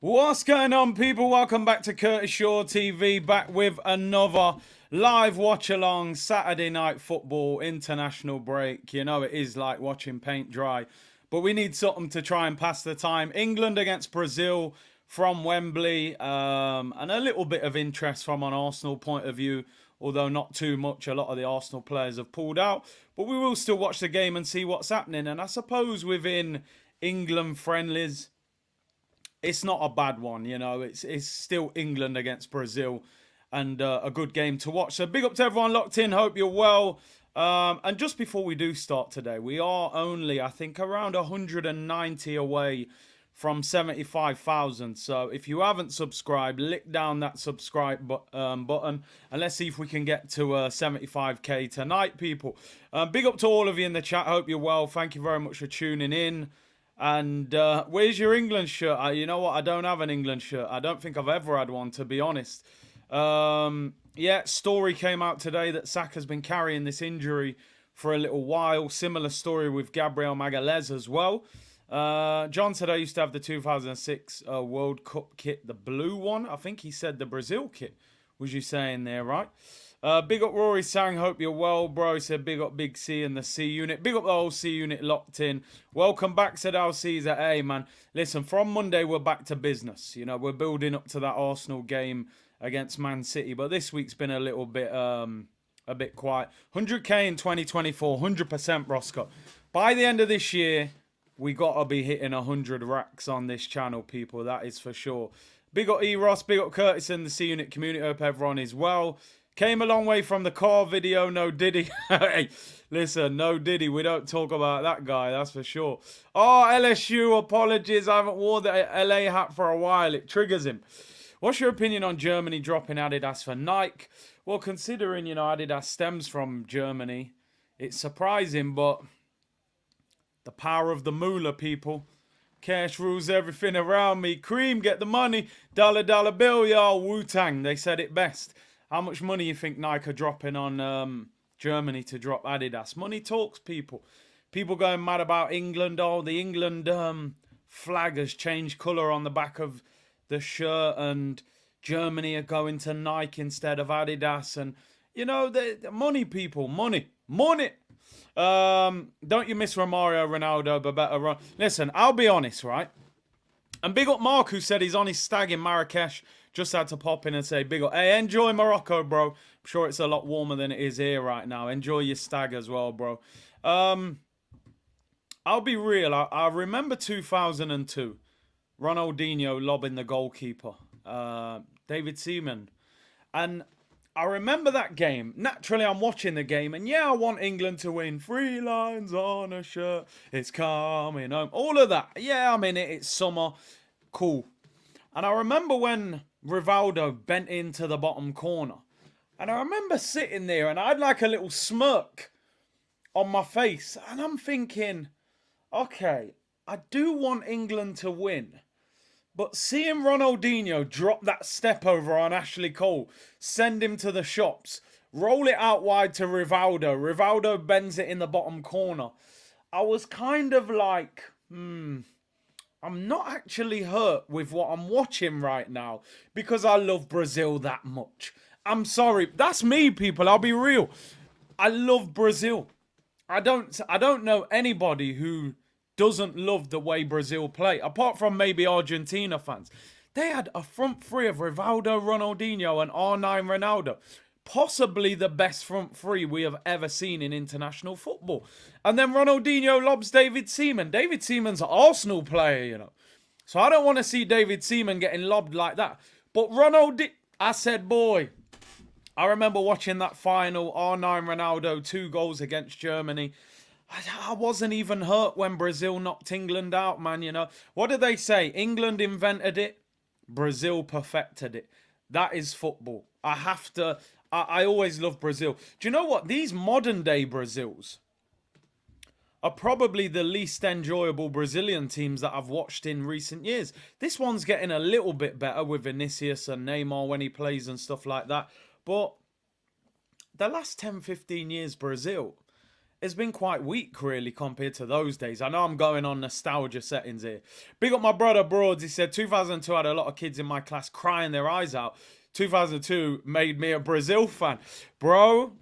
What's going on, people? Welcome back to Curtis Shaw TV, back with another live watch along Saturday night football international break. You know, it is like watching paint dry, but we need something to try and pass the time. England against Brazil from Wembley, and a little bit of interest from an Arsenal point of view, although not too much. A lot of the Arsenal players have pulled out, but we will still watch the game and see what's happening. And I suppose within England friendlies, it's not a bad one, you know. It's still England against Brazil, and a good game to watch. So big up to everyone locked in. Hope you're well. And just before we do start today, we are only, I think, around 190 away from 75,000. So if you haven't subscribed, lick down that subscribe button, and let's see if we can get to 75k tonight, people. Big up to all of you in the chat. Hope you're well. Thank you very much for tuning in. And where's your England shirt? You know what? I don't have an England shirt. I don't think I've ever had one, to be honest. Yeah, story came out today that Saka's been carrying this injury for a little while. Similar story with Gabriel Magalhaes as well. John said I used to have the 2006 World Cup kit, the blue one. I think he said the Brazil kit, was you saying there, right? Big up Rory Sang, hope you're well, bro. He said big up Big C and the C unit. Big up the whole C unit locked in. Welcome back, said Al Caesar. Hey, man, listen, from Monday we're back to business. You know, we're building up to that Arsenal game against Man City, but this week's been a little bit quiet. 100k in 2024, 100% Roscoe. By the end of this year, we got to be hitting 100 racks on this channel, people. That is for sure. Big up E-Ross, big up Curtis and the C unit community. Hope everyone is well. Came a long way from the car video, no Diddy. Hey, listen, no Diddy. We don't talk about that guy, that's for sure. Oh, LSU, apologies. I haven't worn the LA hat for a while. It triggers him. What's your opinion on Germany dropping Adidas for Nike? Well, considering, you know, Adidas stems from Germany, it's surprising, but the power of the moolah, people. Cash rules everything around me. Cream, get the money. Dollar, dollar bill, y'all. Wu-Tang, they said it best. How much money you think Nike are dropping on Germany to drop Adidas? Money talks, people. People going mad about England. Oh, the England flag has changed colour on the back of the shirt, and Germany are going to Nike instead of Adidas. And, you know, the money, people. Money. Money. Don't you miss Romario, Ronaldo, but better run. Listen, I'll be honest, right? And big up Mark, who said he's on his stag in Marrakesh. Just had to pop in and say big up. Hey, enjoy Morocco, bro. I'm sure it's a lot warmer than it is here right now. Enjoy your stag as well, bro. I'll be real. I remember 2002. Ronaldinho lobbing the goalkeeper. David Seaman. And I remember that game. Naturally, I'm watching the game. And yeah, I want England to win. 3 lines on a shirt. It's coming home. All of that. Yeah, I'm in it. It's summer. Cool. And I remember when Rivaldo bent into the bottom corner. And I remember sitting there and I had like a little smirk on my face. And I'm thinking, okay, I do want England to win. But seeing Ronaldinho drop that step over on Ashley Cole, send him to the shops, roll it out wide to Rivaldo. Rivaldo bends it in the bottom corner. I was kind of like, I'm not actually hurt with what I'm watching right now because I love Brazil that much. I'm sorry. That's me, people. I'll be real. I love Brazil. I don't know anybody who doesn't love the way Brazil play, apart from maybe Argentina fans. They had a front three of Rivaldo, Ronaldinho, and R9 Ronaldo. Possibly the best front three we have ever seen in international football. And then Ronaldinho lobs David Seaman. David Seaman's an Arsenal player, you know. So I don't want to see David Seaman getting lobbed like that. But Ronaldinho, I said, boy, I remember watching that final, R9 Ronaldo, 2 goals against Germany. I wasn't even hurt when Brazil knocked England out, man, you know. What did they say? England invented it, Brazil perfected it. That is football. I always love Brazil. Do you know what? These modern day Brazils are probably the least enjoyable Brazilian teams that I've watched in recent years. This one's getting a little bit better with Vinicius and Neymar when he plays and stuff like that. But the last 10, 15 years, Brazil, it's been quite weak, really, compared to those days. I know I'm going on nostalgia settings here. Big up my brother Broads. He said 2002 had a lot of kids in my class crying their eyes out. 2002 made me a Brazil fan. Bro,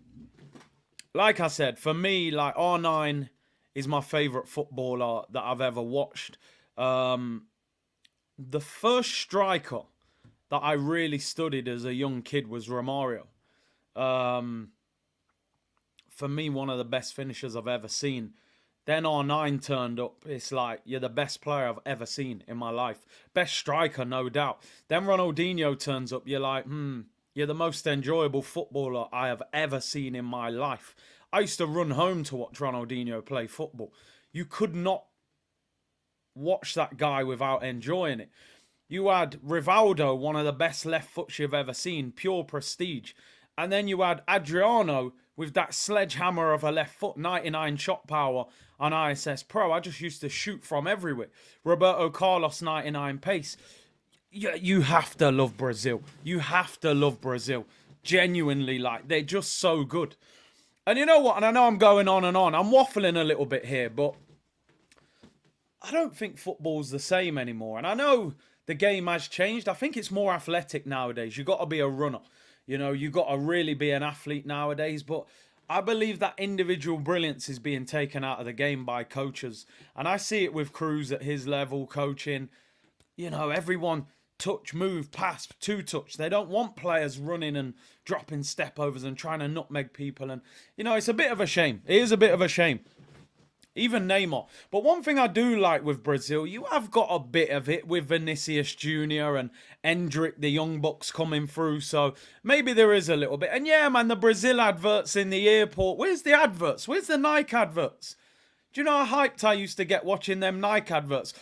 like I said, for me, like R9 is my favourite footballer that I've ever watched. The first striker that I really studied as a young kid was Romario. Um, for me, one of the best finishers I've ever seen. Then R9 turned up. It's like, you're the best player I've ever seen in my life. Best striker, no doubt. Then Ronaldinho turns up. You're like, you're the most enjoyable footballer I have ever seen in my life. I used to run home to watch Ronaldinho play football. You could not watch that guy without enjoying it. You had Rivaldo, one of the best left foots you've ever seen, pure prestige. And then you had Adriano with that sledgehammer of a left foot, 99 shot power on ISS Pro. I just used to shoot from everywhere. Roberto Carlos, 99 pace. You have to love Brazil. You have to love Brazil. Genuinely, like, they're just so good. And you know what? And I know I'm going on and on. I'm waffling a little bit here, but I don't think football's the same anymore. And I know the game has changed. I think it's more athletic nowadays. You got to be a runner. You know, you got to really be an athlete nowadays. But I believe that individual brilliance is being taken out of the game by coaches. And I see it with Cruz at his level coaching. You know, everyone touch, move, pass, two touch. They don't want players running and dropping step overs and trying to nutmeg people. And, you know, it's a bit of a shame. It is a bit of a shame. Even Neymar. But one thing I do like with Brazil, you have got a bit of it with Vinicius Jr. and Endrick, the young bucks coming through. So maybe there is a little bit. And yeah, man, the Brazil adverts in the airport. Where's the adverts? Where's the Nike adverts? Do you know how hyped I used to get watching them Nike adverts?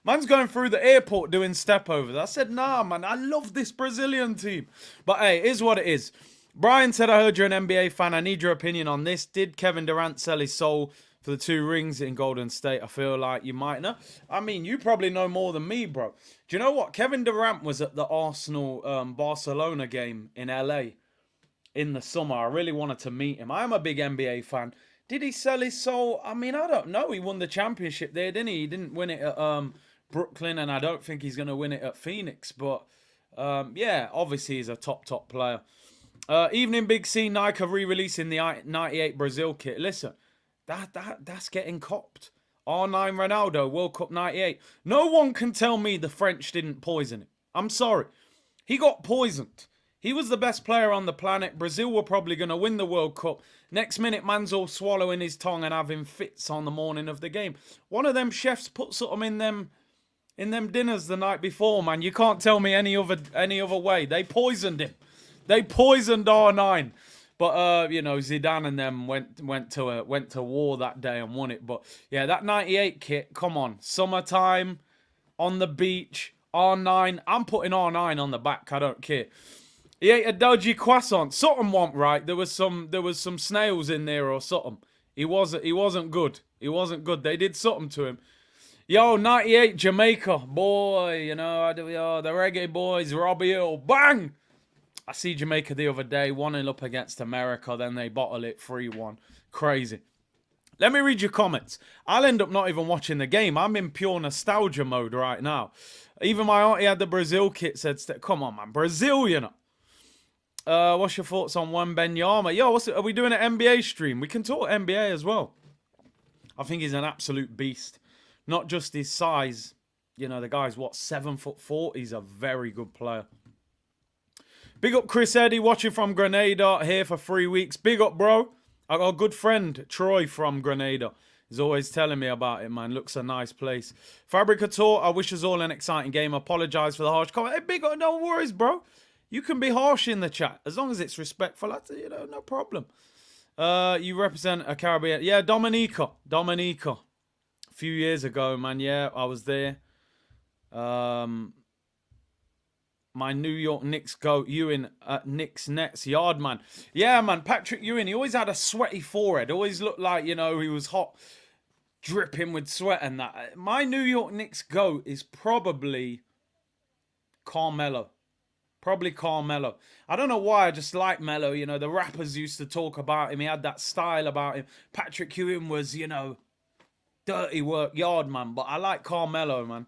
Man's going through the airport doing step overs. I said, nah, man, I love this Brazilian team. But hey, it is what it is. Brian said, I heard you're an NBA fan. I need your opinion on this. Did Kevin Durant sell his soul for the 2 rings in Golden State? I feel like you might know. I mean, you probably know more than me, bro. Do you know what? Kevin Durant was at the Arsenal-Barcelona game in LA in the summer. I really wanted to meet him. I am a big NBA fan. Did he sell his soul? I mean, I don't know. He won the championship there, didn't he? He didn't win it at Brooklyn, and I don't think he's going to win it at Phoenix. But, yeah, obviously he's a top player. Evening Big C, Nike re-releasing the 98 Brazil kit. Listen, that's getting copped. R9 Ronaldo, World Cup 98. No one can tell me the French didn't poison him. I'm sorry. He got poisoned. He was the best player on the planet. Brazil were probably going to win the World Cup. Next minute, man's all swallowing his tongue and having fits on the morning of the game. One of them chefs put something in them dinners the night before, man. You can't tell me any other way. They poisoned him. They poisoned R9, but you know, Zidane and them went to war that day and won it. But yeah, that 98 kit, come on, summertime, on the beach, R9. I'm putting R9 on the back. I don't care. He ate a dodgy croissant. Something wasn't right. There was some snails in there or something. He wasn't good. He wasn't good. They did something to him. Yo, 98 Jamaica, boy. You know, the reggae boys, Robbie Hill, bang. I see Jamaica the other day, 1-0 up against America, then they bottle it 3-1. Crazy. Let me read your comments. I'll end up not even watching the game. I'm in pure nostalgia mode right now. Even my auntie had the Brazil kit, said, come on, man. Brazil, you know. What's your thoughts on Wembenyama? Yo, are we doing an NBA stream? We can talk NBA as well. I think he's an absolute beast. Not just his size. You know, the guy's, 7'4"? He's a very good player. Big up Chris Eddy, watching from Grenada, here for 3 weeks. Big up, bro. I got a good friend, Troy, from Grenada. He's always telling me about it, man. Looks a nice place. Fabricator, I wish us all an exciting game. Apologise for the harsh comment. Hey, big up, no worries, bro. You can be harsh in the chat. As long as it's respectful, you know, no problem. You represent a Caribbean. Yeah, Dominica. A few years ago, man. Yeah, I was there. My New York Knicks goat, Ewing, at Knicks Nets, yard man. Yeah, man, Patrick Ewing, he always had a sweaty forehead. Always looked like, you know, he was hot, dripping with sweat and that. My New York Knicks goat is probably Carmelo. Probably Carmelo. I don't know why, I just like Melo. You know, the rappers used to talk about him. He had that style about him. Patrick Ewing was, you know, dirty work yard man. But I like Carmelo, man.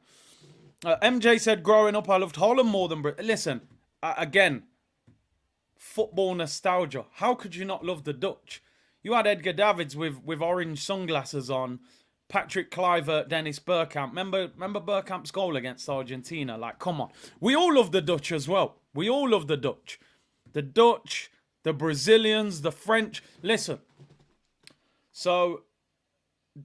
MJ said, growing up, I loved Holland more than Britain. Listen, again, football nostalgia. How could you not love the Dutch? You had Edgar Davids with orange sunglasses on. Patrick Kluivert, Dennis Bergkamp. Remember Bergkamp's goal against Argentina? Like, come on. We all love the Dutch as well. We all love the Dutch. The Dutch, the Brazilians, the French. Listen. So,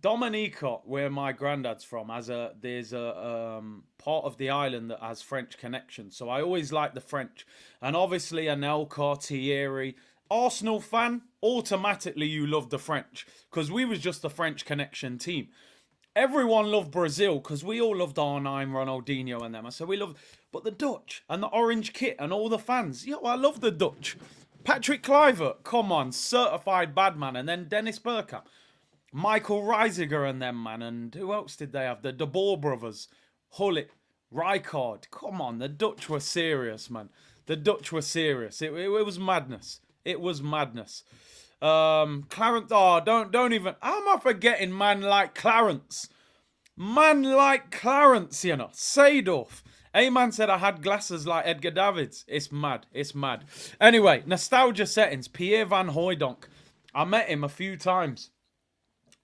Dominica, where my granddad's from, there's a part of the island that has French connections. So I always like the French. And obviously Anelka, Thierry. Arsenal fan, automatically you love the French. Because we was just the French connection team. Everyone loved Brazil because we all loved R9, Ronaldinho and them. So we loved, but the Dutch and the orange kit and all the fans. Yo, I love the Dutch. Patrick Kluivert, come on, certified bad man. And then Dennis Bergkamp. Michael Reisiger and them, man. And who else did they have? The De Boer brothers. Hullet, Rijkaard. Come on, the Dutch were serious, man. The Dutch were serious. It was madness. It was madness. Clarence, oh, don't even, how am I forgetting man like Clarence? Man like Clarence, you know. Seedorf. A-man said I had glasses like Edgar Davids. It's mad. It's mad. Anyway, nostalgia settings. Pierre Van Hooijdonk. I met him a few times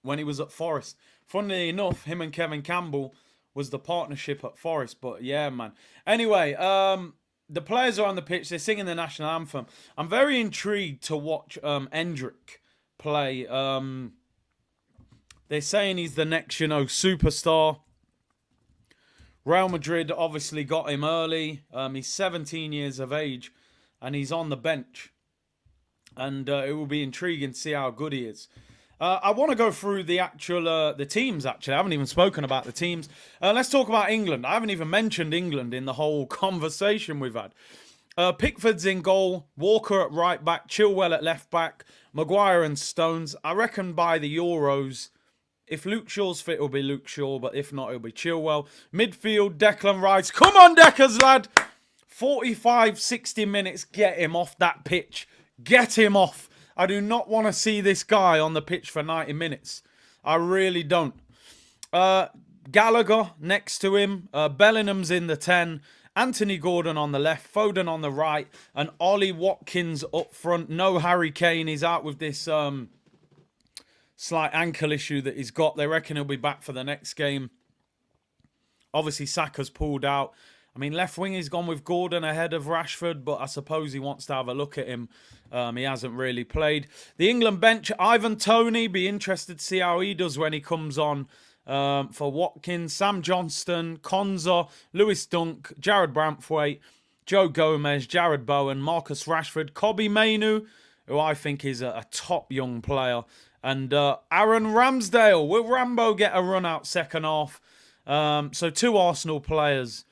when he was at Forest. Funnily enough, him and Kevin Campbell was the partnership at Forest. But yeah, man. Anyway, the players are on the pitch. They're singing the national anthem. I'm very intrigued to watch Endrick play. They're saying he's the next, you know, superstar. Real Madrid obviously got him early. He's 17 years of age and he's on the bench. And it will be intriguing to see how good he is. I want to go through the actual the teams, actually. I haven't even spoken about the teams. Let's talk about England. I haven't even mentioned England in the whole conversation we've had. Pickford's in goal. Walker at right back. Chilwell at left back. Maguire and Stones. I reckon by the Euros, if Luke Shaw's fit, it'll be Luke Shaw. But if not, it'll be Chilwell. Midfield, Declan Rice. Come on, Deckers, lad. 45, 60 minutes. Get him off that pitch. Get him off. I do not want to see this guy on the pitch for 90 minutes. I really don't. Gallagher next to him. Bellingham's in the 10. Anthony Gordon on the left. Foden on the right. And Ollie Watkins up front. No Harry Kane. He's out with this slight ankle issue that he's got. They reckon he'll be back for the next game. Obviously, Saka's pulled out. I mean, left wing, he's gone with Gordon ahead of Rashford, but I suppose he wants to have a look at him. He hasn't really played. The England bench, Ivan Toney, be interested to see how he does when he comes on for Watkins. Sam Johnston, Konza, Lewis Dunk, Jared Brantwaite, Joe Gomez, Jared Bowen, Marcus Rashford, Kobbie Mainoo, who I think is a top young player, and Aaron Ramsdale. Will Rambo get a run out second half? So 2 Arsenal players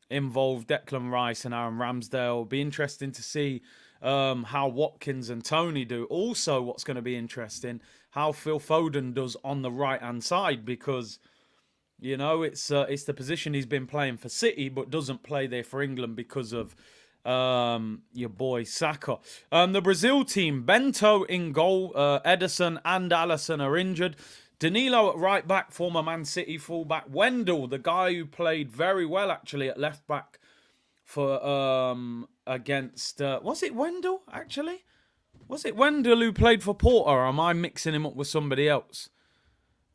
involved, Declan Rice and Aaron Ramsdale. Be interesting to see how Watkins and Toney do. Also, what's going to be interesting, how Phil Foden does on the right-hand side, because, you know, it's the position he's been playing for City, but doesn't play there for England because of your boy Saka. The Brazil team, Bento in goal, Ederson and Alisson are injured. Danilo at right back, former Man City fullback. Wendell, the guy who played very well actually at left back for against was it Wendell actually? Was it Wendell who played for Porto, or am I mixing him up with somebody else?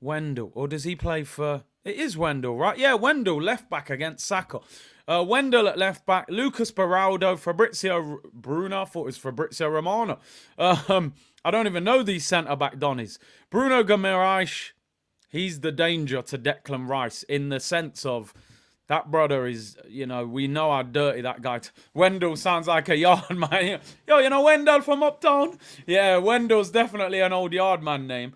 Wendell, or does he play for? It is Wendell, right? Yeah, Wendell left back against Saka. Wendell at left back, Lucas Beraldo, Fabrizio Bruno. I thought it was Fabrizio Romano. I don't even know these centre-back Donnies. Bruno Guimaraes, he's the danger to Declan Rice in the sense of that brother is, you know, we know how dirty that guy. Wendell sounds like a yard man. Yo, you know Wendell from Uptown? Yeah, Wendell's definitely an old yard man name.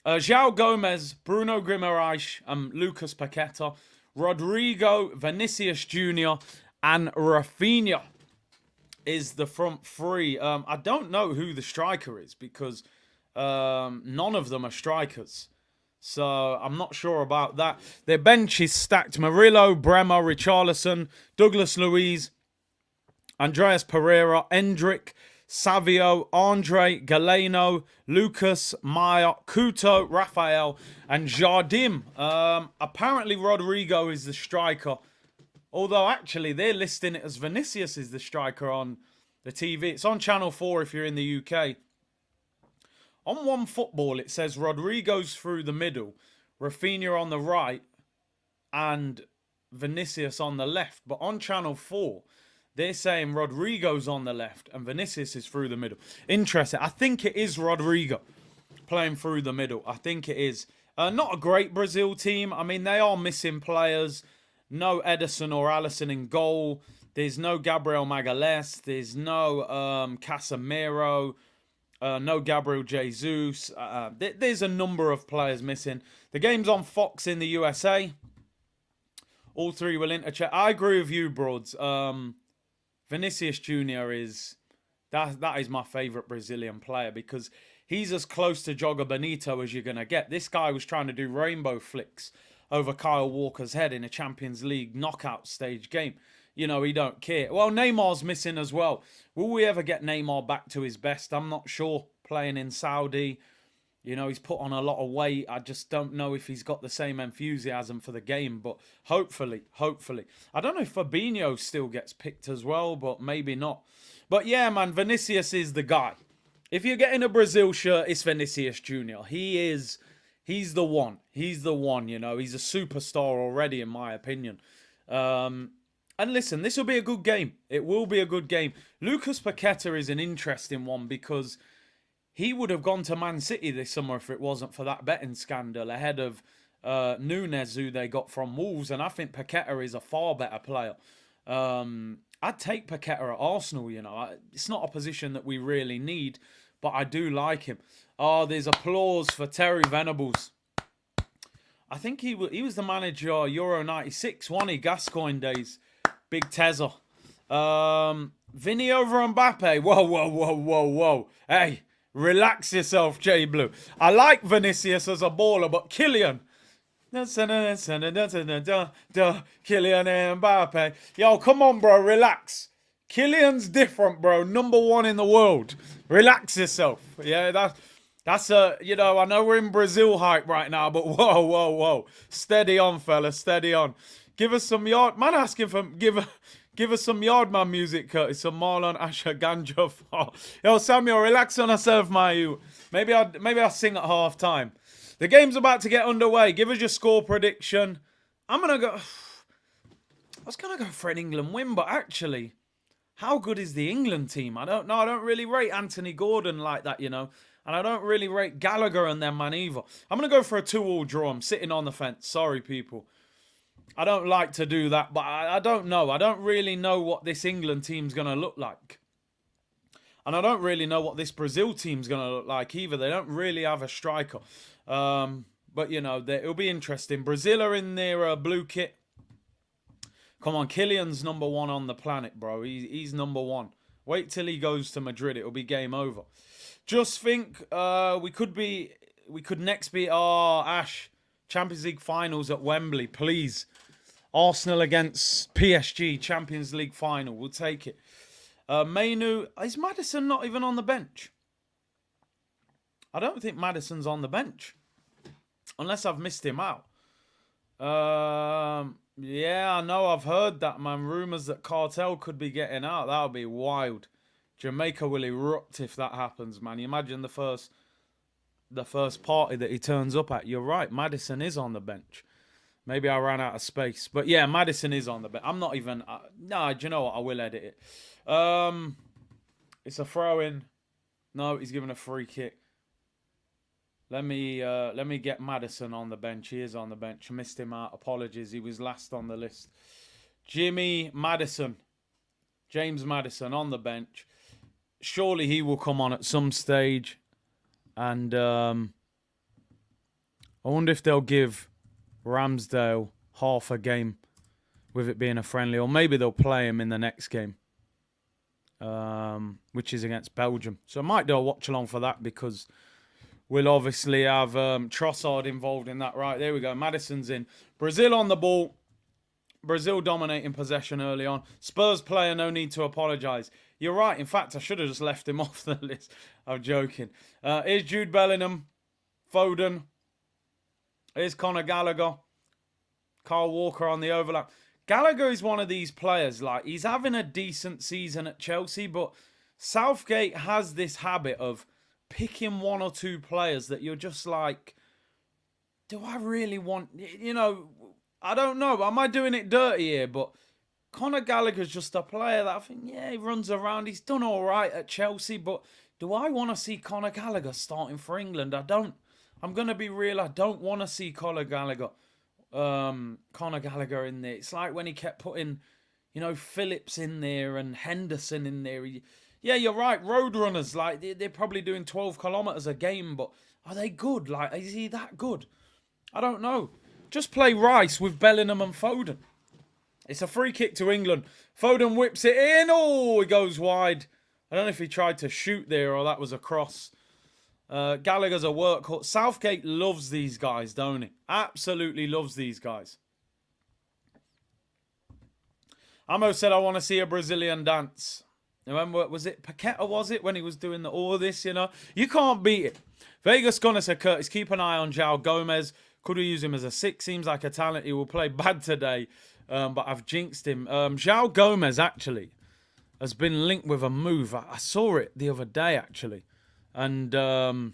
João Gomez, Bruno Guimaraes, and Lucas Paqueta. Rodrigo, Vinicius Jr. and Rafinha is the front three. I don't know who the striker is because none of them are strikers. So I'm not sure about that. Their bench is stacked. Murillo, Bremer, Richarlison, Douglas Luiz, Andreas Pereira, Endrick, Savio, Andre, Galeno, Lucas, Maya, Couto, Rafael, and Jardim. Apparently Rodrigo is the striker. Although, actually, they're listing it as Vinicius is the striker on the TV. It's on Channel 4 if you're in the UK. On OneFootball, it says Rodrigo's through the middle, Rafinha on the right, and Vinicius on the left. But on Channel 4, they're saying Rodrigo's on the left and Vinicius is through the middle. Interesting. I think it is Rodrigo playing through the middle. I think it is. Not a great Brazil team. I mean, they are missing players. No Edison or Alisson in goal. There's no Gabriel Magalhães. There's no Casemiro. No Gabriel Jesus. There's a number of players missing. The game's on Fox in the USA. All three will interchange. I agree with you, Broads. Vinicius Jr. is... That is my favourite Brazilian player because he's as close to Joga Bonito as you're going to get. This guy was trying to do rainbow flicks over Kyle Walker's head in a Champions League knockout stage game. You know, he don't care. Well, Neymar's missing as well. Will we ever get Neymar back to his best? I'm not sure. Playing in Saudi, you know, he's put on a lot of weight. I just don't know if he's got the same enthusiasm for the game. But hopefully. I don't know if Fabinho still gets picked as well, but maybe not. But yeah, man, Vinicius is the guy. If you're getting a Brazil shirt, it's Vinicius Jr. He's the one. He's the one, you know. He's a superstar already, in my opinion. And listen, this will be a good game. It will be a good game. Lucas Paqueta is an interesting one because he would have gone to Man City this summer if it wasn't for that betting scandal ahead of Nunes, who they got from Wolves. And I think Paqueta is a far better player. I'd take Paqueta at Arsenal, you know. It's not a position that we really need, but I do like him. Oh, there's applause for Terry Venables. I think he was the manager Euro 96, wasn't he? Gascoigne days. Big Tezza. Vinny over Mbappe. Whoa. Hey, relax yourself, J Blue. I like Vinicius as a baller, but Kylian. Kylian Mbappe. Yo, come on, bro. Relax. Kylian's different, bro. Number one in the world. Relax yourself. Yeah, that's a, you know, I know we're in Brazil hype right now, but whoa. Steady on, fella. Steady on. Give us some yard. Man asking for, give us some Yardman music, Curtis. Some Marlon Asher Ganja. Yo, Samuel, relax on yourself, my. Maybe I'll sing at half time. The game's about to get underway. Give us your score prediction. I was going to go for an England win, but actually, how good is the England team? I don't know. I don't really rate Anthony Gordon like that, you know. And I don't really rate Gallagher and them, man, either. I'm going to go for a 2-2 draw. I'm sitting on the fence. Sorry, people. I don't like to do that, but I don't know. I don't really know what this England team's going to look like. And I don't really know what this Brazil team's going to look like either. They don't really have a striker. But, you know, it'll be interesting. Brazil are in their blue kit. Come on, Kylian's number one on the planet, bro. He's number one. Wait till he goes to Madrid. It'll be game over. Just think we could next be Ash Champions League finals at Wembley, please. Arsenal against PSG Champions League final. We'll take it. Mainu, is Maddison not even on the bench? I don't think Maddison's on the bench. Unless I've missed him out. Yeah, I know. I've heard that, man. Rumours that Cartel could be getting out. That would be wild. Jamaica will erupt if that happens, man. You imagine the first party that he turns up at. You're right. Maddison is on the bench. Maybe I ran out of space. But yeah, Maddison is on the bench. I'm not even... no, do you know what? I will edit it. It's a throw-in. No, he's given a free kick. Let me get Maddison on the bench. He is on the bench. Missed him out. Apologies. He was last on the list. Jimmy Maddison. James Maddison on the bench. Surely he will come on at some stage. And I wonder if they'll give Ramsdale half a game with it being a friendly. Or maybe they'll play him in the next game. Which is against Belgium. So I might do a watch along for that because we'll obviously have Trossard involved in that. Right, there we go. Maddison's in. Brazil on the ball. Brazil dominating possession early on. Spurs player, no need to apologise. You're right. In fact, I should have just left him off the list. I'm joking. Here's Jude Bellingham, Foden. Here's Conor Gallagher. Kyle Walker on the overlap. Gallagher is one of these players, like, he's having a decent season at Chelsea, but Southgate has this habit of picking one or two players that you're just like, do I really want, I don't know. Am I doing it dirty here? But Conor Gallagher's just a player that I think, yeah, he runs around. He's done all right at Chelsea, but do I want to see Conor Gallagher starting for England? I don't. I'm going to be real. I don't want to see Conor Gallagher in there. It's like when he kept putting, Phillips in there and Henderson in there. Yeah, you're right. Roadrunners, like, they're probably doing 12 kilometres a game, but are they good? Like, is he that good? I don't know. Just play Rice with Bellingham and Foden. It's a free kick to England. Foden whips it in. Oh, he goes wide. I don't know if he tried to shoot there or that was a cross. Gallagher's a workhorse. Southgate loves these guys, don't he? Absolutely loves these guys. Amo said, I want to see a Brazilian dance. Remember, was it Paqueta, was it, when he was doing all this, You can't beat it. Vegas Gunner said, Curtis, keep an eye on João Gomez. Could we use him as a 6? Seems like a talent. He will play bad today, but I've jinxed him. João Gomez, actually, has been linked with a move. I saw it the other day, actually. And João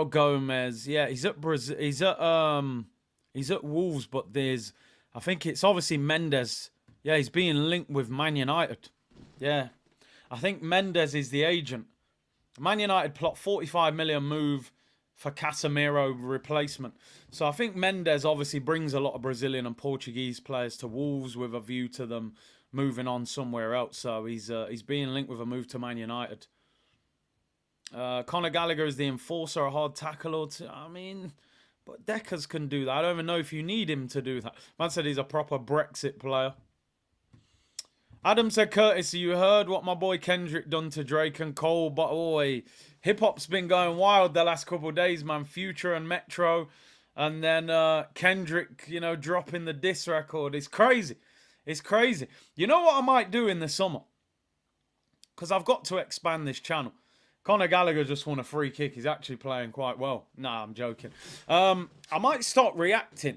Gomez, yeah, he's at Brazil. He's at Wolves, but I think it's obviously Mendes. Yeah, he's being linked with Man United. Yeah, I think Mendes is the agent. Man United plot 45 million move for Casemiro replacement. So I think Mendes obviously brings a lot of Brazilian and Portuguese players to Wolves with a view to them moving on somewhere else. So he's being linked with a move to Man United. Conor Gallagher is the enforcer, a hard tackle or two. I mean, but Deckers can do that. I don't even know if you need him to do that. Man said he's a proper Brexit player. Adam said, Curtis, you heard what my boy Kendrick done to Drake and Cole? But boy, hip-hop's been going wild the last couple of days, man. Future and Metro. And then Kendrick, dropping the diss record. It's crazy. It's crazy. You know what I might do in the summer? Because I've got to expand this channel. Conor Gallagher just won a free kick. He's actually playing quite well. Nah, I'm joking. I might start reacting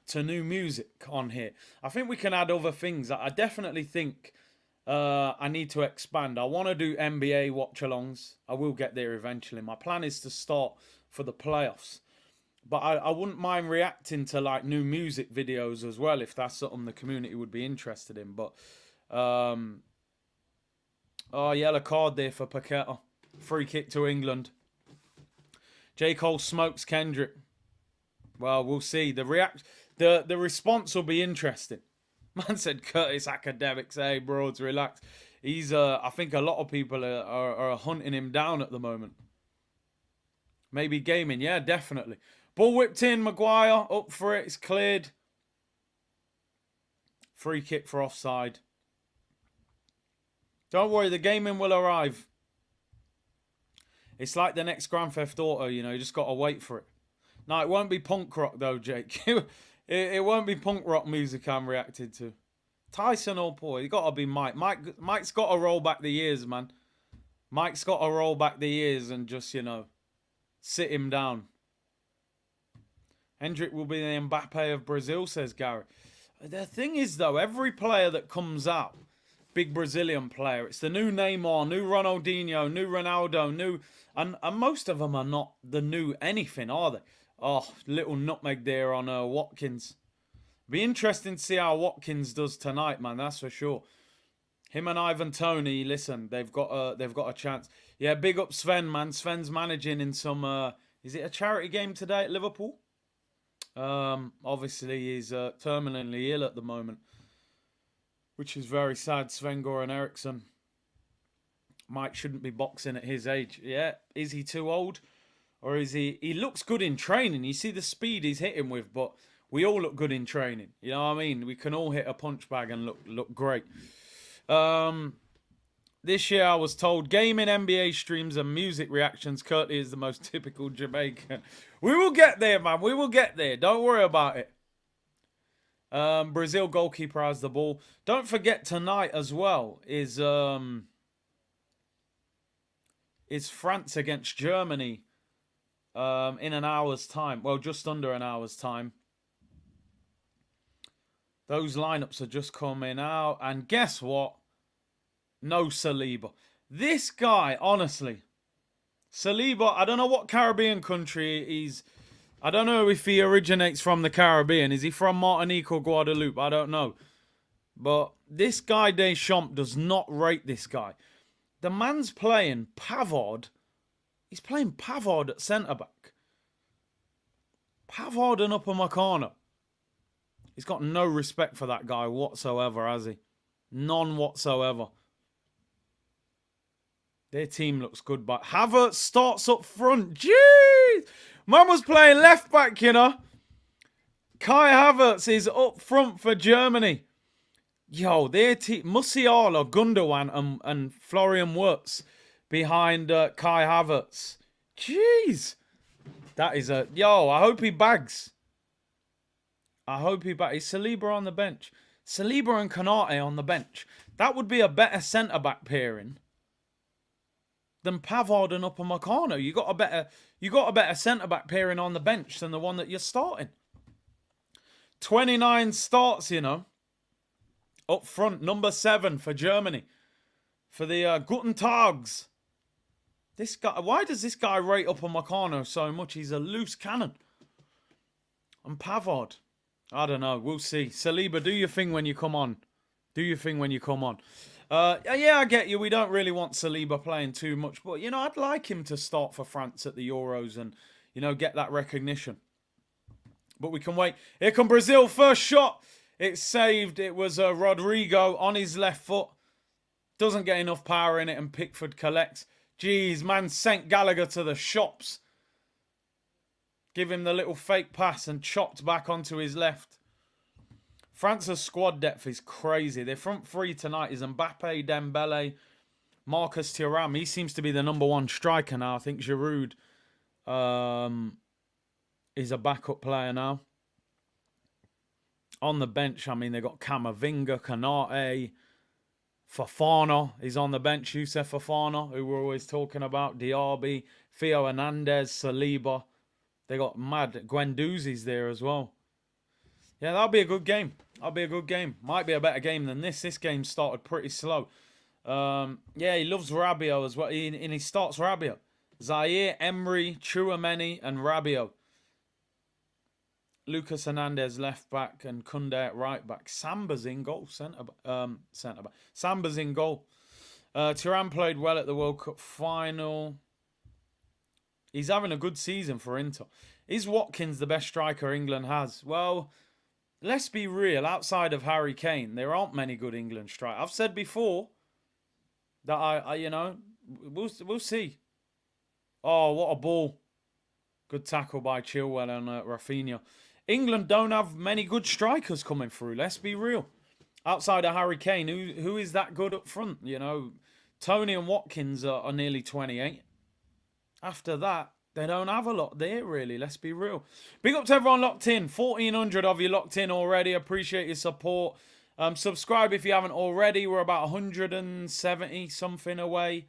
to new music on here. I think we can add other things. I definitely think I need to expand. I want to do NBA watch-alongs. I will get there eventually. My plan is to start for the playoffs. But I wouldn't mind reacting to like new music videos as well if that's something the community would be interested in. But, yellow card there for Paqueta. Free kick to England. J. Cole smokes Kendrick. Well, we'll see. The response will be interesting. Man said Curtis academics. Hey, broads, relax. He's I think a lot of people are hunting him down at the moment. Maybe gaming. Yeah, definitely. Ball whipped in. Maguire up for it. It's cleared. Free kick for offside. Don't worry, the gaming will arrive. It's like the next Grand Theft Auto, you just got to wait for it. No, it won't be punk rock, though, Jake. it won't be punk rock music I'm reacted to. Tyson or Paul, you got to be Mike. Mike's got to roll back the years, man. Mike's got to roll back the years and just, sit him down. Hendrick will be the Mbappe of Brazil, says Gary. The thing is, though, every player that comes out, big Brazilian player, it's the new Neymar, new Ronaldinho, new Ronaldo, and most of them are not the new anything, are they? Oh, little nutmeg there on Watkins. Be interesting to see how Watkins does tonight, man. That's for sure. Him and Ivan Toney, listen, they've got a chance. Yeah, big up Sven, man. Sven's managing in some. Is it a charity game today at Liverpool? Obviously he's terminally ill at the moment, which is very sad. Sven-Goran Eriksson. Mike shouldn't be boxing at his age. Yeah, is he too old? Or is he... He looks good in training. You see the speed he's hitting with, but we all look good in training. You know what I mean? We can all hit a punch bag and look great. This year I was told gaming, NBA streams and music reactions, Curtly is the most typical Jamaican. We will get there, man. We will get there. Don't worry about it. Brazil goalkeeper has the ball. Don't forget tonight as well is France against Germany in an hour's time. Well, just under an hour's time. Those lineups are just coming out. And guess what? No Saliba. This guy, honestly, Saliba, I don't know what Caribbean country he's... I don't know if he originates from the Caribbean. Is he from Martinique or Guadeloupe? I don't know. But this guy, Deschamps, does not rate this guy. The man's playing Pavard. He's playing Pavard at centre-back. Pavard and Upamecano. He's got no respect for that guy whatsoever, has he? None whatsoever. Their team looks good, but Havertz starts up front. Jeez! Man was playing left back, you know. Kai Havertz is up front for Germany. Yo, their team, Musiala, Gundogan, and Florian Wirtz behind Kai Havertz. Jeez. That is a... Yo, I hope he bags. I hope he bags. Is Saliba on the bench? Saliba and Konate on the bench. That would be a better centre-back pairing than Pavard and Upamecano. You got a better centre-back pairing on the bench than the one that you're starting. 29 starts, you know. Up front, number 7 for Germany. For the Guten Tags. This guy, why does this guy rate Upamecano so much? He's a loose cannon. And Pavard, I don't know. We'll see. Saliba, do your thing when you come on. Do your thing when you come on. Yeah, I get you. We don't really want Saliba playing too much. But, you know, I'd like him to start for France at the Euros and, you know, get that recognition. But we can wait. Here come Brazil. First shot. It's saved. It was Rodrigo on his left foot. Doesn't get enough power in it and Pickford collects. Jeez, man sent Gallagher to the shops. Give him the little fake pass and chopped back onto his left. France's squad depth is crazy. Their front three tonight is Mbappe, Dembele, Marcus Thuram. He seems to be the number 1 striker now. I think Giroud is a backup player now. On the bench, I mean, they got Camavinga, Konate, Fofana is on the bench. Youssef Fofana, who we're always talking about. Diaby, Theo Hernandez, Saliba. They got mad Guendouzi's there as well. Yeah, that'll be a good game. That'll be a good game. Might be a better game than this. This game started pretty slow. Yeah, he loves Rabiot as well. And he starts Rabiot. Zaire, Emery, Chouameni, and Rabiot. Lucas Hernandez left back and Kunde at right back. Samba's in goal. Centre back. Samba's in goal. Thuram played well at the World Cup final. He's having a good season for Inter. Is Watkins the best striker England has? Well, let's be real. Outside of Harry Kane, there aren't many good England strikers. I've said before that I you know, we'll see. Oh, what a ball! Good tackle by Chilwell and Rafinha. England don't have many good strikers coming through. Let's be real. Outside of Harry Kane, who is that good up front? You know, Tony and Watkins are nearly 28. After that, they don't have a lot there, really. Let's be real. Big up to everyone locked in. 1,400 of you locked in already. Appreciate your support. Subscribe if you haven't already. We're about 170-something away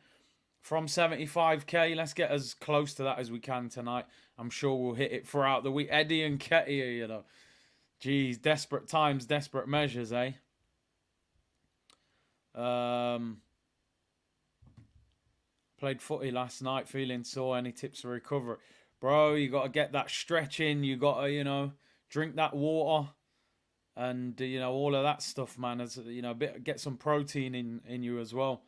from 75k. Let's get as close to that as we can tonight. I'm sure we'll hit it throughout the week. Eddie and Ketia, you know. Jeez, desperate times, desperate measures, eh? Played footy last night, feeling sore. Any tips for recovery? Bro, you got to get that stretch in. You got to, you know, drink that water. And, you know, all of that stuff, man. As, you know, get some protein in you as well.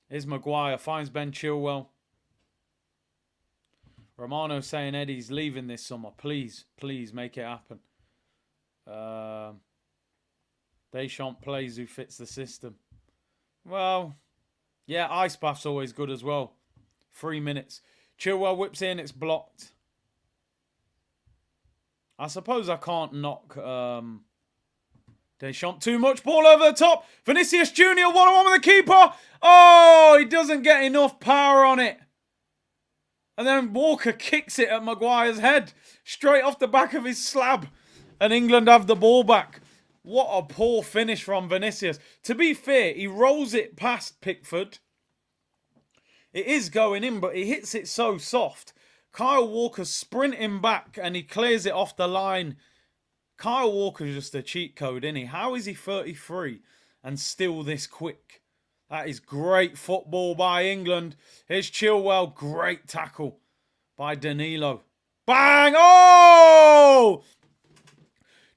Here's Maguire. Finds Ben Chilwell. Romano saying Eddie's leaving this summer. Please, please make it happen. Deschamps plays who fits the system. Well, yeah, ice bath's always good as well. 3 minutes. Chilwell whips in. It's blocked. I suppose I can't knock Deschamps too much. Ball over the top. Vinicius Jr. 1-on-1 with the keeper. Oh, he doesn't get enough power on it. And then Walker kicks it at Maguire's head. Straight off the back of his slab. and England have the ball back. What a poor finish from Vinicius. To be fair, he rolls it past Pickford. It is going in, but he hits it so soft. Kyle Walker's sprinting back and he clears it off the line. Kyle Walker's just a cheat code, isn't he? How is he 33 and still this quick? That is great football by England. Here's Chilwell. Great tackle by Danilo. Bang! Oh!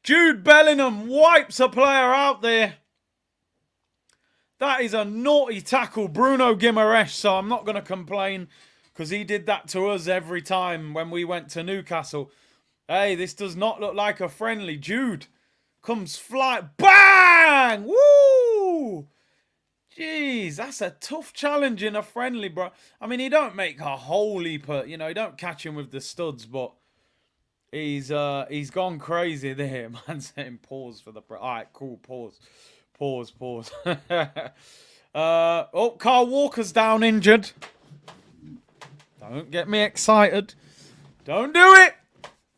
Jude Bellingham wipes a player out there. That is a naughty tackle, Bruno Guimaraes, so I'm not going to complain because he did that to us every time when we went to Newcastle. Hey, this does not look like a friendly. Jude comes flying. Bang! Woo! Jeez, that's a tough challenge in a friendly, bro. I mean, he don't make a whole heap of, you don't catch him with the studs, but he's gone crazy there. Man saying pause for the... All right, cool, pause. Pause. Oh, Kyle Walker's down injured. Don't get me excited. Don't do it.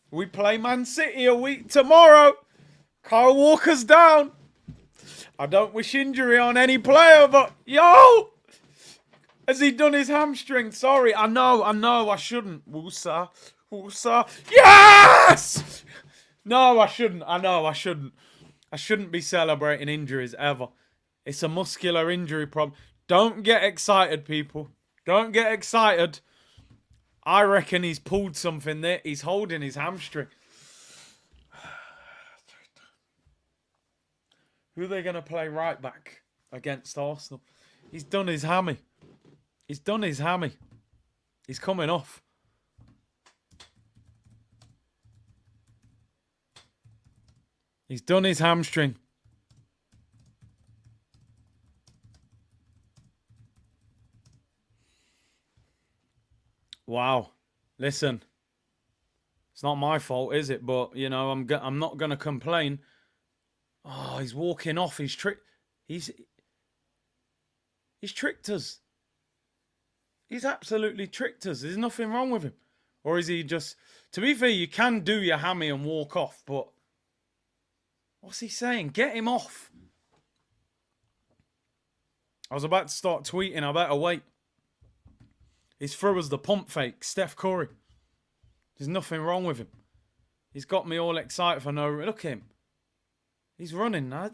We play Man City a week tomorrow. Kyle Walker's down. I don't wish injury on any player, but yo! Has he done his hamstring? Sorry, I know, I shouldn't. Woosa. Yes! No, I shouldn't. I know, I shouldn't. I shouldn't be celebrating injuries ever. It's a muscular injury problem. Don't get excited, people. Don't get excited. I reckon he's pulled something there. He's holding his hamstring. Who are they going to play right back against Arsenal? He's done his hammy. He's coming off. He's done his hamstring. Wow. Listen. It's not my fault, is it? But, I'm not going to complain. Oh, he's walking off. He's tricked us. He's absolutely tricked us. There's nothing wrong with him. Or is he just... To be fair, you can do your hammy and walk off, but... What's he saying? Get him off. I was about to start tweeting. I better wait. He's through as the pump fake. Steph Curry. There's nothing wrong with him. He's got me all excited for no... Look at him. He's running now.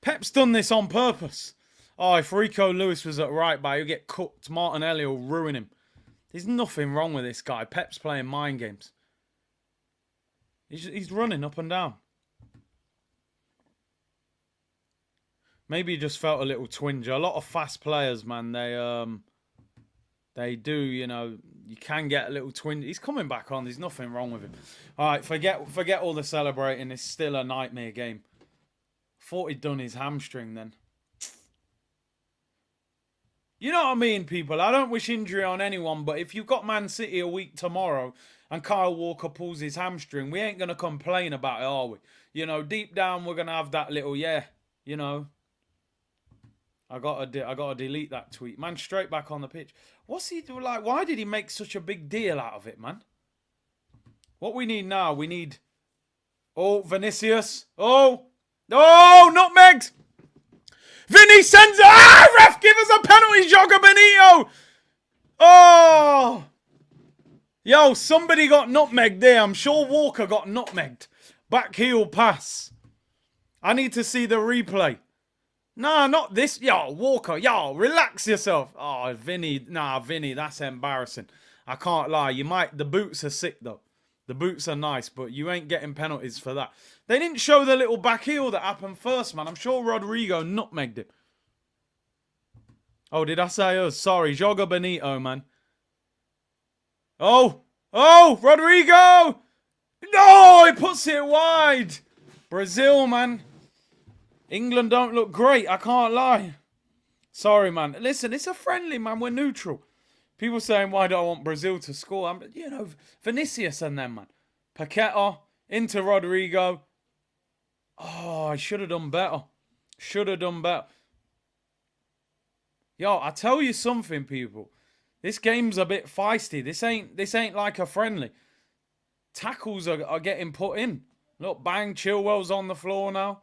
Pep's done this on purpose. Oh, if Rico Lewis was at right back, he'll get cooked. Martinelli will ruin him. There's nothing wrong with this guy. Pep's playing mind games. He's running up and down. Maybe he just felt a little twinge. A lot of fast players, man, they do, you can get a little twinge. He's coming back on. There's nothing wrong with him. All right, forget all the celebrating. It's still a nightmare game. Thought he'd done his hamstring then. You know what I mean, people? I don't wish injury on anyone, but if you've got Man City a week tomorrow and Kyle Walker pulls his hamstring, we ain't going to complain about it, are we? Deep down, we're going to have that little, I gotta delete that tweet. Man, straight back on the pitch. What's he doing? Like, why did he make such a big deal out of it, man? What we need now, Oh, Vinicius. Oh, nutmegged. Vinny sends it. Ref, give us a penalty, Joga Benito. Oh. Yo, somebody got nutmegged there. I'm sure Walker got nutmegged. Back heel pass. I need to see the replay. Nah, not this. Yo, Walker. Yo, relax yourself. Oh, Vinny. Nah, Vinny, that's embarrassing. I can't lie. The boots are sick, though. The boots are nice, but you ain't getting penalties for that. They didn't show the little back heel that happened first, man. I'm sure Rodrigo nutmegged it. Oh, did I say us? Sorry, Joga Benito, man. Oh, Rodrigo! No, he puts it wide. Brazil, man. England don't look great, I can't lie. Sorry, man. Listen, it's a friendly, man. We're neutral. People saying, why do I want Brazil to score? Vinicius and them, man. Paqueta into Rodrigo. Oh, I should have done better. Yo, I tell you something, people. This game's a bit feisty. This ain't like a friendly. Tackles are getting put in. Look, bang, Chilwell's on the floor now.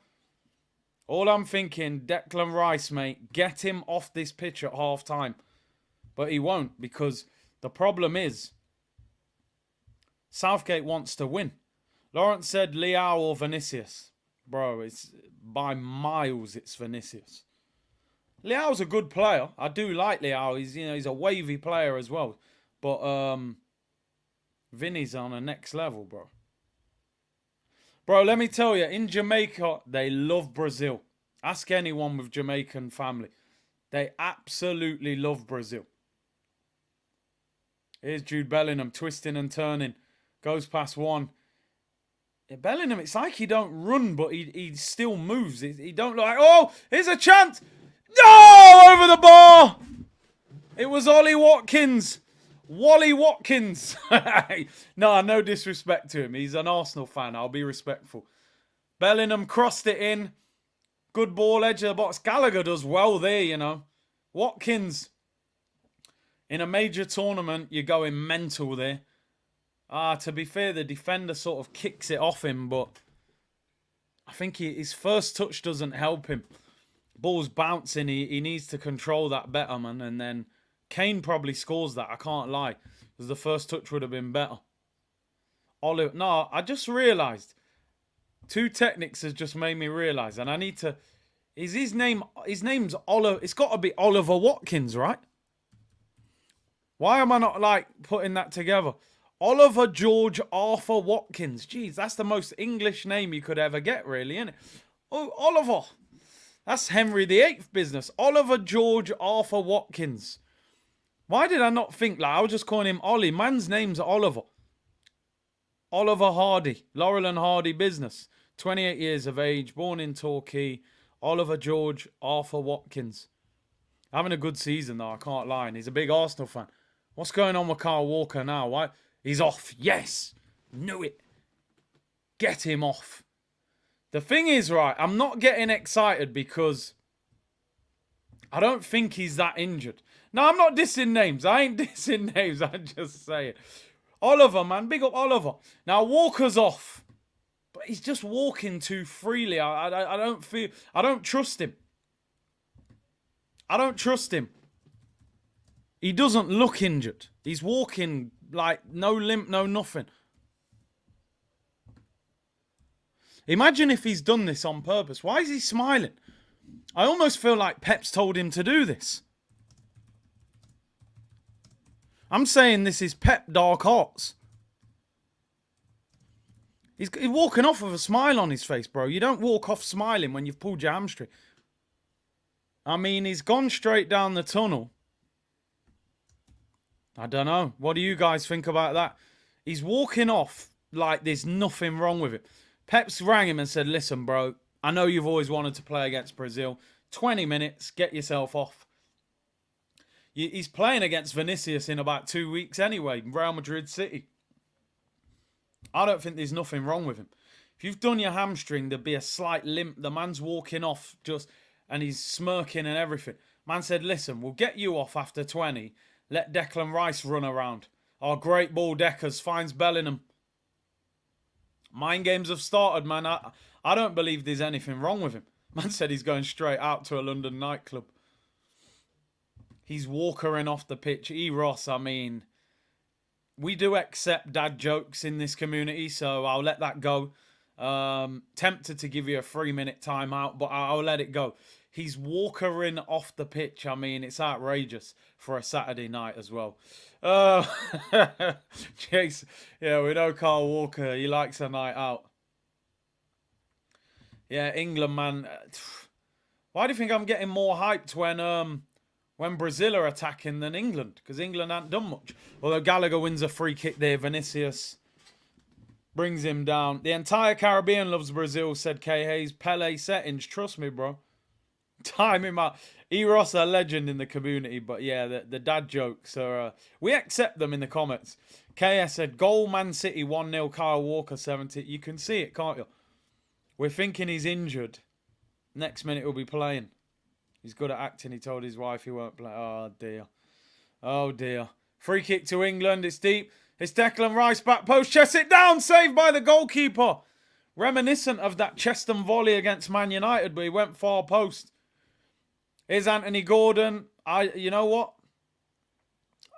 All I'm thinking, Declan Rice, mate, get him off this pitch at half time. But he won't, because the problem is Southgate wants to win. Lawrence said Leao or Vinicius. Bro, it's by miles it's Vinicius. Leao's a good player. I do like Leao. He's a wavy player as well. But Vinny's on a next level, bro. Bro, let me tell you, in Jamaica, they love Brazil. Ask anyone with Jamaican family. They absolutely love Brazil. Here's Jude Bellingham twisting and turning. Goes past one. Yeah, Bellingham, it's like he don't run, but he still moves. He don't look like, oh, here's a chance. No, over the bar. It was Ollie Watkins. Wally Watkins. No disrespect to him. He's an Arsenal fan. I'll be respectful. Bellingham crossed it in. Good ball, edge of the box. Gallagher does well there, you know. Watkins. In a major tournament, you're going mental there. To be fair, the defender sort of kicks it off him, but I think his first touch doesn't help him. Ball's bouncing. He needs to control that better, man. And then Kane probably scores that. I can't lie. Because the first touch would have been better. No, I just realised. Two techniques has just made me realise. And I need to... His name's Oliver... It's got to be Oliver Watkins, right? Why am I not, like, putting that together? Oliver George Arthur Watkins. Jeez, that's the most English name you could ever get, really, isn't it? Oh, Oliver. That's Henry VIII business. Oliver George Arthur Watkins. Why did I not think, like, I was just calling him Ollie. Man's name's Oliver. Oliver Hardy. Laurel and Hardy business. 28 years of age. Born in Torquay. Oliver George Arthur Watkins. Having a good season, though. I can't lie. And he's a big Arsenal fan. What's going on with Kyle Walker now? Why? He's off. Yes. Knew it. Get him off. The thing is, right, I'm not getting excited because I don't think he's that injured. No, I'm not dissing names. I ain't dissing names. I'm just saying. Oliver, man. Big up Oliver. Now, Walker's off. But he's just walking too freely. I don't trust him. I don't trust him. He doesn't look injured. He's walking like no limp, no nothing. Imagine if he's done this on purpose. Why is he smiling? I almost feel like Pep's told him to do this. I'm saying this is Pep Dark Arts. He's walking off with a smile on his face, bro. You don't walk off smiling when you've pulled your hamstring. I mean, he's gone straight down the tunnel. I don't know. What do you guys think about that? He's walking off like there's nothing wrong with it. Pep's rang him and said, listen, bro, I know you've always wanted to play against Brazil. 20 minutes, get yourself off. He's playing against Vinicius in about 2 weeks anyway, Real Madrid City. I don't think there's nothing wrong with him. If you've done your hamstring, there'd be a slight limp. The man's walking off and he's smirking and everything. Man said, listen, we'll get you off after 20. Let Declan Rice run around. Our great ball Deckers finds Bellingham. Mind games have started, man. I don't believe there's anything wrong with him. Man said he's going straight out to a London nightclub. He's walkering off the pitch. Ross, I mean, we do accept dad jokes in this community, so I'll let that go. Tempted to give you a 3-minute timeout, but I'll let it go. He's walkering off the pitch. I mean, it's outrageous for a Saturday night as well. Chase, yeah, we know Carl Walker. He likes a night out. Yeah, England, man. Why do you think I'm getting more hyped when Brazil are attacking than England? Because England haven't done much. Although Gallagher wins a free kick there. Vinicius brings him down. The entire Caribbean loves Brazil, said K. Hayes. Pele settings. Trust me, bro. Time him out. Eros a legend in the community, but yeah, the dad jokes are we accept them in the comments. KS said goal Man City 1-0, Kyle Walker 70. You can see it, can't you? We're thinking he's injured. Next minute he'll be playing. He's good at acting. He told his wife he won't play. Oh dear. Oh dear. Free kick to England. It's deep. It's Declan Rice back post. Chest it down. Saved by the goalkeeper. Reminiscent of that Cheston volley against Man United, but he went far post. Here's Anthony Gordon. You know what?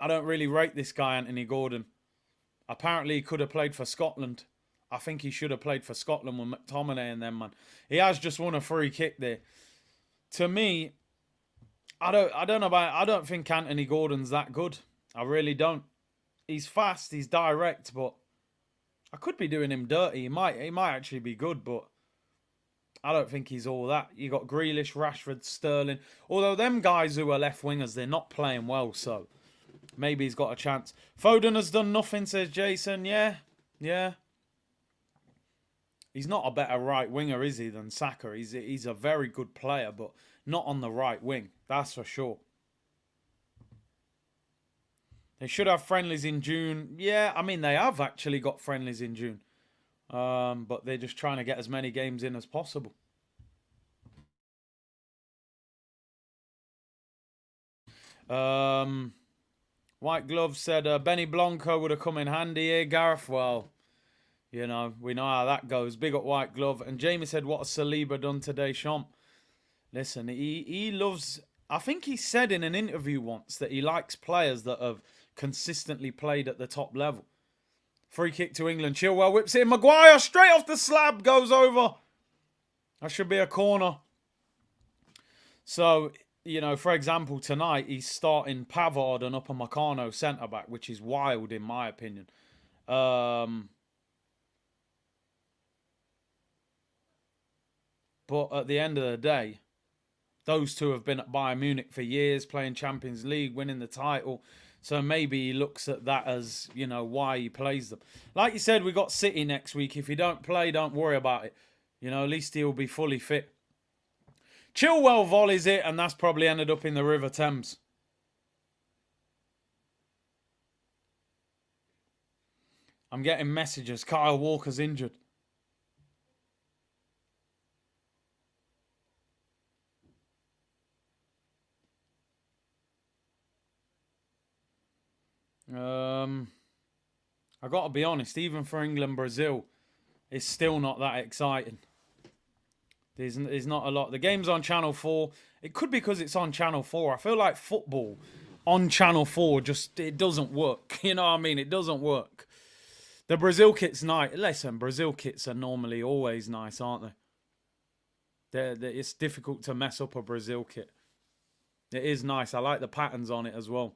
I don't really rate this guy, Anthony Gordon. Apparently, he could have played for Scotland. I think he should have played for Scotland with McTominay and them, man. He has just won a free kick there. To me, I don't think Anthony Gordon's that good. I really don't. He's fast, he's direct, but I could be doing him dirty. He might actually be good, but I don't think he's all that. You got Grealish, Rashford, Sterling. Although them guys who are left wingers, they're not playing well, so maybe he's got a chance. Foden has done nothing, says Jason. Yeah. He's not a better right winger, is he, than Saka? He's a very good player, but not on the right wing. That's for sure. They should have friendlies in June. Yeah, I mean, they have actually got friendlies in June. But they're just trying to get as many games in as possible. White Glove said Benny Blanco would have come in handy here, Gareth. Well, you know, we know how that goes. Big up White Glove. And Jamie said, what has Saliba done today, Champ? Listen, he loves... I think he said in an interview once that he likes players that have consistently played at the top level. Free kick to England. Chilwell whips it in. Maguire straight off the slab goes over. That should be a corner. So, you know, for example, tonight he's starting Pavard and Upamecano centre-back, which is wild in my opinion. But at the end of the day, those two have been at Bayern Munich for years, playing Champions League, winning the title. So maybe he looks at that as, you know, why he plays them. Like you said, we got City next week. If he don't play, don't worry about it. You know, at least he'll be fully fit. Chilwell volleys it, and that's probably ended up in the River Thames. I'm getting messages. Kyle Walker's injured. I got to be honest, even for England-Brazil, it's still not that exciting. There's not a lot. The game's on Channel 4. It could be because it's on Channel 4. I feel like football on Channel 4 just, it doesn't work. You know what I mean? It doesn't work. The Brazil kit's nice. Listen, Brazil kits are normally always nice, aren't they? It's difficult to mess up a Brazil kit. It is nice. I like the patterns on it as well.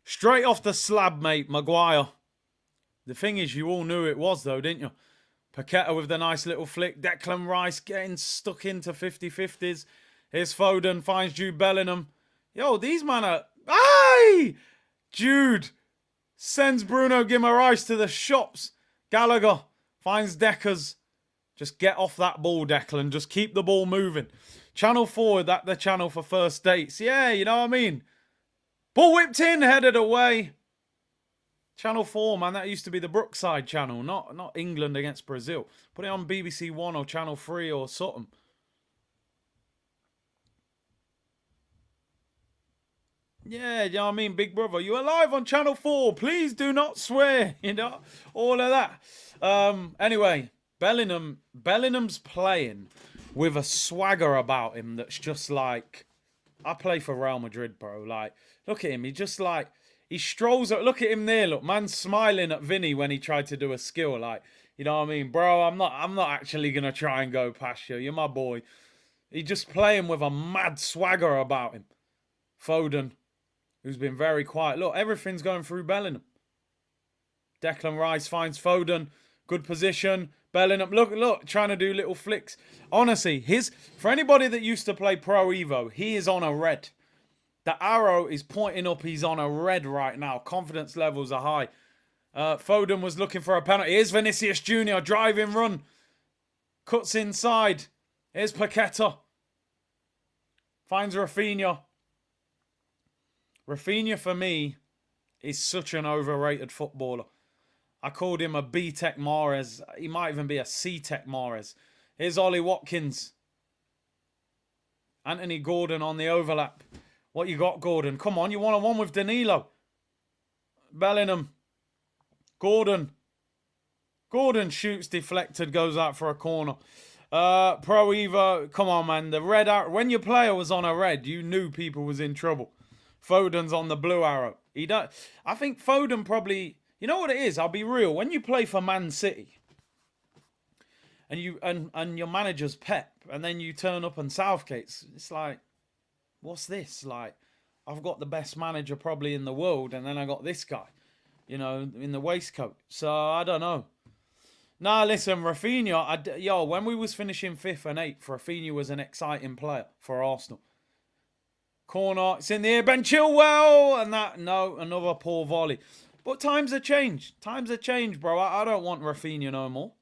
Straight off the slab, mate, Maguire. The thing is, you all knew it was, though, didn't you? Paqueta with the nice little flick. Declan Rice getting stuck into 50-50s. Here's Foden, finds Jude Bellingham. Yo, these men are... Aye! Jude sends Bruno Guimaraes to the shops. Gallagher finds Deckers. Just get off that ball, Declan. Just keep the ball moving. Channel 4, that the channel for first dates. Yeah, you know what I mean? Ball whipped in, headed away. Channel 4, man, that used to be the Brookside channel, not England against Brazil. Put it on BBC One or Channel 3 or something. Yeah, you know what I mean? Big brother, you're live on Channel 4. Please do not swear, you know, all of that. Anyway, Bellingham's playing with a swagger about him that's just like, I play for Real Madrid, bro. Like, look at him. He just like, he strolls up. Look at him there. Look, man's smiling at Vinny when he tried to do a skill. Like, you know what I mean? Bro, I'm not actually going to try and go past you. You're my boy. He's just playing with a mad swagger about him. Foden, who's been very quiet. Look, everything's going through Bellingham. Declan Rice finds Foden. Good position. Bellingham, look, trying to do little flicks. Honestly, for anybody that used to play Pro Evo, he is on a red. The arrow is pointing up. He's on a red right now. Confidence levels are high. Foden was looking for a penalty. Here's Vinicius Jr. Driving run. Cuts inside. Here's Paqueta. Finds Rafinha. Rafinha, for me, is such an overrated footballer. I called him a B-Tech Mahrez. He might even be a C-Tech Mahrez. Here's Ollie Watkins. Anthony Gordon on the overlap. What you got, Gordon? Come on, you one-on-one with Danilo. Bellingham. Gordon. Gordon shoots deflected, goes out for a corner. Pro Evo, come on, man. The red arrow. When your player was on a red, you knew people was in trouble. Foden's on the blue arrow. He don't. I think Foden probably. You know what it is? I'll be real. When you play for Man City, and your manager's Pep, and then you turn up on Southgate, it's like, what's this? Like, I've got the best manager probably in the world, and then I got this guy, in the waistcoat. So I don't know. Nah, listen, Rafinha, when we was finishing 5th and 8th, Rafinha was an exciting player for Arsenal. Corner, it's in the air, Ben Chilwell, and another poor volley. But times have changed. Times have changed, bro. I don't want Rafinha no more.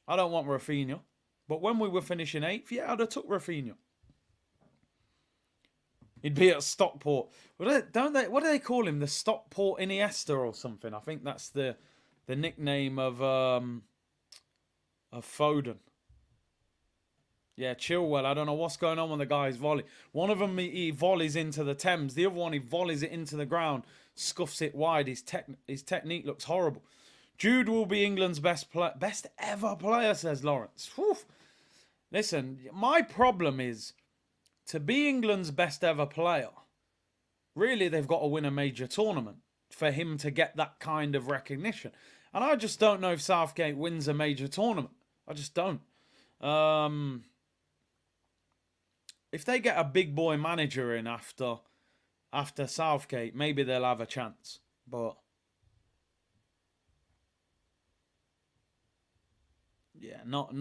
I don't want Rafinha. But when we were finishing 8th, yeah, I'd have took Rafinha. He'd be at Stockport. What do they call him? The Stockport Iniesta or something? I think that's the nickname of Foden. Yeah, Chilwell. I don't know what's going on with the guy's volley. One of them he volleys into the Thames. The other one he volleys it into the ground, scuffs it wide. His technique looks horrible. Jude will be England's best ever player, says Lawrence. Whew. Listen, my problem is, to be England's best ever player, really they've got to win a major tournament for him to get that kind of recognition. And I just don't know if Southgate wins a major tournament. I just don't. If they get a big boy manager in after Southgate, maybe they'll have a chance. But yeah, not.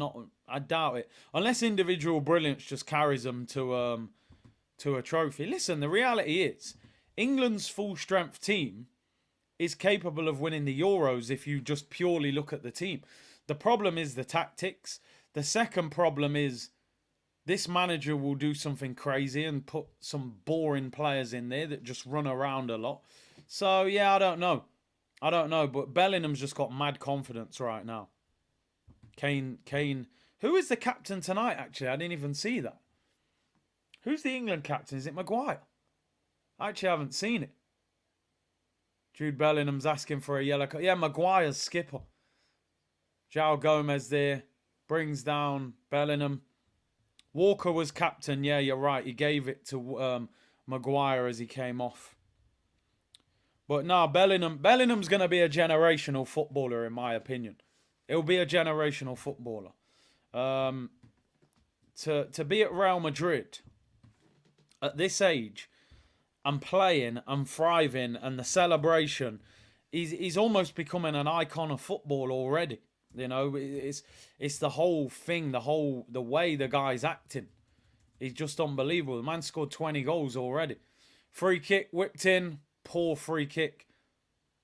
I doubt it. Unless individual brilliance just carries them to a trophy. Listen, the reality is, England's full strength team is capable of winning the Euros if you just purely look at the team. The problem is the tactics. The second problem is this manager will do something crazy and put some boring players in there that just run around a lot. So, yeah, I don't know. But Bellingham's just got mad confidence right now. Kane. Who is the captain tonight, actually? I didn't even see that. Who's the England captain? Is it Maguire? I actually haven't seen it. Jude Bellingham's asking for a yellow card. Yeah, Maguire's skipper. João Gomez there. Brings down Bellingham. Walker was captain. Yeah, you're right. He gave it to Maguire as he came off. But no, Bellingham's going to be a generational footballer, in my opinion. He'll be a generational footballer. To be at Real Madrid at this age and playing and thriving and the celebration, he's almost becoming an icon of football already. It's the whole thing, the way the guy's acting. He's just unbelievable. The man scored 20 goals already. Free kick whipped in, poor free kick,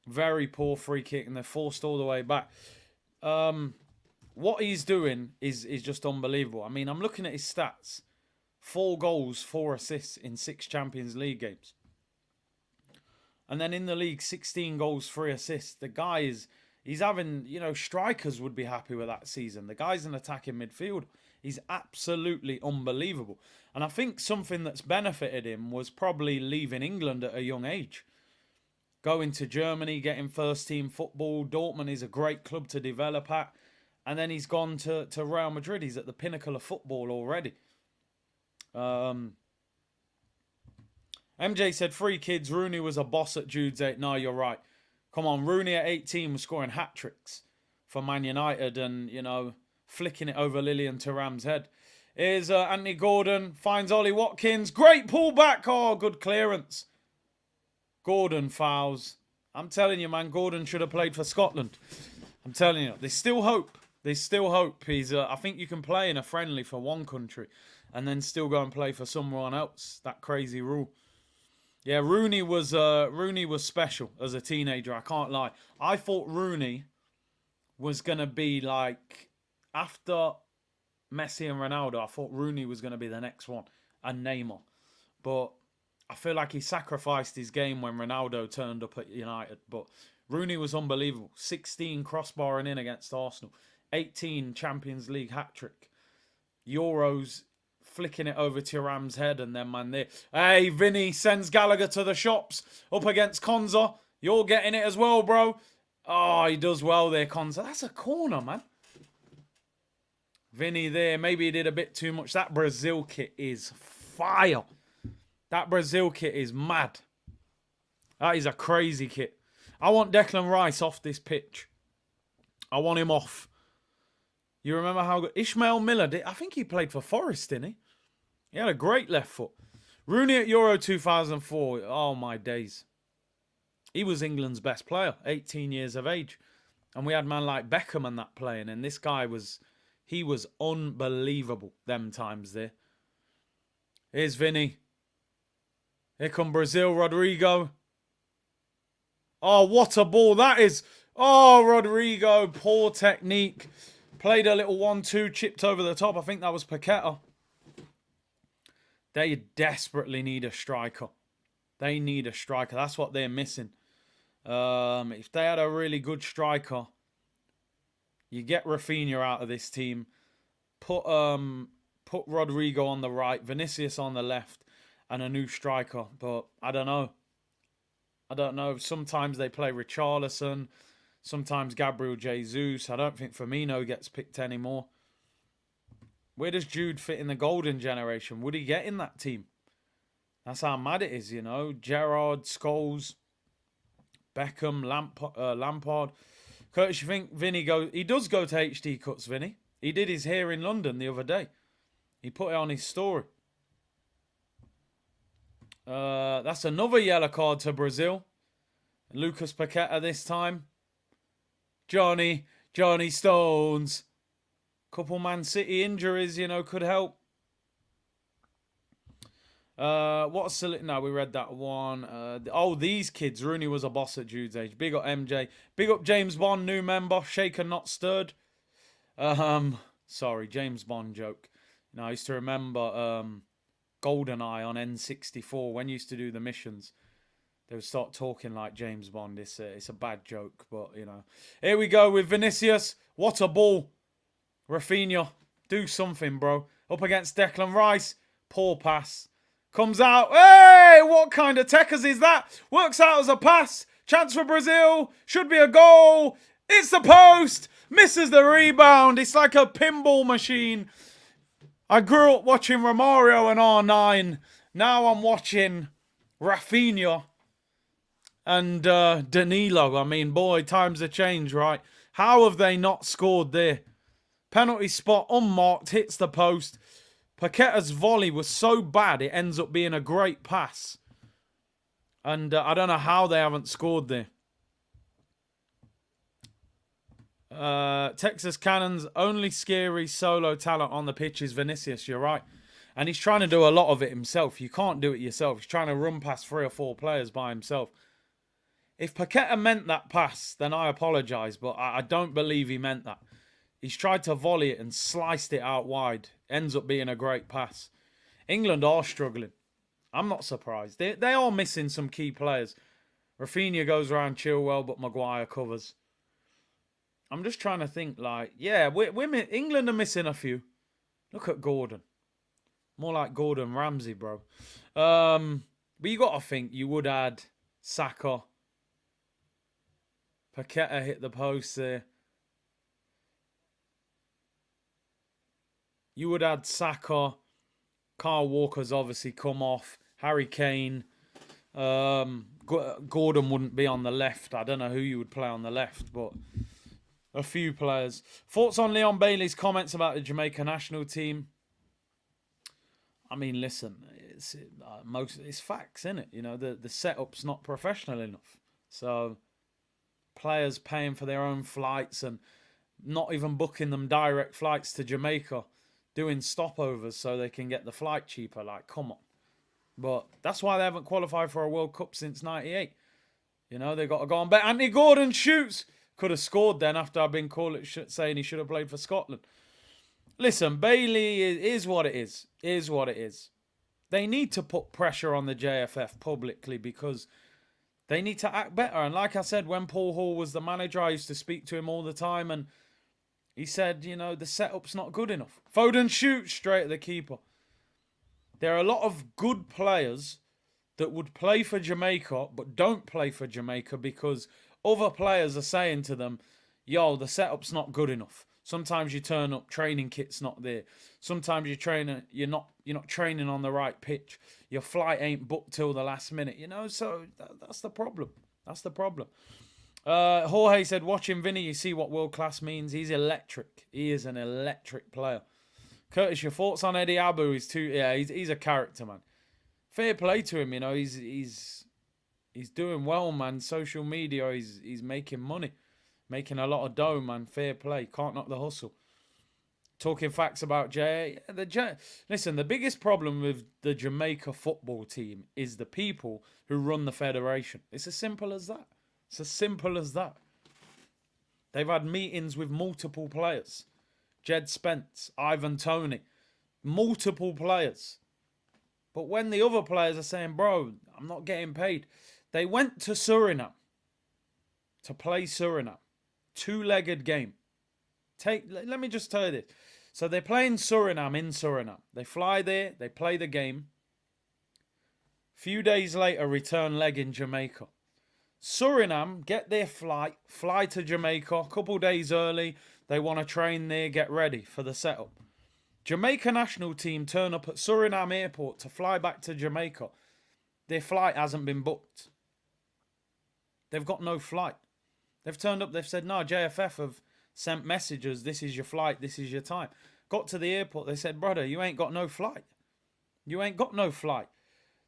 very poor free kick, and they're forced all the way back. What he's doing is just unbelievable. I mean, I'm looking at his stats. 4 goals, 4 assists in 6 Champions League games. And then in the league, 16 goals, 3 assists. The guy he's having, strikers would be happy with that season. The guy's an attacking midfield. He's absolutely unbelievable. And I think something that's benefited him was probably leaving England at a young age. Going to Germany, getting first team football. Dortmund is a great club to develop at. And then he's gone to Real Madrid. He's at the pinnacle of football already. MJ said, 3 kids. Rooney was a boss at Jude's 8. No, you're right. Come on, Rooney at 18 was scoring hat-tricks for Man United and, flicking it over Lillian Thuram's head. Here's Anthony Gordon, finds Ollie Watkins. Great pullback. Oh, good clearance. Gordon fouls. I'm telling you, man, Gordon should have played for Scotland. I'm telling you, there's still hope. There's still hope. I think you can play in a friendly for one country and then still go and play for someone else. That crazy rule. Yeah, Rooney was special as a teenager. I can't lie. I thought Rooney was gonna be like, after Messi and Ronaldo, I thought Rooney was gonna be the next one, and Neymar. But I feel like he sacrificed his game when Ronaldo turned up at United. But Rooney was unbelievable. 16 crossbarring in against Arsenal, 18 Champions League hat-trick, Euros, flicking it over to Thuram's head, and then man there. Hey, Vinny sends Gallagher to the shops up against Konza. You're getting it as well, bro. Oh, he does well there, Conza. That's a corner, man. Vinny there. Maybe he did a bit too much. That Brazil kit is fire. That Brazil kit is mad. That is a crazy kit. I want Declan Rice off this pitch. I want him off. You remember how good Ishmael Miller did? I think he played for Forest, didn't he? He had a great left foot. Rooney at Euro 2004. Oh, my days. He was England's best player, 18 years of age. And we had man like Beckham and that playing. And this guy was, he was unbelievable them times there. Here's Vinny. Here come Brazil, Rodrigo. Oh, what a ball that is. Oh, Rodrigo, poor technique. Played a little 1-2, chipped over the top. I think that was Paqueta. They desperately need a striker. They need a striker. That's what they're missing. If they had a really good striker, you get Rafinha out of this team. Put Rodrigo on the right, Vinicius on the left, and a new striker. But I don't know. Sometimes they play Richarlison. Sometimes Gabriel Jesus. I don't think Firmino gets picked anymore. Where does Jude fit in the golden generation? Would he get in that team? That's how mad it is, you know. Gerrard, Scholes, Beckham, Lampard. Curtis, you think Vinny goes... He does go to HD cuts, Vinny. He did his hair in London the other day. He put it on his story. That's another yellow card to Brazil. Lucas Paqueta this time. Johnny Stones. Couple Man City injuries, you know, could help. What's the... No, we read that one. These kids. Rooney was a boss at Jude's age. Big up MJ. Big up James Bond, new member. Shaken, not stirred. Sorry, James Bond joke. You know, I used to remember GoldenEye on N64 when you used to do the missions. They would start talking like James Bond. It's a bad joke, but, you know. Here we go with Vinicius. What a ball. Rafinha, do something, bro. Up against Declan Rice. Poor pass. Comes out. Hey, what kind of techers is that? Works out as a pass. Chance for Brazil. Should be a goal. It's the post. Misses the rebound. It's like a pinball machine. I grew up watching Romario and R9. Now I'm watching Rafinha and Danilo. I mean, boy, times have changed, right? How have they not scored there? Penalty spot, unmarked, hits the post. Paqueta's volley was so bad, it ends up being a great pass. And I don't know how they haven't scored there. Texas Cannons, only scary solo talent on the pitch is Vinicius, you're right. And he's trying to do a lot of it himself. You can't do it yourself. He's trying to run past 3 or 4 players by himself. If Paqueta meant that pass, then I apologise, but I don't believe he meant that. He's tried to volley it and sliced it out wide. Ends up being a great pass. England are struggling. I'm not surprised. They are missing some key players. Rafinha goes around Chilwell, but Maguire covers. I'm just trying to think, like, yeah, England are missing a few. Look at Gordon. More like Gordon Ramsay, bro. But you got to think you would add Saka. Paqueta hit the post there. You would add Saka. Kyle Walker's obviously come off. Harry Kane. Gordon wouldn't be on the left. I don't know who you would play on the left, but a few players. Thoughts on Leon Bailey's comments about the Jamaica national team? I mean, listen, it's facts, isn't it? You know, the setup's not professional enough. So players paying for their own flights and not even booking them direct flights to Jamaica, doing stopovers so they can get the flight cheaper. Like, come on. But that's why they haven't qualified for a World Cup since 98. You know, they've got to go on bet. Anthony Gordon shoots. Could have scored then after I've been saying he should have played for Scotland. Listen, Bailey is what it is. Is what it is. They need to put pressure on the JFF publicly because they need to act better. And like I said, when Paul Hall was the manager, I used to speak to him all the time. And he said, you know, the setup's not good enough. Foden shoots straight at the keeper. There are a lot of good players that would play for Jamaica but don't play for Jamaica because Other players are saying to them, yo, the setup's not good enough. Sometimes you turn up, training kit's not there. Sometimes you're not training on the right pitch. Your flight ain't booked till the last minute, so that's the problem. That's the problem. Jorge said, watching Vinny, you see what world class means. He's electric. He is an electric player. Curtis, your thoughts on Eddie Abu? He's a character, man. Fair play to him, he's doing well, man. Social media, he's making money. Making a lot of dough, man. Fair play. Can't knock the hustle. Talking facts about Jay. Listen, the biggest problem with the Jamaica football team is the people who run the federation. It's as simple as that. It's as simple as that. They've had meetings with multiple players. Jed Spence, Ivan Toney. Multiple players. But when the other players are saying, bro, I'm not getting paid. They went to Suriname to play Suriname. Two-legged game. Let me just tell you this. So they're playing Suriname in Suriname. They fly there. They play the game. Few days later, return leg in Jamaica. Suriname get their flight, fly to Jamaica a couple days early. They want to train there, get ready for the setup. Jamaica national team turn up at Suriname airport to fly back to Jamaica. Their flight hasn't been booked. They've got no flight. They've turned up, they've said, no, JFF have sent messages, this is your flight, this is your time. Got to the airport, they said, brother, you ain't got no flight. You ain't got no flight.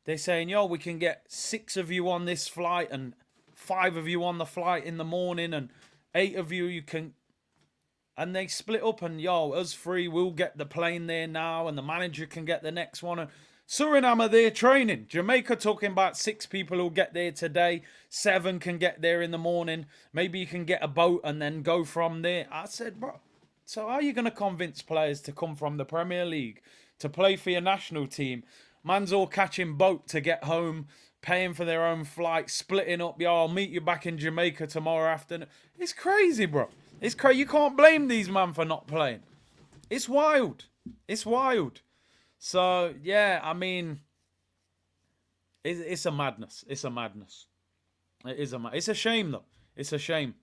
They're saying, yo, we can get 6 of you on this flight and 5 of you on the flight in the morning and 8 of you can... And they split up and, yo, us 3, we'll get the plane there now and the manager can get the next one. And Suriname are there training. Jamaica talking about 6 people who'll get there today. 7 can get there in the morning. Maybe you can get a boat and then go from there. I said, bro, so how are you going to convince players to come from the Premier League to play for your national team? Man's all catching boat to get home, paying for their own flight, splitting up. Yo, I'll meet you back in Jamaica tomorrow afternoon. It's crazy, bro. It's crazy. You can't blame these men for not playing. It's wild. It's wild. So, yeah, I mean, it's a madness. It's a madness. It's a shame, though. It's a shame.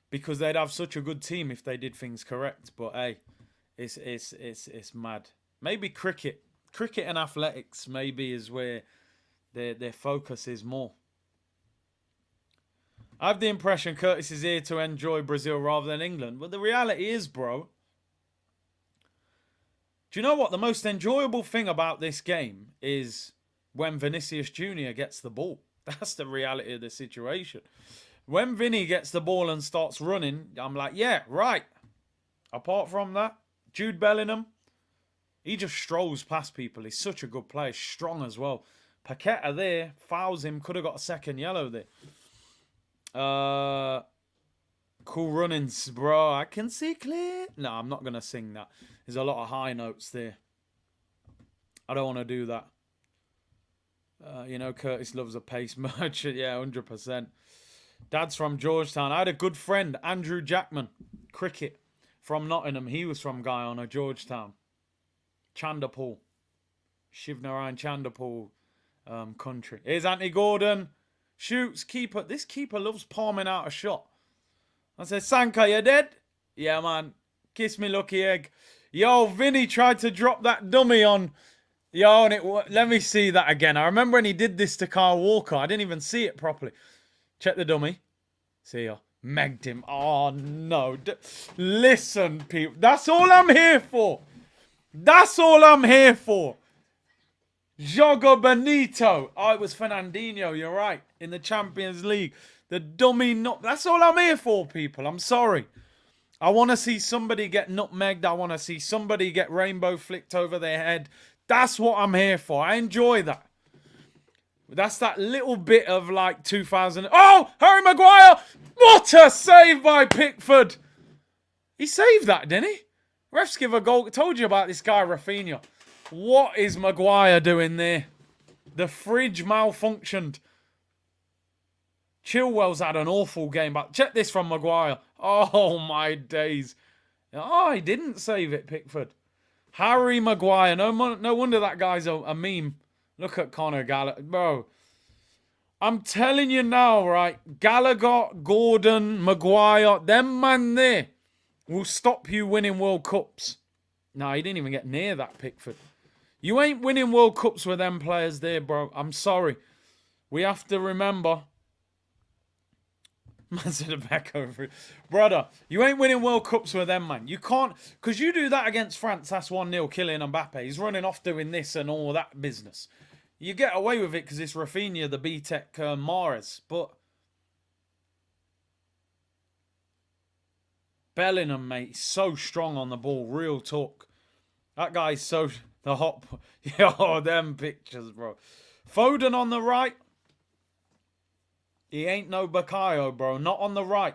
Because they'd have such a good team if they did things correct. But, hey, it's mad. Maybe cricket. Cricket and athletics maybe is where their focus is more. I have the impression Curtis is here to enjoy Brazil rather than England. But the reality is, bro, do you know what? The most enjoyable thing about this game is when Vinicius Jr. gets the ball. That's the reality of the situation. When Vinny gets the ball and starts running, I'm like, yeah, right. Apart from that, Jude Bellingham, he just strolls past people. He's such a good player. Strong as well. Paqueta there, fouls him. Could have got a second yellow there. Cool runnings, bro. I can see clear. No, I'm not going to sing that. There's a lot of high notes there. I don't want to do that. Curtis loves a pace merchant. Yeah, 100%. Dad's from Georgetown. I had a good friend, Andrew Jackman, cricket, from Nottingham. He was from Guyana, Georgetown. Chanderpool. Shivnarayan Chanderpool country. Here's Anthony Gordon. Shoots, keeper. This keeper loves palming out a shot. I said, Sanka, you dead? Yeah, man. Kiss me lucky egg. Yo, Vinny tried to drop that dummy on. Yo, and let me see that again. I remember when he did this to Kyle Walker. I didn't even see it properly. Check the dummy. See ya. Megged him. Oh, no. Listen, people. That's all I'm here for. That's all I'm here for. Jogo Benito. Oh, it was Fernandinho. You're right. In the Champions League. The dummy nut. That's all I'm here for, people. I'm sorry. I want to see somebody get nutmegged. I want to see somebody get rainbow flicked over their head. That's what I'm here for. I enjoy that. That's that little bit of like 2000. Oh, Harry Maguire. What a save by Pickford. He saved that, didn't he? Refs give a goal. I told you about this guy, Rafinha. What is Maguire doing there? The fridge malfunctioned. Chilwell's had an awful game, but check this from Maguire. Oh, my days. Oh, he didn't save it, Pickford. Harry Maguire. No wonder that guy's a meme. Look at Conor Gallagher. Bro, I'm telling you now, right? Gallagher, Gordon, Maguire, them man there will stop you winning World Cups. No, he didn't even get near that, Pickford. You ain't winning World Cups with them players there, bro. I'm sorry. We have to remember. Man said a back over it. Brother, you ain't winning World Cups with them, man. You can't. Because you do that against France, that's 1-0, Kylian Mbappe. He's running off doing this and all that business. You get away with it because it's Rafinha, the B-Tech Mahrez. But Bellingham, mate, so strong on the ball. Real talk. That guy's so... The hot... Yo, them pictures, bro. Foden on the right. He ain't no Bakayo, bro. Not on the right.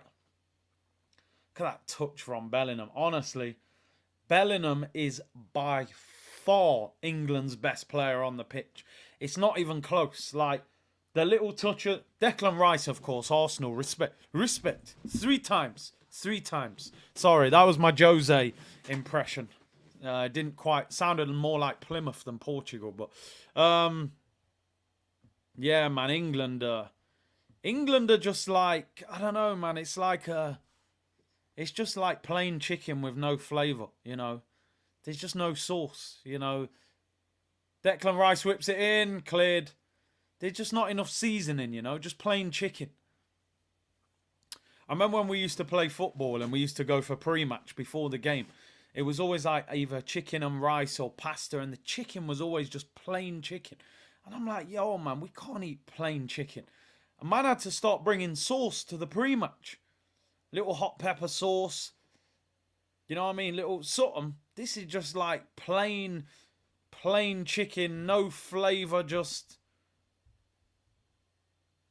Look at that touch from Bellingham. Honestly, Bellingham is by far England's best player on the pitch. It's not even close. Like, the little touch of... Declan Rice, of course. Arsenal. Respect. Respect. 3 times. 3 times. Sorry, that was my Jose impression. Didn't quite... Sounded more like Plymouth than Portugal. But, yeah, man. England are just like... I don't know, man. It's like It's just like plain chicken with no flavour, you know. There's just no sauce, you know. Declan Rice whips it in, cleared. There's just not enough seasoning, you know. Just plain chicken. I remember when we used to play football and we used to go for pre-match before the game. It was always like either chicken and rice or pasta, and the chicken was always just plain chicken. And I'm like, yo, man, we can't eat plain chicken. And man had to start bringing sauce to the pre-match. Little hot pepper sauce. You know what I mean? Little something. This is just like plain chicken, no flavour, just...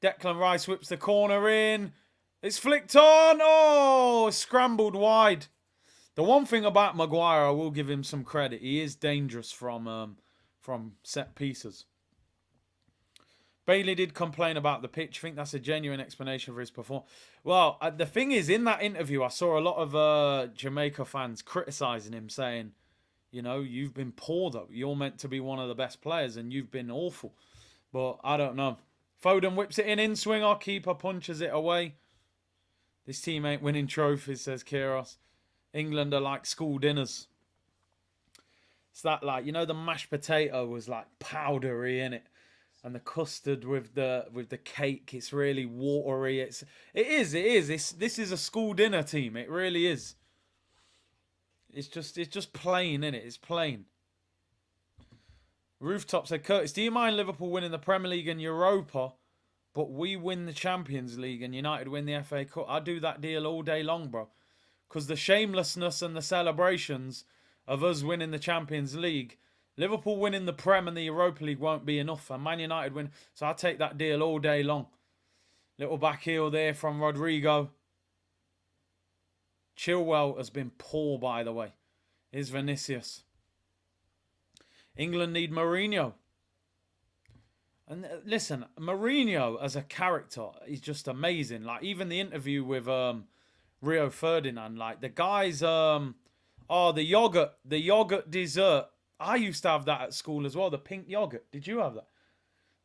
Declan Rice whips the corner in. It's flicked on. Oh, scrambled wide. The one thing about Maguire, I will give him some credit. He is dangerous from set pieces. Bailey did complain about the pitch. I think that's a genuine explanation for his performance. Well, the thing is, in that interview, I saw a lot of Jamaica fans criticising him, saying, you know, you've been poor, though. You're meant to be one of the best players, and you've been awful. But I don't know. Foden whips it in swinger. Keeper punches it away. This team ain't winning trophies, says Kyrgios. England are like school dinners. It's that, like, you know, the mashed potato was like powdery in it. And the custard with the cake, it's really watery. It is. This is a school dinner team. It really is. It's just plain, innit? It's plain. Rooftop said, Curtis, do you mind Liverpool winning the Premier League and Europa, but we win the Champions League and United win the FA Cup? I'd do that deal all day long, bro. Because the shamelessness and the celebrations of us winning the Champions League, Liverpool winning the Prem and the Europa League won't be enough. And Man United win. So I'll take that deal all day long. Little back heel there from Rodrigo. Chilwell has been poor, by the way. Here's Vinicius. England need Mourinho. And listen, Mourinho as a character is just amazing. Like, even the interview with Rio Ferdinand, like, the guy's the yogurt dessert. I used to have that at school as well, the pink yogurt. Did you have that?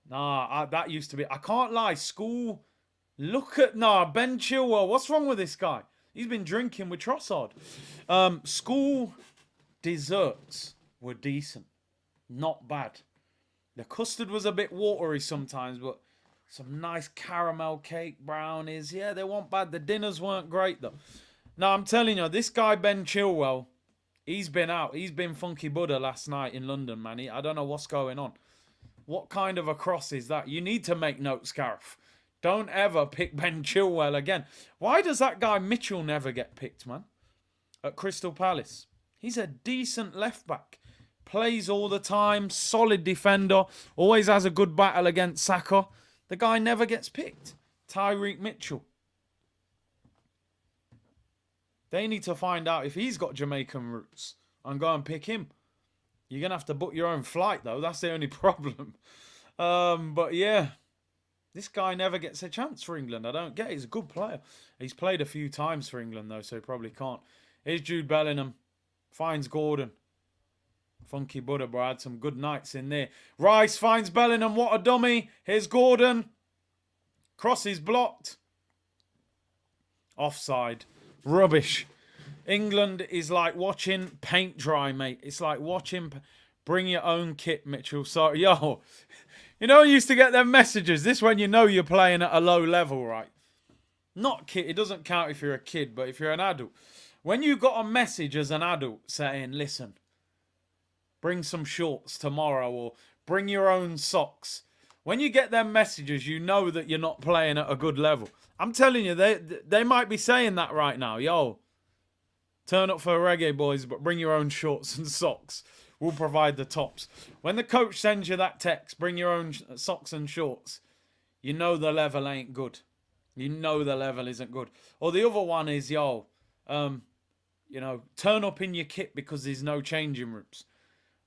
Nah, that used to be... I can't lie, school... Ben Chilwell. What's wrong with this guy? He's been drinking with Trossard. School desserts were decent. Not bad. The custard was a bit watery sometimes, but some nice caramel cake, brownies. Yeah, they weren't bad. The dinners weren't great, though. Now, I'm telling you, this guy, Ben Chilwell... He's been out. He's been Funky Buddha last night in London, man. I don't know what's going on. What kind of a cross is that? You need to make notes, Gareth. Don't ever pick Ben Chilwell again. Why does that guy Mitchell never get picked, man? At Crystal Palace. He's a decent left back. Plays all the time. Solid defender. Always has a good battle against Saka. The guy never gets picked. Tyreek Mitchell. They need to find out if he's got Jamaican roots and go and pick him. You're going to have to book your own flight, though. That's the only problem. But yeah, this guy never gets a chance for England. I don't get it. He's a good player. He's played a few times for England, though, so he probably can't. Here's Jude Bellingham. Finds Gordon. Funky Buddha, bro. Had some good nights in there. Rice finds Bellingham. What a dummy. Here's Gordon. Cross is blocked. Offside. Rubbish. England is like watching paint dry, mate. It's like watching... Bring your own kit, Mitchell. So, yo, you know, I used to get them messages. This when you know you're playing at a low level, right? Not kid. It doesn't count if you're a kid, but if you're an adult. When you got a message as an adult saying, listen, bring some shorts tomorrow or bring your own socks. When you get them messages, you know that you're not playing at a good level. I'm telling you, they might be saying that right now. Yo, turn up for reggae, boys, but bring your own shorts and socks. We'll provide the tops. When the coach sends you that text, bring your own socks and shorts, you know the level ain't good. You know the level isn't good. Or the other one is, yo, you know, turn up in your kit because there's no changing rooms.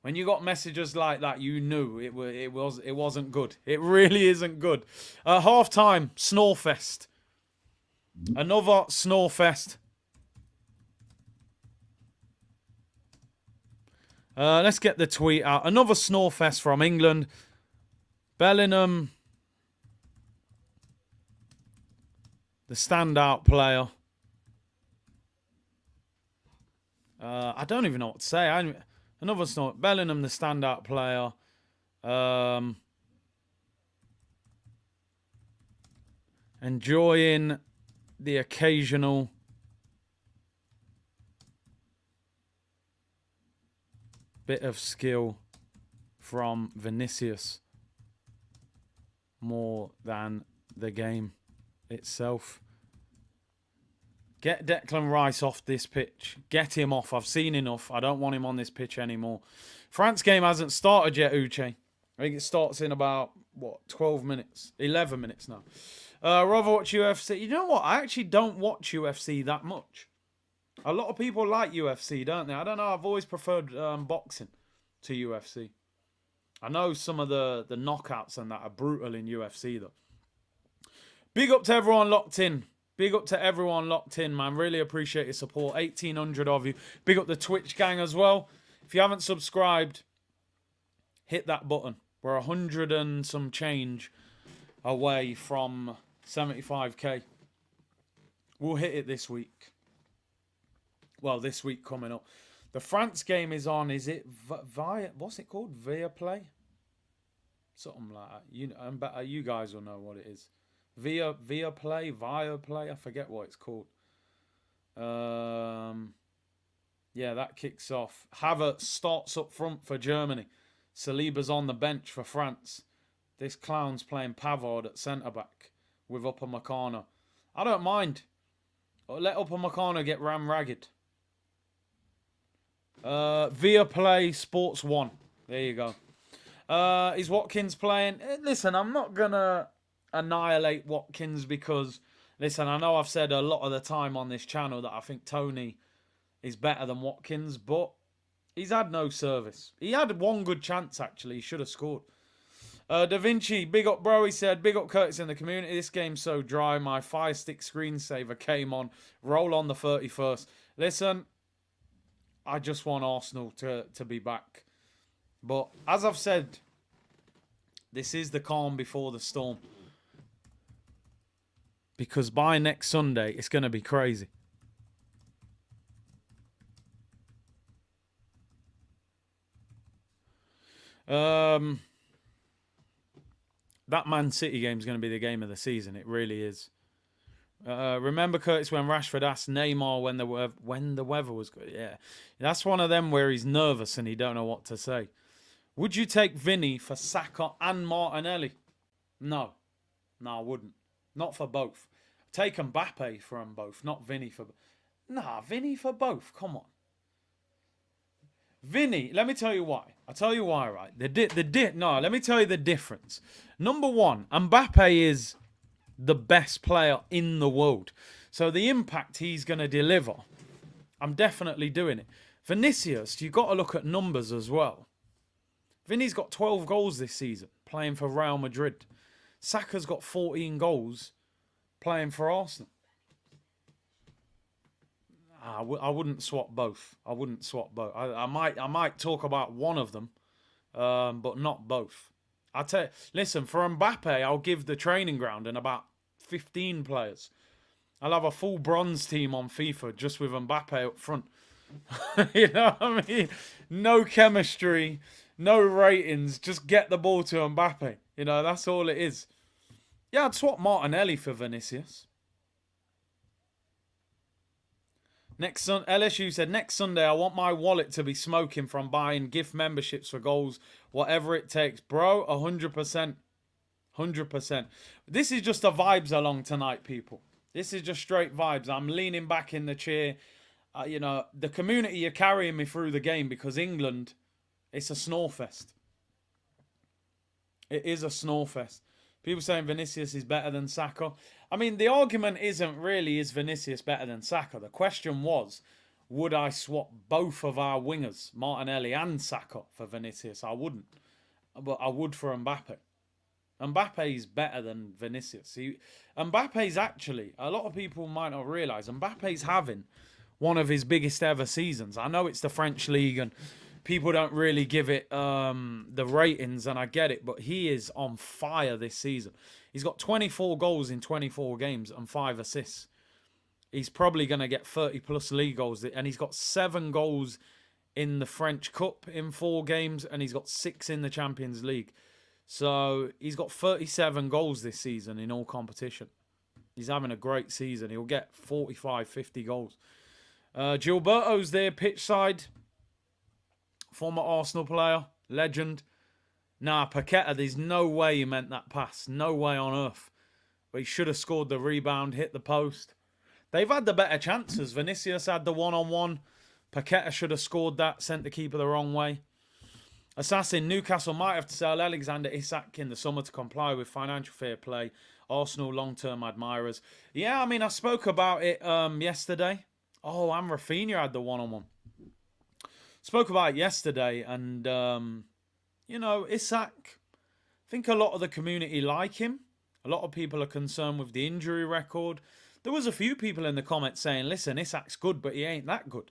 When you got messages like that, you knew it wasn't good. It really isn't good. Half time, Snorefest. Another Snorefest. Let's get the tweet out. Another Snorefest from England. Bellingham, the standout player. I don't even know what to say. Another snore. Bellingham, the standout player. Enjoying the occasional bit of skill from Vinicius more than the game itself. Get Declan Rice off this pitch. Get him off. I've seen enough. I don't want him on this pitch anymore. France game hasn't started yet, Uche. I think it starts in about, 12 minutes? 11 minutes now. Rather watch UFC. You know what? I actually don't watch UFC that much. A lot of people like UFC, don't they? I don't know. I've always preferred boxing to UFC. I know some of the knockouts and that are brutal in UFC, though. Big up to everyone locked in. Big up to everyone locked in, man. Really appreciate your support. 1,800 of you. Big up the Twitch gang as well. If you haven't subscribed, hit that button. We're 100 and some change away from 75k. We'll hit it this week. Well, this week coming up. The France game is on. Is it via... What's it called? Via Play? Something like that. You guys will know what it is. Via Play? I forget what it's called. Yeah, that kicks off. Havertz starts up front for Germany. Saliba's on the bench for France. This clown's playing Pavard at centre-back with Upamecano. I don't mind. Let Upamecano get ragged. Via Play Sports 1. There you go. Is Watkins playing? Listen, I'm not going to annihilate Watkins because, listen, I know I've said a lot of the time on this channel that I think Tony is better than Watkins, but he's had no service. He had one good chance, actually. He should have scored. Da Vinci, big up, bro. He said, big up Curtis in the community. This game's so dry. My Fire Stick screensaver came on. Roll on the 31st. Listen, I just want Arsenal to be back. But as I've said, this is the calm before the storm. Because by next Sunday, it's going to be crazy. That Man City game is going to be the game of the season. It really is. Remember, Curtis, when Rashford asked Neymar when the weather was good? Yeah. That's one of them where he's nervous and he don't know what to say. Would you take Vinny for Saka and Martinelli? No. No, I wouldn't. Not for both. Take Mbappe for them both, not Vinny for... Nah, Vinny for both. Come on. Vinny, let me tell you why. I'll tell you why, right? No, let me tell you the difference. Number one, Mbappe is the best player in the world. So the impact he's going to deliver, I'm definitely doing it. Vinicius, you've got to look at numbers as well. Vinny's got 12 goals this season, playing for Real Madrid. Saka's got 14 goals, playing for Arsenal. I wouldn't swap both. I wouldn't swap both. I might talk about one of them, but not both. I tell you, listen, for Mbappe, I'll give the training ground and about 15 players. I'll have a full bronze team on FIFA just with Mbappe up front. You know what I mean? No chemistry, no ratings. Just get the ball to Mbappe. You know, that's all it is. Yeah, I'd swap Martinelli for Vinicius. LSU said, next Sunday, I want my wallet to be smoking from buying gift memberships for goals, whatever it takes. Bro, 100%. 100%. This is just the vibes along tonight, people. This is just straight vibes. I'm leaning back in the chair. You know, the community are carrying me through the game because England, it's a snore fest. It is a snore fest. People saying Vinicius is better than Saka. I mean, the argument isn't really, is Vinicius better than Saka? The question was, would I swap both of our wingers, Martinelli and Saka, for Vinicius? I wouldn't. But I would for Mbappe. Mbappe's better than Vinicius. Mbappe's actually, a lot of people might not realise, Mbappe's having one of his biggest ever seasons. I know it's the French league and people don't really give it the ratings, and I get it, but he is on fire this season. He's got 24 goals in 24 games and 5 assists. He's probably going to get 30-plus league goals, and he's got 7 goals in the French Cup in 4 games, and he's got 6 in the Champions League. So he's got 37 goals this season in all competition. He's having a great season. He'll get 45, 50 goals. Gilberto's there, pitch side. Former Arsenal player, legend. Nah, Paqueta, there's no way he meant that pass. No way on earth. But he should have scored the rebound, hit the post. They've had the better chances. Vinicius had the one-on-one. Paqueta should have scored that, sent the keeper the wrong way. Assassin, Newcastle might have to sell Alexander Isak in the summer to comply with financial fair play. Arsenal long-term admirers. Yeah, I mean, I spoke about it yesterday. Oh, and Rafinha had the one-on-one. Spoke about it yesterday, and, you know, Isak, I think a lot of the community like him. A lot of people are concerned with the injury record. There was a few people in the comments saying, listen, Isak's good, but he ain't that good.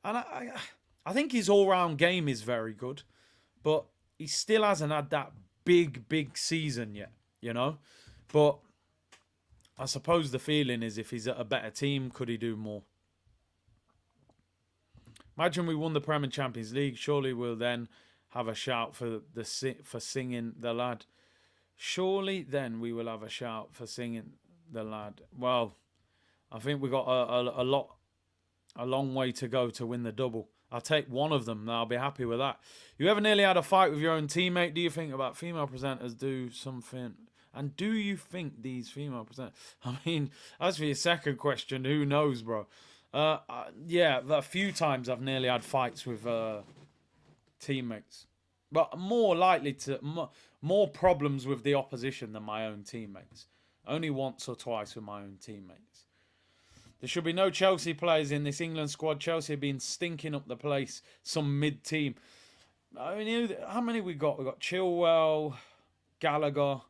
And I think his all-round game is very good, but he still hasn't had that big season yet, you know? But I suppose the feeling is if he's at a better team, could he do more? Imagine we won the Premier and Champions League. Surely we'll then have a shout for singing the lad. Surely then we will have a shout for singing the lad. Well, I think we got a long way to go to win the double. I'll take one of them. I'll be happy with that. You ever nearly had a fight with your own teammate? Do you think about female presenters do something? And do you think these female presenters... I mean, as for your second question, who knows, bro? Yeah, a few times I've nearly had fights with teammates. But more likely to... More problems with the opposition than my own teammates. Only once or twice with my own teammates. There should be no Chelsea players in this England squad. Chelsea have been stinking up the place. Some mid-team. I mean, how many we got? We got Chilwell, Gallagher.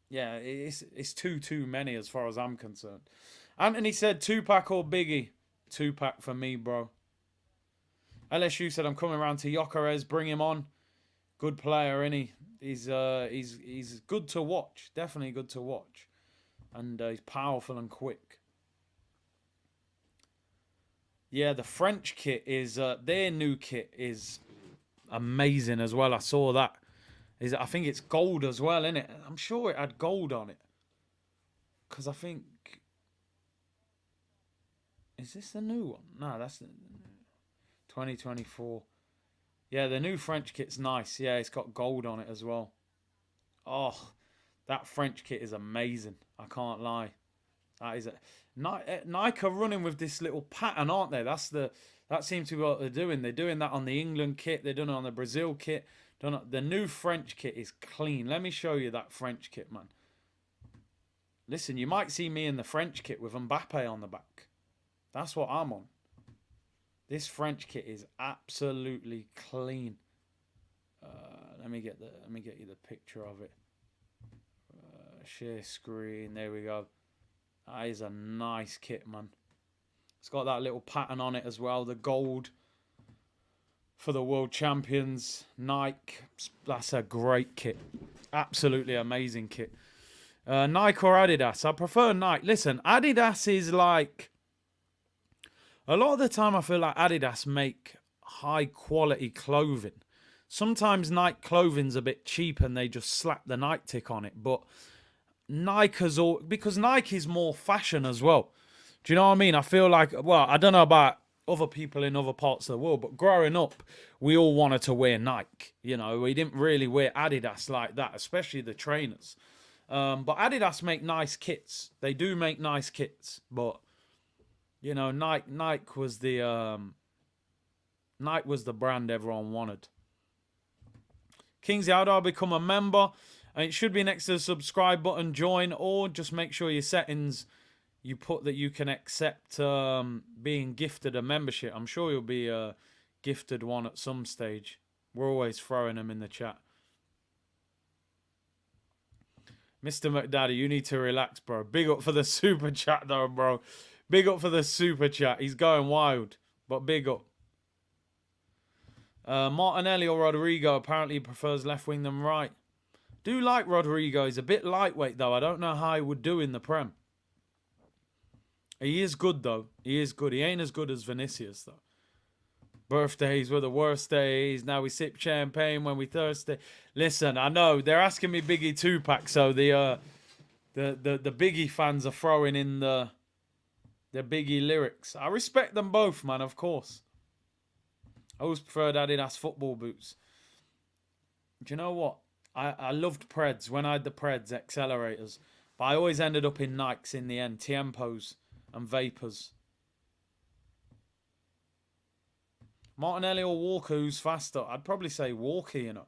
Yeah, it's too many as far as I'm concerned. Anthony said Tupac or Biggie. Tupac for me, bro. LSU said I'm coming around to Gyökeres. Bring him on. Good player, isn't he? He's good to watch. Definitely good to watch. And he's powerful and quick. Yeah, the French kit is... their new kit is amazing as well. I saw that. I think it's gold as well, isn't it? I'm sure it had gold on it. Because I think... Is this the new one? No, that's the 2024. Yeah, the new French kit's nice. Yeah, it's got gold on it as well. Oh, that French kit is amazing. I can't lie. That is Nike are running with this little pattern, aren't they? That seems to be what they're doing. They're doing that on the England kit. They're doing it on the Brazil kit. The new French kit is clean. Let me show you that French kit, man. Listen, you might see me in the French kit with Mbappe on the back. That's what I'm on. This French kit is absolutely clean. Let me get you the picture of it. Share screen. There we go. That is a nice kit, man. It's got that little pattern on it as well. The gold for the world champions. Nike. That's a great kit. Absolutely amazing kit. Nike or Adidas? I prefer Nike. Listen, Adidas is like... A lot of the time I feel like Adidas make high quality clothing. Sometimes Nike clothing's a bit cheap and they just slap the Nike tick on it. But Nike's all... Because Nike is more fashion as well. Do you know what I mean? I feel like... Well, I don't know about other people in other parts of the world, but growing up, we all wanted to wear Nike. You know, we didn't really wear Adidas like that, especially the trainers. But Adidas make nice kits. They do make nice kits, but you know, Nike was the brand everyone wanted. Kingsley, how do I become a member? And it should be next to the subscribe button, join, or just make sure your settings you put that you can accept being gifted a membership. I'm sure you'll be gifted one at some stage. We're always throwing them in the chat. Mr. McDaddy, you need to relax, bro. Big up for the super chat, though, bro. Big up for the super chat. He's going wild, but big up. Martinelli or Rodrigo, apparently he prefers left wing than right. Do like Rodrigo. He's a bit lightweight, though. I don't know how he would do in the Prem. He is good, though. He is good. He ain't as good as Vinicius, though. Birthdays were the worst days. Now we sip champagne when we thirsty. Listen, I know they're asking me Biggie Tupac, so the Biggie fans are throwing in the Biggie lyrics. I respect them both, man. Of course. I always preferred Adidas football boots. Do you know what? I loved Preds when I had the Preds accelerators, but I always ended up in Nikes in the end, Tiempos and Vapors. Martinelli or Walker, who's faster? I'd probably say Walker, you know.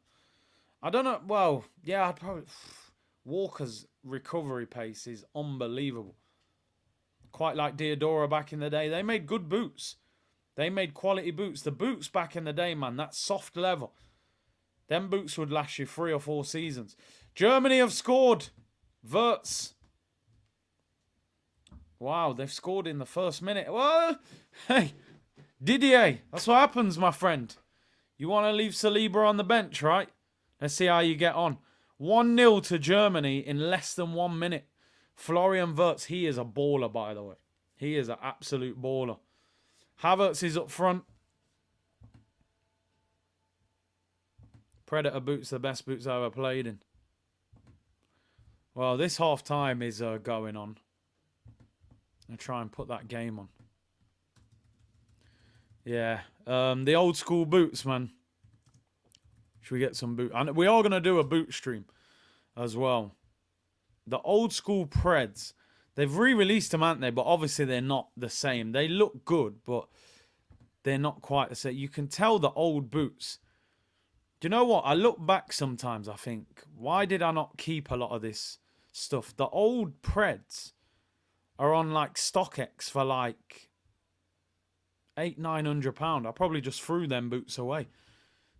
I don't know. Well, yeah, I'd probably... Walker's recovery pace is unbelievable. Quite like Diodora back in the day. They made good boots. They made quality boots. The boots back in the day, man, that soft leather. Them boots would last you 3 or 4 seasons. Germany have scored. Wirtz. Wow, they've scored in the first minute. Well, hey... Didier, that's what happens, my friend. You want to leave Saliba on the bench, right? Let's see how you get on. 1-0 to Germany in less than 1 minute. Florian Wirtz, he is a baller, by the way. He is an absolute baller. Havertz is up front. Predator boots, the best boots I ever played in. Well, this half-time is going on. I'll try and put that game on. Yeah, the old school boots, man. Should we get some boot? And we are going to do a boot stream as well. The old school Preds, they've re-released them, haven't they? But obviously they're not the same. They look good, but they're not quite the same. You can tell the old boots. Do you know what? I look back sometimes, I think, why did I not keep a lot of this stuff? The old Preds are on like StockX for like... £800-900. I probably just threw them boots away.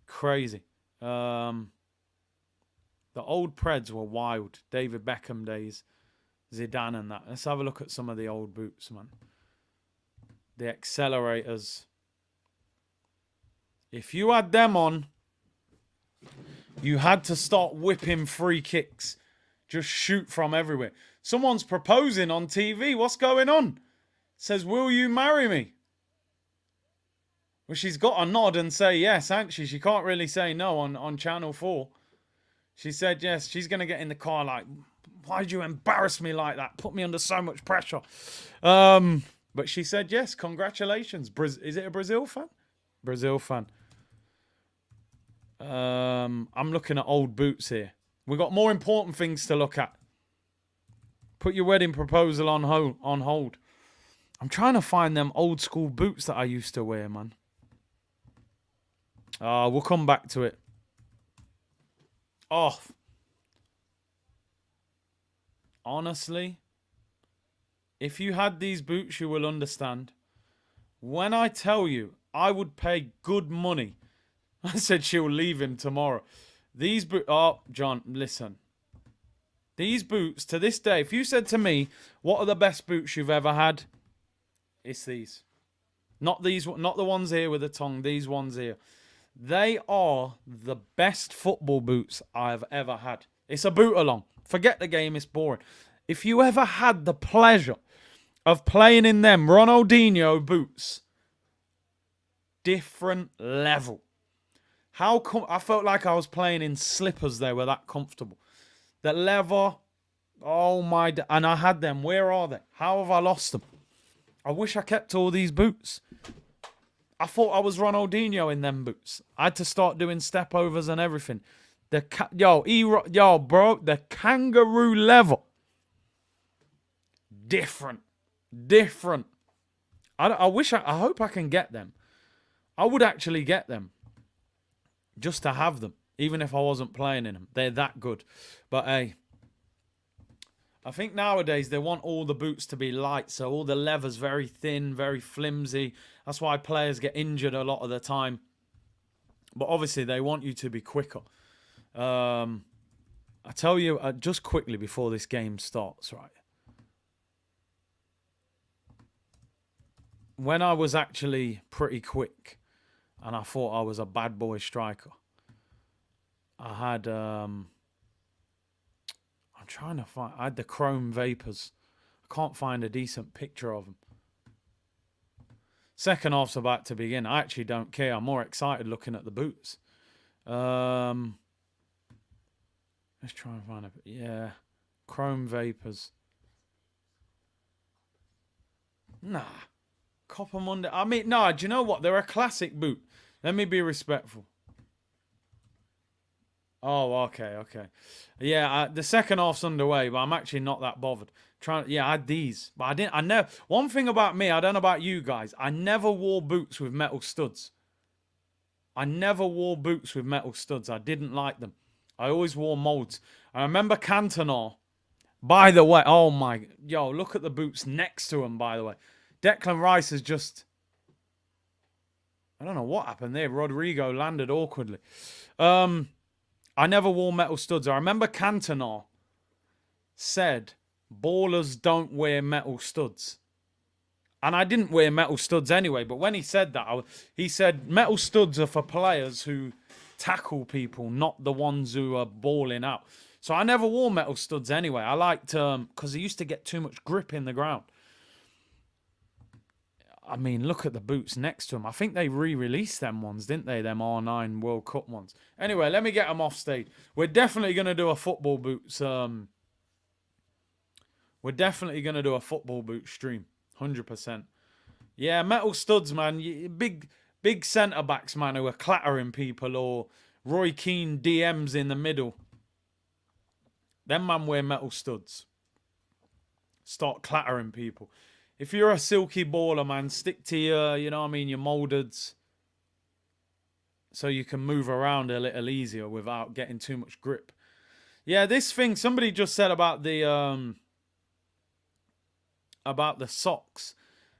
Crazy. The old Preds were wild. David Beckham days. Zidane and that. Let's have a look at some of the old boots, man. The accelerators. If you had them on, you had to start whipping free kicks. Just shoot from everywhere. Someone's proposing on TV. What's going on? Says, will you marry me? Well, she's got to nod and say yes, hasn't she? She can't really say no on Channel 4. She said yes. She's going to get in the car like, why did you embarrass me like that? Put me under so much pressure. But she said yes. Congratulations. Is it a Brazil fan? Brazil fan. I'm looking at old boots here. We've got more important things to look at. Put your wedding proposal on hold. I'm trying to find them old school boots that I used to wear, man. We'll come back to it. Oh. Honestly, if you had these boots, you will understand. When I tell you, I would pay good money. I said she'll leave him tomorrow. These boots... Oh, John, listen. These boots, to this day, if you said to me, what are the best boots you've ever had? It's these. Not these, not the ones here with the tongue. These ones here. They are the best football boots I've ever had. It's a boot along. Forget the game, it's boring. If you ever had the pleasure of playing in them Ronaldinho boots, different level. I felt like I was playing in slippers. They were that comfortable. The leather, oh my, and I had them. Where are they? How have I lost them? I wish I kept all these boots. I thought I was Ronaldinho in them boots. I had to start doing step overs and everything. Bro, the kangaroo leather. Different. I hope I can get them. I would actually get them. Just to have them. Even if I wasn't playing in them. They're that good. But hey. I think nowadays they want all the boots to be light. So all the leather's very thin, very flimsy. That's why players get injured a lot of the time. But obviously they want you to be quicker. I tell you, just quickly before this game starts, right? When I was actually pretty quick and I thought I was a bad boy striker, I had, I'm trying to find, I had the Chrome Vapors. I can't find a decent picture of them. Second half's about to begin. I actually don't care. I'm more excited looking at the boots. Let's try and find it. Yeah. Chrome Vapors. Nah. Copper Monday. I mean, no, do you know what? They're a classic boot. Let me be respectful. Oh, okay. Yeah, the second half's underway, but I'm actually not that bothered. I had these, but I never. One thing about me, I don't know about you guys, I never wore boots with metal studs. I didn't like them. I always wore molds. I remember Cantona. By the way, oh my, look at the boots next to him, by the way. Declan Rice has just, I don't know what happened there. Rodrigo landed awkwardly. I never wore metal studs. I remember Cantona said, ballers don't wear metal studs. And I didn't wear metal studs anyway, but when he said that, he said metal studs are for players who tackle people, not the ones who are balling out. So I never wore metal studs anyway. I liked, because they used to get too much grip in the ground. I mean, look at the boots next to them. I think they re-released them ones, didn't they? Them R9 World Cup ones. Anyway, let me get them off stage. We're definitely going to do a football boots. We're definitely going to do a football boot stream. 100%. Yeah, metal studs, man. Big centre-backs, man, who are clattering people, or Roy Keane DMs in the middle. Them man wear metal studs. Start clattering people. If you're a silky baller, man, stick to your, your moldeds, so you can move around a little easier without getting too much grip. Yeah, this thing, somebody just said about the socks.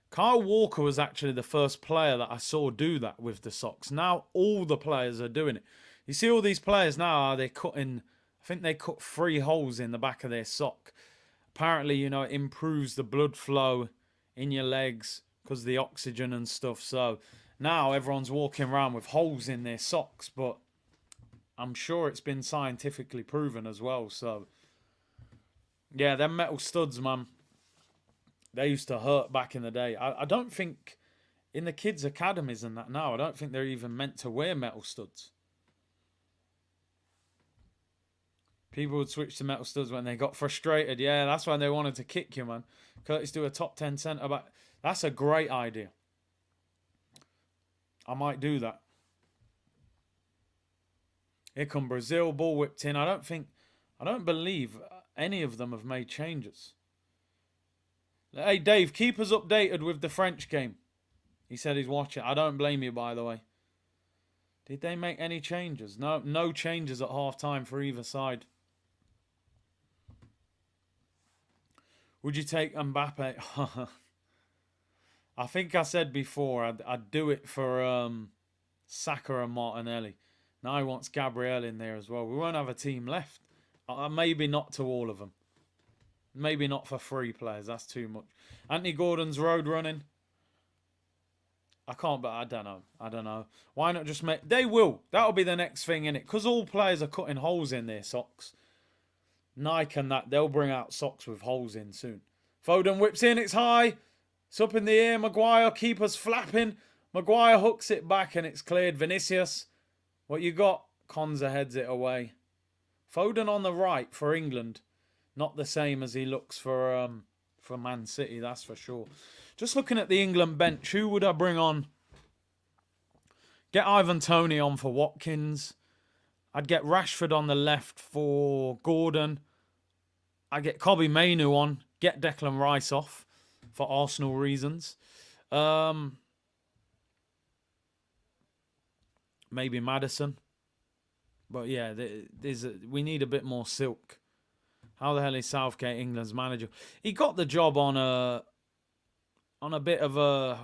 Kyle Walker was actually the first player that I saw do that with the socks. Now all the players are doing it. You see all these players now, they're cutting, I think they cut 3 holes in the back of their sock. Apparently, it improves the blood flow in your legs because of the oxygen and stuff. So now everyone's walking around with holes in their socks, but I'm sure it's been scientifically proven as well. So yeah, them metal studs, man, they used to hurt back in the day. I don't think in the kids' academies and that now, I don't think they're even meant to wear metal studs. People would switch to metal studs when they got frustrated. Yeah, that's when they wanted to kick you, man. Curtis, do a top 10 centre back. That's a great idea. I might do that. Here come Brazil, ball whipped in. I don't believe any of them have made changes. Hey, Dave, keep us updated with the French game. He said he's watching. I don't blame you, by the way. Did they make any changes? No changes at half-time for either side. Would you take Mbappe? I think I said before I'd do it for Saka and Martinelli. Now he wants Gabriel in there as well. We won't have a team left. Maybe not to all of them. Maybe not for 3 players. That's too much. Anthony Gordon's road running. I can't, but I don't know. Why not just make... They will. That'll be the next thing, innit? Because all players are cutting holes in their socks. Nike and that, they'll bring out socks with holes in soon. Foden whips in, it's high. It's up in the air. Maguire, keeper's flapping. Maguire hooks it back and it's cleared. Vinicius, what you got? Konza heads it away. Foden on the right for England. Not the same as he looks for Man City, that's for sure. Just looking at the England bench, who would I bring on? Get Ivan Toney on for Watkins. I'd get Rashford on the left for Gordon. I'd get Kobbie Mainoo on. Get Declan Rice off for Arsenal reasons. Maybe Maddison. But yeah, we need a bit more silk. How the hell is Southgate England's manager? He got the job on a bit of a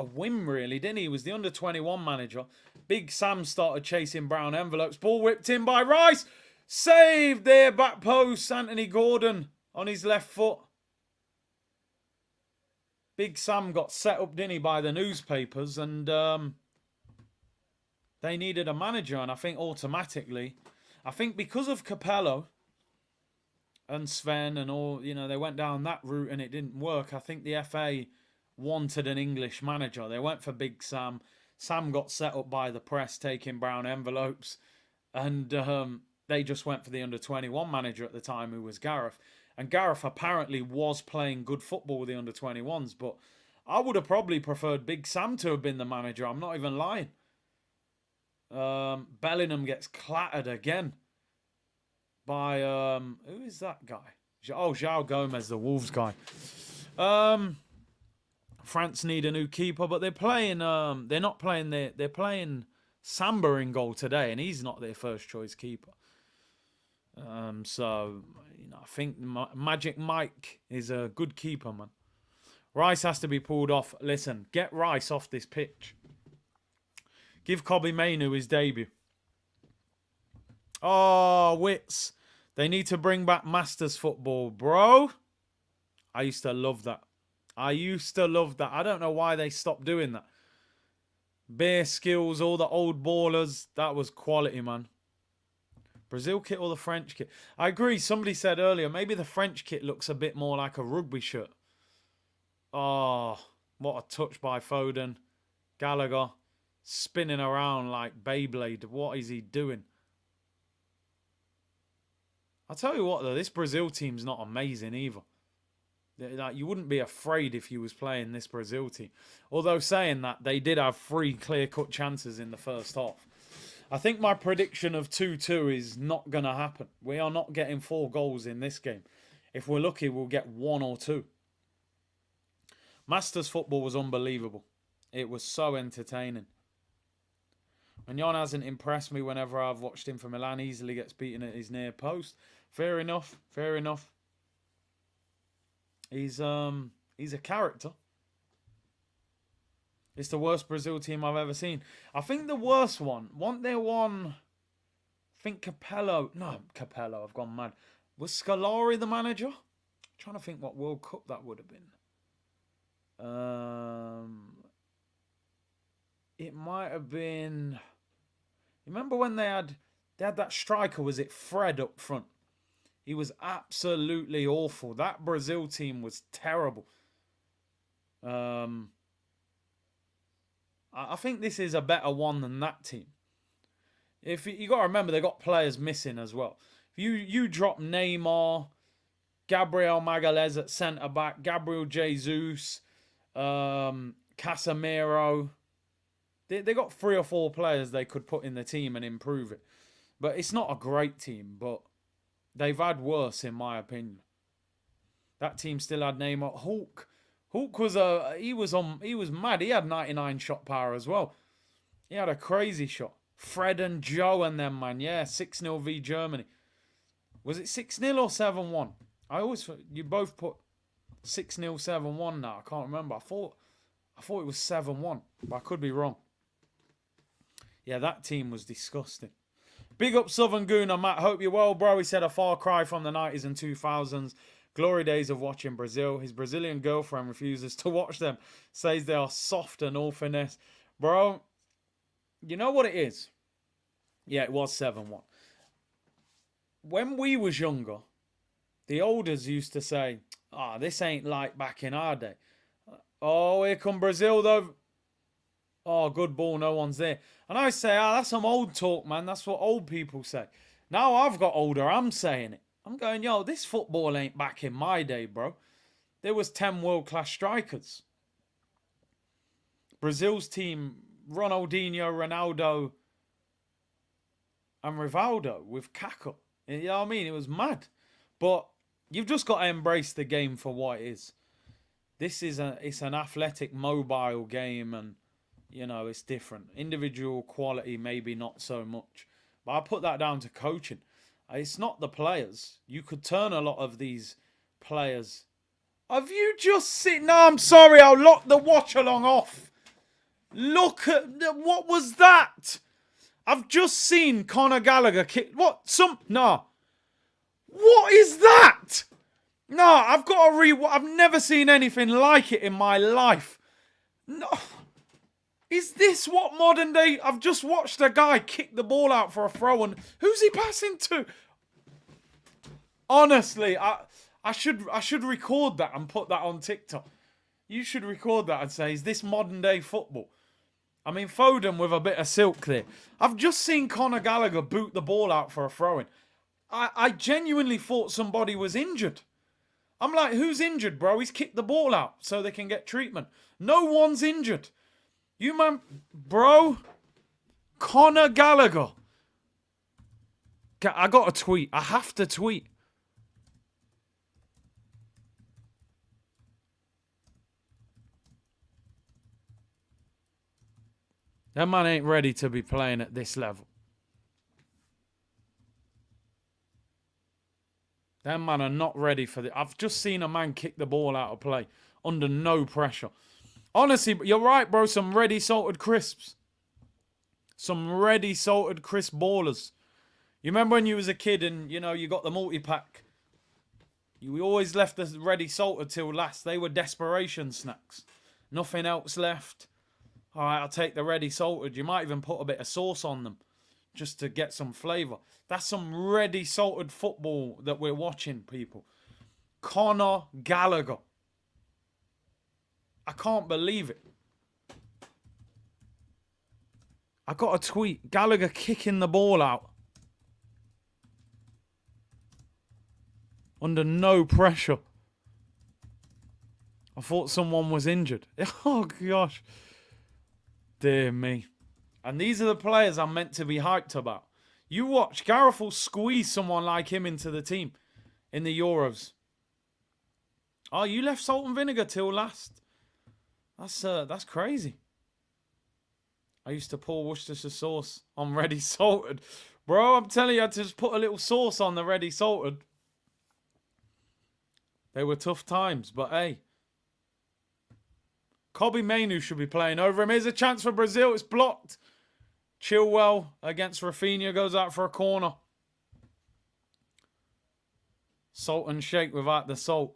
whim, really, didn't he? He was the under-21 manager. Big Sam started chasing brown envelopes. Ball whipped in by Rice. Saved there, back post. Anthony Gordon on his left foot. Big Sam got set up, didn't he, by the newspapers, and they needed a manager, and I think automatically, because of Capello and Sven and all, they went down that route and it didn't work. I think the FA wanted an English manager. They went for Big Sam. Sam got set up by the press taking brown envelopes, and they just went for the under-21 manager at the time, who was Gareth. And Gareth apparently was playing good football with the under-21s, but I would have probably preferred Big Sam to have been the manager. I'm not even lying. Bellingham gets clattered again by who is that guy? João Gomez, the Wolves guy. France need a new keeper, but they're playing. They're not playing. They're playing Samba in goal today, and he's not their first choice keeper. So I think Magic Mike is a good keeper, man. Rice has to be pulled off. Listen, get Rice off this pitch. Give Kobbie Mainoo his debut. Oh, Wits. They need to bring back Masters football, bro. I used to love that. I don't know why they stopped doing that. Bare skills, all the old ballers. That was quality, man. Brazil kit or the French kit? I agree. Somebody said earlier, maybe the French kit looks a bit more like a rugby shirt. Oh, what a touch by Foden. Gallagher spinning around like Beyblade. What is he doing? I'll tell you what, though, this Brazil team's not amazing either. Like, you wouldn't be afraid if you was playing this Brazil team. Although saying that, they did have 3 clear-cut chances in the first half. I think my prediction of 2-2 is not going to happen. We are not getting 4 goals in this game. If we're lucky, we'll get 1 or 2. Masters football was unbelievable. It was so entertaining. Mignon hasn't impressed me whenever I've watched him for Milan. Easily gets beaten at his near post. Fair enough. Fair enough. He's a character. It's the worst Brazil team I've ever seen. I think the worst one. Wasn't there one? I think Capello. No, Capello. I've gone mad. Was Scolari the manager? I'm trying to think what World Cup that would have been. It might have been. Remember when they had that striker? Was it Fred up front? He was absolutely awful. That Brazil team was terrible. I think this is a better one than that team. If you got to remember, they got players missing as well. If you drop Neymar, Gabriel Magalhaes at centre back, Gabriel Jesus, Casemiro. They got 3 or 4 players they could put in the team and improve it. But it's not a great team, but they've had worse, in my opinion. That team still had Neymar. Hulk was he was mad. He had 99 shot power as well. He had a crazy shot. Fred and Joe and them, man. Yeah, 6-0 v Germany. Was it 6-0 or 7-1? You both put 6-0, 7-1 now. I can't remember. I thought it was 7-1, but I could be wrong. Yeah, that team was disgusting. Big up Southern Gooner, Matt. Hope you're well, bro. He said a far cry from the 90s and 2000s. Glory days of watching Brazil. His Brazilian girlfriend refuses to watch them. Says they are soft and all finesse. Bro, you know what it is? Yeah, it was 7-1. When we was younger, The olders used to say, this ain't like back in our day. Oh, here come Brazil, though. Oh, good ball, no one's there. And I say, that's some old talk, man. That's what old people say. Now I've got older, I'm saying it. I'm going, yo, this football ain't back in my day, bro. There was 10 world-class strikers. Brazil's team, Ronaldinho, Ronaldo, and Rivaldo with Kaká. You know what I mean? It was mad. But you've just got to embrace the game for what it is. It's an athletic, mobile game, and it's different. Individual quality, maybe not so much. But I put that down to coaching. It's not the players. You could turn a lot of these players. Have you just seen? No, I'm sorry. I'll lock the watch along off. Look at what was that? I've just seen Conor Gallagher kick. What? No. What is that? No, I've got to I've never seen anything like it in my life. No. Is this what modern day? I've just watched a guy kick the ball out for a throw, and who's he passing to? Honestly, I should record that and put that on TikTok. You should record that and say, is this modern day football? I mean, Foden with a bit of silk there. I've just seen Conor Gallagher boot the ball out for a throw-in. I genuinely thought somebody was injured. I'm like, who's injured, bro? He's kicked the ball out so they can get treatment. No one's injured. You man, bro. Conor Gallagher. I got to tweet. I have to tweet. That man ain't ready to be playing at this level. Them man are not ready for this. I've just seen a man kick the ball out of play under no pressure. Honestly, you're right, bro. Some ready salted crisps. Some ready salted crisp ballers. You remember when you was a kid and, you got the multi-pack? We always left the ready salted till last. They were desperation snacks. Nothing else left. All right, I'll take the ready salted. You might even put a bit of sauce on them just to get some flavour. That's some ready salted football that we're watching, people. Conor Gallagher. I can't believe it. I got a tweet. Gallagher kicking the ball out. Under no pressure. I thought someone was injured. Oh, gosh. Dear me. And these are the players I'm meant to be hyped about. You watch. Gareth will squeeze someone like him into the team in the Euros. Oh, you left salt and vinegar till last. That's crazy. I used to pour Worcestershire sauce on ready salted. Bro, I'm telling you, I had to just put a little sauce on the ready salted. They were tough times, but hey. Kobe Mainu should be playing over him. Here's a chance for Brazil. It's blocked. Chilwell against Rafinha goes out for a corner. Salt and shake without the salt.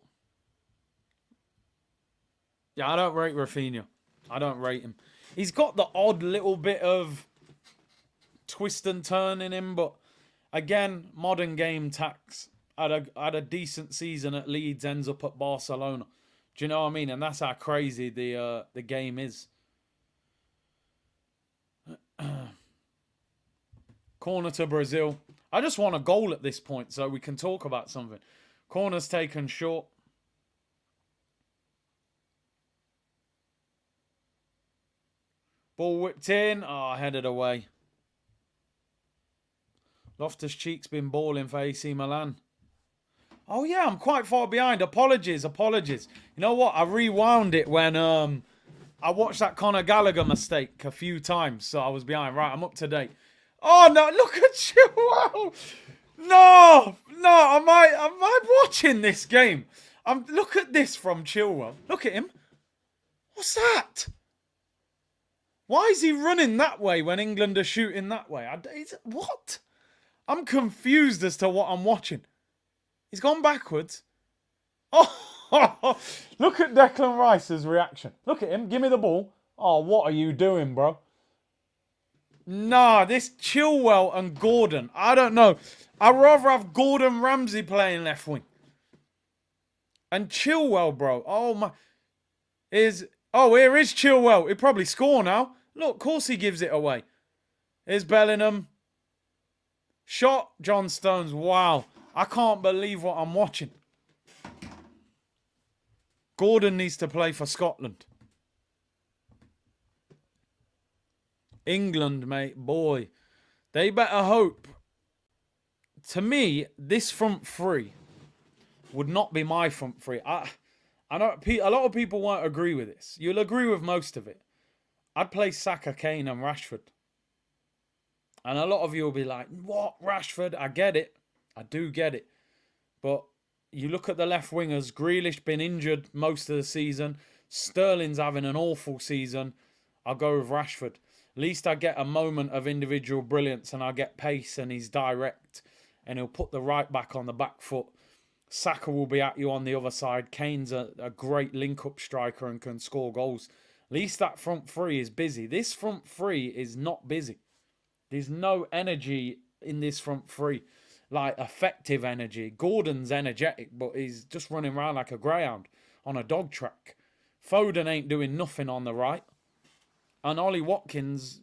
Yeah, I don't rate Rafinha. I don't rate him. He's got the odd little bit of twist and turn in him, but again, modern game tax. Had a decent season at Leeds, ends up at Barcelona. Do you know what I mean? And that's how crazy the game is. Corner to Brazil. I just want a goal at this point so we can talk about something. Corner's taken short. Ball whipped in. Oh, headed away. Loftus-Cheek's been balling for AC Milan. Oh, yeah, I'm quite far behind. Apologies. You know what? I rewound it when I watched that Conor Gallagher mistake a few times, so I was behind. Right, I'm up to date. Oh, no, look at Chilwell. No, am I watching this game? Look at this from Chilwell. Look at him. What's that? Why is he running that way when England are shooting that way? What? I'm confused as to what I'm watching. He's gone backwards. Oh, look at Declan Rice's reaction. Look at him. Give me the ball. Oh, what are you doing, bro? Nah, this Chilwell and Gordon. I don't know. I'd rather have Gordon Ramsay playing left wing. And Chilwell, bro. Oh, my. Here is Chilwell. He'll probably score now. Look, of course he gives it away. Here's Bellingham. Shot. John Stones. Wow. I can't believe what I'm watching. Gordon needs to play for Scotland. England, mate. Boy. They better hope. To me, this front three would not be my front three. I know a lot of people won't agree with this. You'll agree with most of it. I'd play Saka, Kane and Rashford. And a lot of you will be like, what, Rashford? I get it. I do get it. But you look at the left wingers. Grealish been injured most of the season. Sterling's having an awful season. I'll go with Rashford. At least I get a moment of individual brilliance and I get pace and he's direct. And he'll put the right back on the back foot. Saka will be at you on the other side. Kane's a great link-up striker and can score goals. At least that front three is busy. This front three is not busy. There's no energy in this front three. Like, effective energy. Gordon's energetic, but he's just running around like a greyhound on a dog track. Foden ain't doing nothing on the right. And Ollie Watkins,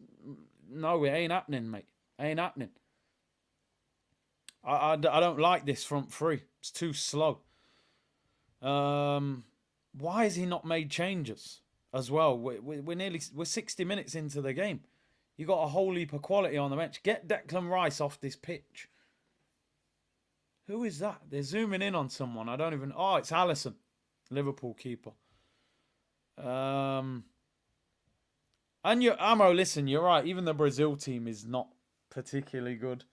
no, it ain't happening, mate. Ain't happening. I don't like this front three. It's too slow. Why has he not made changes as well? We're 60 minutes into the game. You got a whole heap of quality on the bench. Get Declan Rice off this pitch. Who is that? They're zooming in on someone. I don't even... Oh, it's Alisson, Liverpool keeper. And Amo, listen, you're right. Even the Brazil team is not particularly good.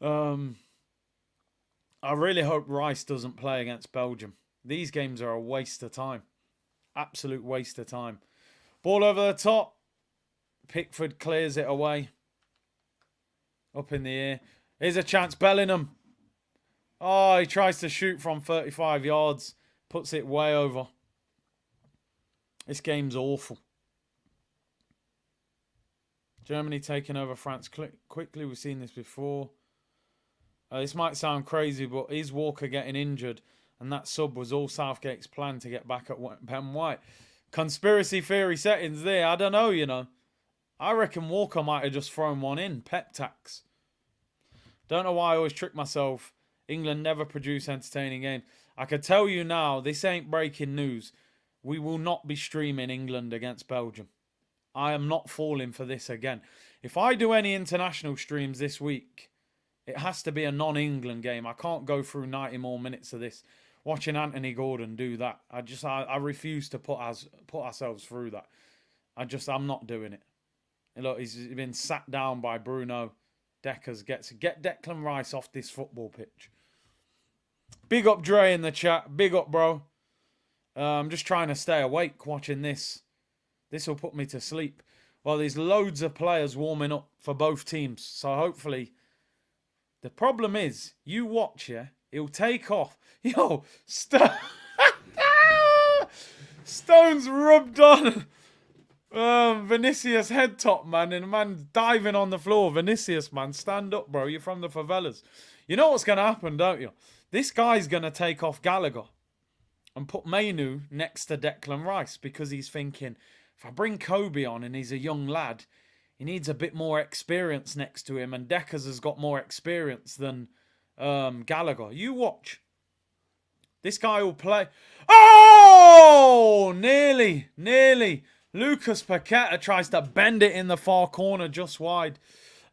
I really hope Rice doesn't play against Belgium. These games are a waste of time. Absolute waste of time. Ball over the top. Pickford clears it away. Up in the air. Here's a chance. Bellingham. Oh, he tries to shoot from 35 yards. Puts it way over. This game's awful. Germany taking over France quickly. We've seen this before. This might sound crazy, but is Walker getting injured? And that sub was all Southgate's plan to get back at Ben White. Conspiracy theory settings there. I don't know, you know. I reckon Walker might have just thrown one in. Pep tax. Don't know why I always trick myself. England never produce entertaining games. I can tell you now, this ain't breaking news. We will not be streaming England against Belgium. I am not falling for this again. If I do any international streams this week, it has to be a non-England game. I can't go through 90 more minutes of this. Watching Anthony Gordon do that. I refuse to put ourselves through that. I'm not doing it. Look, he's been sat down by Bruno. Get Declan Rice off this football pitch. Big up Dre in the chat. Big up, bro. I'm just trying to stay awake watching this. This will put me to sleep. Well, there's loads of players warming up for both teams. So hopefully... The problem is, you watch, yeah? He'll take off. Yo, Stones rubbed on Vinicius head top, man. And the man's diving on the floor. Vinicius, man, stand up, bro. You're from the favelas. You know what's going to happen, don't you? This guy's going to take off Gallagher and put Mainu next to Declan Rice because he's thinking, if I bring Kobe on and he's a young lad, he needs a bit more experience next to him. And Deckers has got more experience than Gallagher. You watch. This guy will play. Oh! Nearly. Lucas Paqueta tries to bend it in the far corner just wide.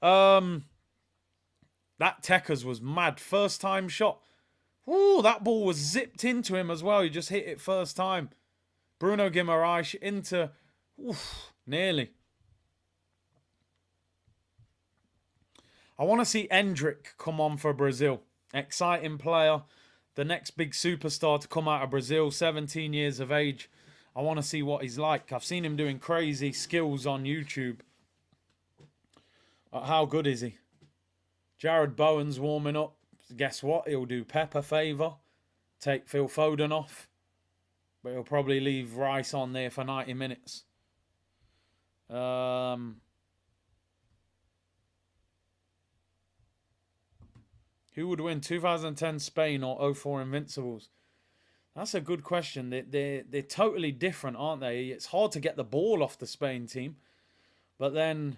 That Deckers was mad. First time shot. Ooh, that ball was zipped into him as well. He just hit it first time. Bruno Guimaraes into... Oof, nearly. I want to see Endrick come on for Brazil. Exciting player. The next big superstar to come out of Brazil. 17 years of age. I want to see what he's like. I've seen him doing crazy skills on YouTube. How good is he? Jared Bowen's warming up. Guess what? He'll do Pep a favour. Take Phil Foden off. But he'll probably leave Rice on there for 90 minutes. Who would win, 2010 Spain or 04 Invincibles? That's a good question. They're totally different, aren't they? It's hard to get the ball off the Spain team, but then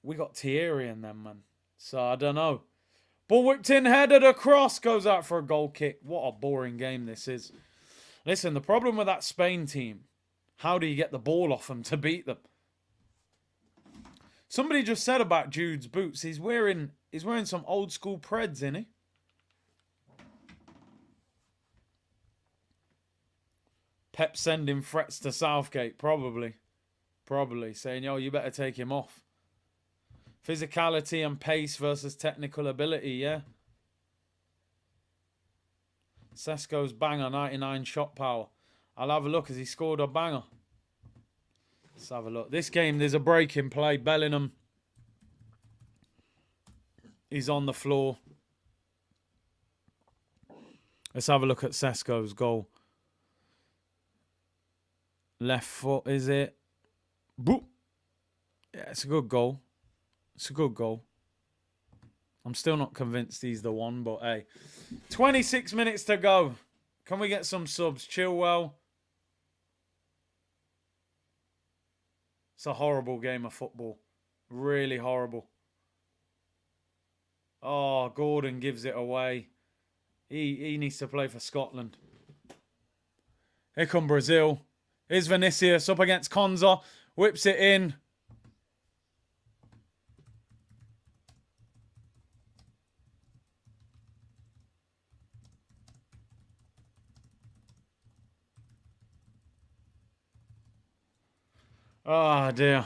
we got Thierry in them, man. So I don't know. Ball whipped in, headed across, goes out for a goal kick. What a boring game this is. Listen, the problem with that Spain team, how do you get the ball off them to beat them? Somebody just said about Jude's boots, he's wearing some old school Preds, isn't he? Pep sending threats to Southgate, probably. Probably saying, yo, you better take him off. Physicality and pace versus technical ability, yeah. Sesko's banger, 99 shot power. I'll have a look as he scored a banger. Let's have a look. This game, there's a break in play. Bellingham is on the floor. Let's have a look at Sesko's goal. Left foot, is it? Boop. Yeah, it's a good goal. It's a good goal. I'm still not convinced he's the one, but hey. 26 minutes to go. Can we get some subs? Chilwell. It's a horrible game of football. Really horrible. Oh, Gordon gives it away. He needs to play for Scotland. Here come Brazil. Here's Vinicius up against Konza. Whips it in. Oh, dear.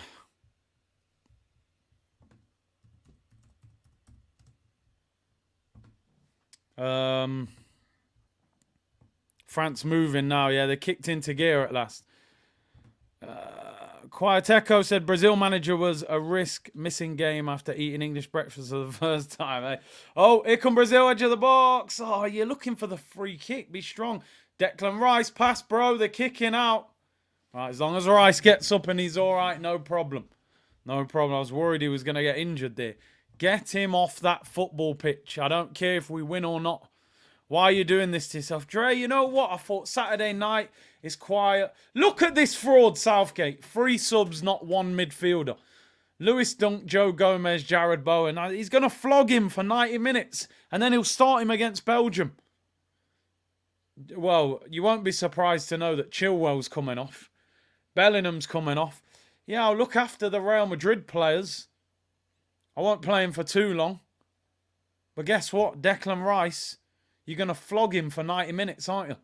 France moving now. Yeah, they kicked into gear at last. Quiateco said Brazil manager was a risk missing game after eating English breakfast for the first time. Eh? Oh, here come Brazil, edge of the box. Oh, you're looking for the free kick. Be strong. Declan Rice, pass, bro. They're kicking out. Right, as long as Rice gets up and he's all right, no problem. No problem. I was worried he was going to get injured there. Get him off that football pitch. I don't care if we win or not. Why are you doing this to yourself? Dre, you know what? I thought Saturday night is quiet. Look at this fraud, Southgate. 3 subs, not 1 midfielder. Lewis Dunk, Joe Gomez, Jared Bowen. He's going to flog him for 90 minutes. And then he'll start him against Belgium. Well, you won't be surprised to know that Chilwell's coming off. Bellingham's coming off. Yeah, I'll look after the Real Madrid players. I won't play him for too long. But guess what? Declan Rice, you're going to flog him for 90 minutes, aren't you?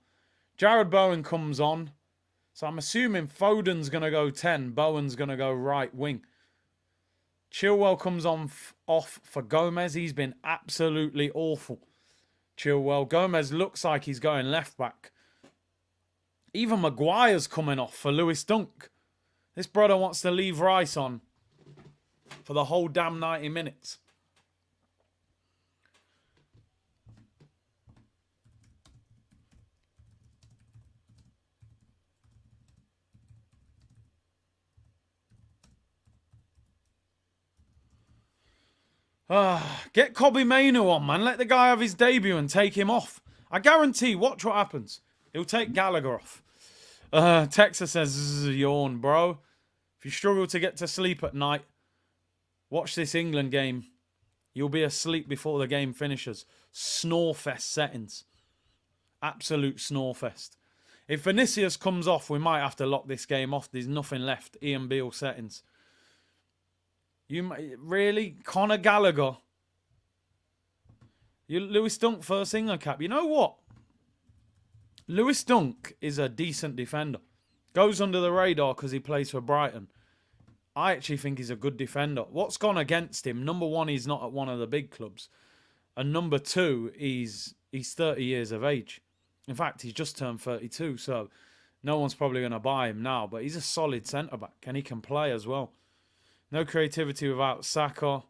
Jared Bowen comes on. So I'm assuming Foden's going to go 10. Bowen's going to go right wing. Chilwell comes on off for Gomez. He's been absolutely awful. Chilwell. Gomez looks like he's going left back. Even Maguire's coming off for Lewis Dunk. This brother wants to leave Rice on for the whole damn 90 minutes. Get Kobe Mainu on, man. Let the guy have his debut and take him off. I guarantee, watch what happens. He'll take Gallagher off. Texas says, yawn, bro. If you struggle to get to sleep at night, watch this England game. You'll be asleep before the game finishes. Snorefest settings. Absolute snorefest. If Vinicius comes off, we might have to lock this game off. There's nothing left. Ian Beale settings. Really? Conor Gallagher? Lewis Dunk first England cap. You know what? Lewis Dunk is a decent defender. Goes under the radar because he plays for Brighton. I actually think he's a good defender. What's gone against him? Number one, he's not at one of the big clubs. And number two, he's 30 years of age. In fact, he's just turned 32, so no one's probably going to buy him now. But he's a solid centre-back, and he can play as well. No creativity without Saka.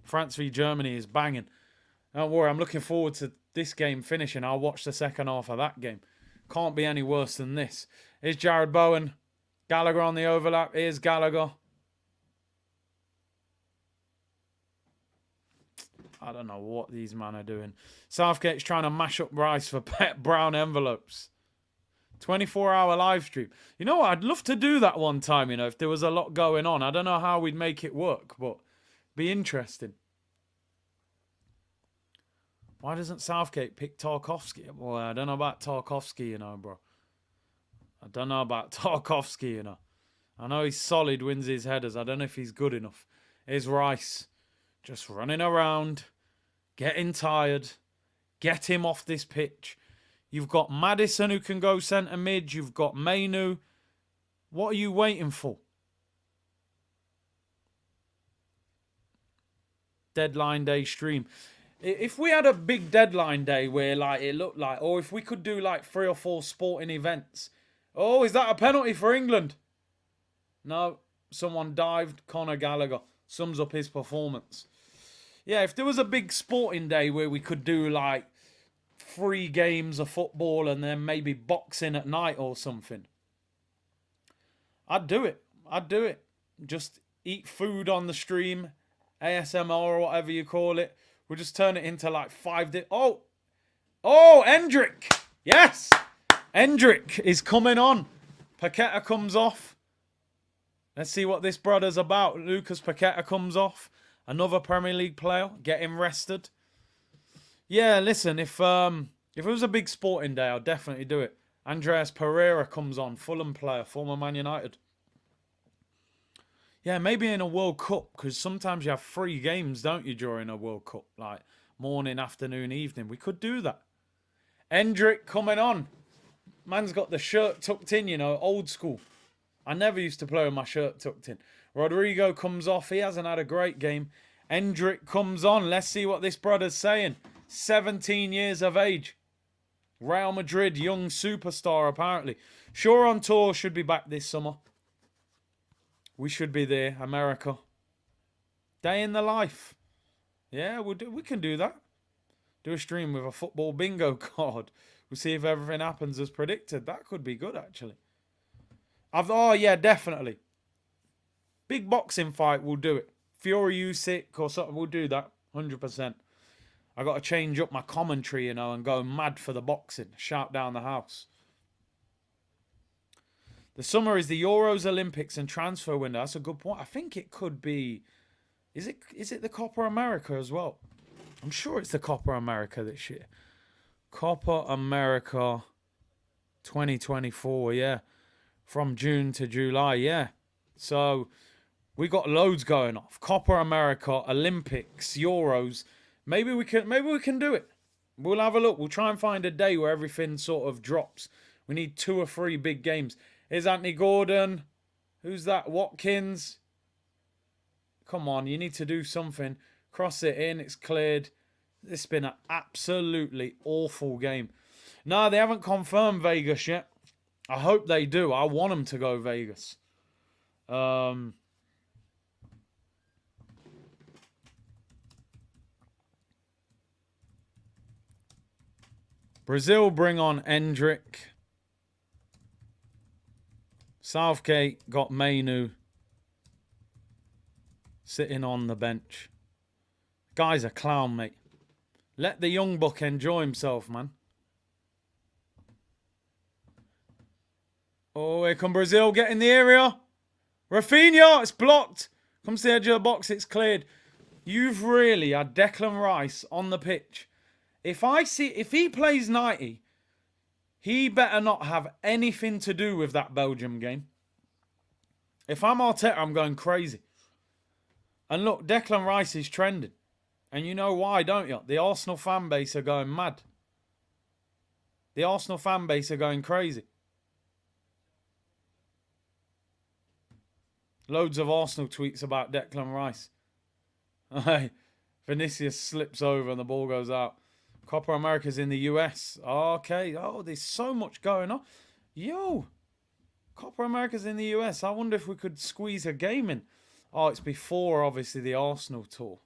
France v Germany is banging. Don't worry, I'm looking forward to this game finishing. I'll watch the second half of that game. Can't be any worse than this. Here's Jared Bowen. Gallagher on the overlap. Here's Gallagher. I don't know what these men are doing. Southgate's trying to mash up rice for pet brown envelopes. 24-hour live stream. You know what? I'd love to do that one time, if there was a lot going on. I don't know how we'd make it work, but be interesting. Why doesn't Southgate pick Tarkowski? Boy, I don't know about Tarkowski, bro. I don't know about Tarkowski, I know he's solid, wins his headers. I don't know if he's good enough. Here's Rice. Just running around. Getting tired. Get him off this pitch. You've got Maddison who can go centre mid. You've got Mainu. What are you waiting for? Deadline day stream. If we had a big deadline day where it looked like, or if we could do 3 or 4 sporting events. Oh, is that a penalty for England? No, someone dived. Conor Gallagher sums up his performance. Yeah, if there was a big sporting day where we could do 3 games of football and then maybe boxing at night or something, I'd do it. Just eat food on the stream, ASMR or whatever you call it. We'll just turn it into 5 days. Oh, Hendrick. Yes, Hendrick is coming on. Paqueta comes off. Let's see what this brother's about. Lucas Paqueta comes off. Another Premier League player. Get him rested. Yeah, listen, if it was a big sporting day, I'd definitely do it. Andreas Pereira comes on. Fulham player. Former Man United. Yeah, maybe in a World Cup, because sometimes you have 3 games, don't you, during a World Cup? Morning, afternoon, evening. We could do that. Hendrick coming on. Man's got the shirt tucked in, old school. I never used to play with my shirt tucked in. Rodrigo comes off. He hasn't had a great game. Hendrick comes on. Let's see what this brother's saying. 17 years of age. Real Madrid, young superstar, apparently. Sure on tour, should be back this summer. We should be there, America. Day in the life. Yeah, we can do that. Do a stream with a football bingo card. We'll see if everything happens as predicted. That could be good, actually. Oh, yeah, definitely. Big boxing fight, we'll do it. Fury Usyk or something, we'll do that. 100%. I got to change up my commentary, and go mad for the boxing. Shout down the house. The summer is the Euros, Olympics, and transfer window. That's a good point. I think it could be... Is it the Copa America as well? I'm sure it's the Copa America this year. Copa America 2024, yeah. From June to July, yeah. So we got loads going off. Copa America, Olympics, Euros. Maybe we can do it. We'll have a look. We'll try and find a day where everything sort of drops. We need 2 or 3 big games. Here's Anthony Gordon. Who's that? Watkins. Come on, you need to do something. Cross it in. It's cleared. This has been an absolutely awful game. No, they haven't confirmed Vegas yet. I hope they do. I want them to go Vegas. Brazil bring on Hendrick. Southgate got Mainu sitting on the bench. Guy's a clown, mate. Let the young buck enjoy himself, man. Oh, here come Brazil. Get in the area. Rafinha, it's blocked. Comes to the edge of the box, it's cleared. You've really had Declan Rice on the pitch. If he plays 90, he better not have anything to do with that Belgium game. If I'm Arteta, I'm going crazy. And look, Declan Rice is trending. And you know why, don't you? The Arsenal fan base are going mad. The Arsenal fan base are going crazy. Loads of Arsenal tweets about Declan Rice. Vinicius slips over and the ball goes out. Copa America's in the US. Okay. Oh, there's so much going on. Yo. Copa America's in the US. I wonder if we could squeeze a game in. Oh, it's before, obviously, the Arsenal tour.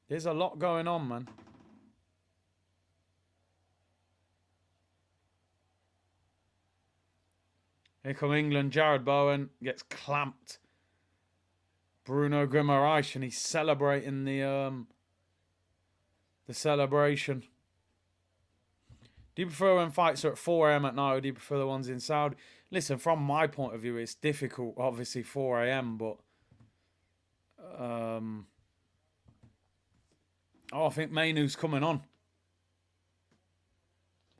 There's a lot going on, man. Here come England. Jared Bowen gets clamped. Bruno Guimaraes, and he's celebrating the celebration. Do you prefer when fights are at 4 a.m. at night, or do you prefer the ones in Saudi? Listen, from my point of view, it's difficult, obviously 4 a.m., but I think Mainu's coming on.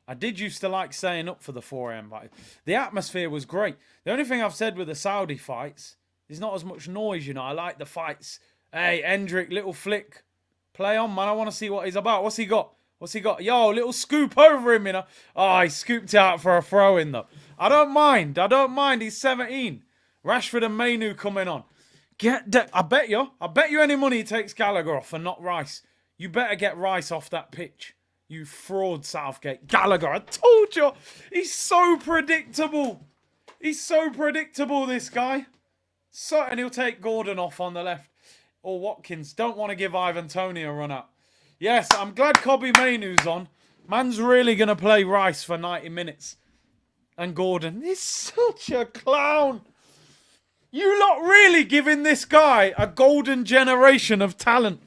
I did used to like staying up for the 4 a.m. fight. The atmosphere was great. The only thing I've said with the Saudi fights is not as much noise, you know. I like the fights. Hey, Hendrick, little flick. Play on, man. I want to see what he's about. What's he got? What's he got? Yo, little scoop over him, you know. Oh, he scooped out for a throw-in, though. I don't mind. I don't mind. He's 17. Rashford and Mainu coming on. I bet you any money he takes Gallagher off and not Rice. You better get Rice off that pitch. You fraud, Southgate. Gallagher, I told you. He's so predictable. He's so predictable, this guy. And he'll take Gordon off on the left. Or Watkins. Don't want to give Ivan Toney a run out. Yes, I'm glad Kobbie Mainoo's on. Man's really going to play Rice for 90 minutes. And Gordon. He's such a clown. You lot really giving this guy a golden generation of talent.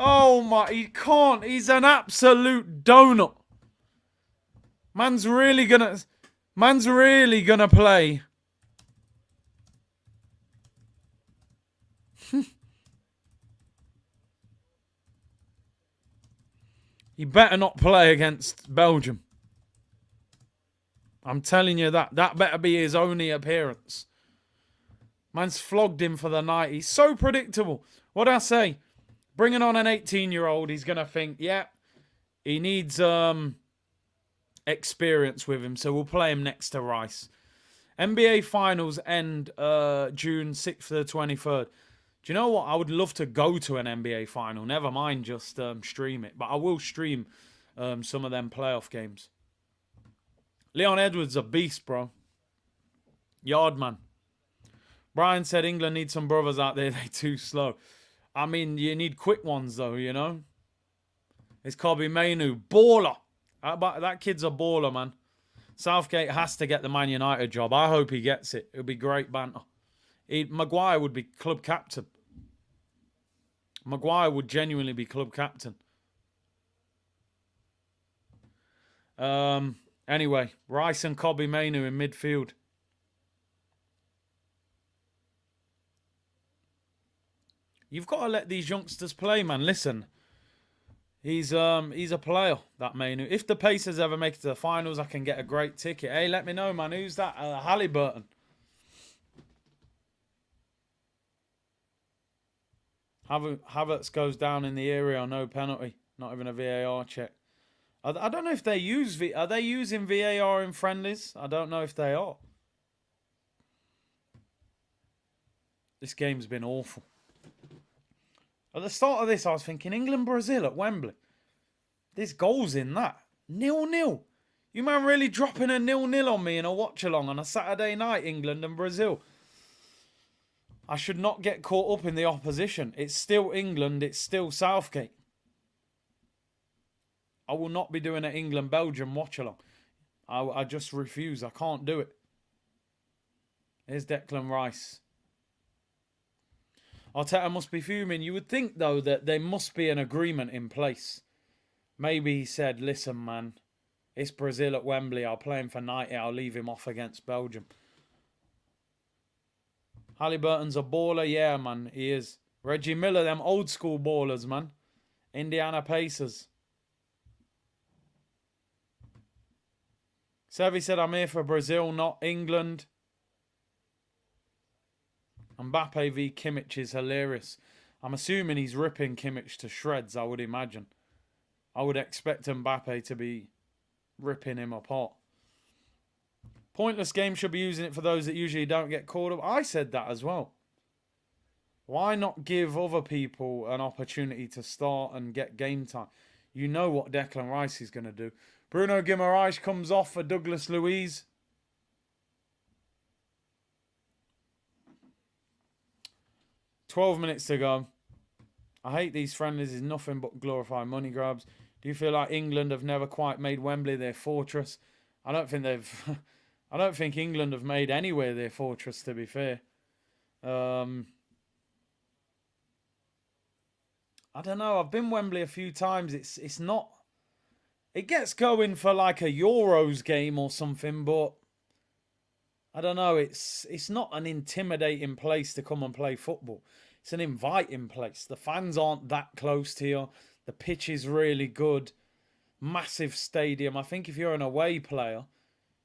Oh my, he can't. He's an absolute donut. Man's really gonna play. He better not play against Belgium. I'm telling you that. That better be his only appearance. Man's flogged him for the night. He's so predictable. What'd I say? Bringing on an 18-year-old, he's going to think, yeah, he needs experience with him, so we'll play him next to Rice. NBA Finals end June 6th to the 23rd. Do you know what? I would love to go to an NBA Final. Never mind just stream it. But I will stream some of them playoff games. Leon Edwards a beast, bro. Yardman. Brian said England needs some brothers out there. They're too slow. I mean, you need quick ones, though, you know? It's Kobbie Mainoo. Baller. That kid's a baller, man. Southgate has to get the Man United job. I hope he gets it. It'll be great banter. Maguire would be club captain. Maguire would genuinely be club captain. Anyway, Rice and Kobbie Mainoo in midfield. You've got to let these youngsters play, man. Listen, he's a player, that Mainoo. If the Pacers ever make it to the finals, I can get a great ticket. Hey, let me know, man. Who's that? Halliburton. Havertz goes down in the area, no penalty. Not even a VAR check. I don't know if they use are they using VAR in friendlies? I don't know if they are. This game's been awful. At the start of this, I was thinking England-Brazil at Wembley. There's goals in that. 0-0. You man really dropping a 0-0 on me in a watch-along on a Saturday night, England and Brazil. I should not get caught up in the opposition. It's still England. It's still Southgate. I will not be doing an England-Belgium watch-along. I just refuse. I can't do it. Here's Declan Rice. Arteta must be fuming. You would think, though, that there must be an agreement in place. Maybe he said, listen, man, it's Brazil at Wembley. I'll play him for 90. I'll leave him off against Belgium. Halliburton's a baller. Yeah, man, he is. Reggie Miller, them old school ballers, man. Indiana Pacers. Sevi said, I'm here for Brazil, not England. Mbappe v Kimmich is hilarious. I'm assuming he's ripping Kimmich to shreds, I would imagine. I would expect Mbappe to be ripping him apart. Pointless game, should be using it for those that usually don't get caught up. I said that as well. Why not give other people an opportunity to start and get game time? You know what Declan Rice is going to do. Bruno Guimaraes comes off for Douglas Luiz. "12 minutes to go. I hate these friendlies. It's nothing but glorified money grabs. Do you feel like England have never quite made Wembley their fortress?" I don't think they've... I don't think England have made anywhere their fortress, to be fair. I don't know. I've been Wembley a few times. It's not. It gets going for like a Euros game or something, but I don't know. It's not an intimidating place to come and play football. It's an inviting place. The fans aren't that close to you. The pitch is really good. Massive stadium. I think if you're an away player,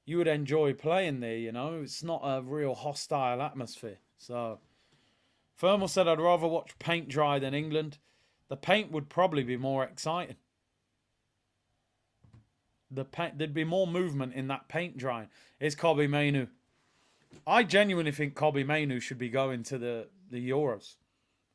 you would enjoy playing there, you know. It's not a real hostile atmosphere. So, Thermal said I'd rather watch paint dry than England. The paint would probably be more exciting. There'd be more movement in that paint drying. It's Kobe Mainu. I genuinely think Kobe Mainu should be going to the Euros.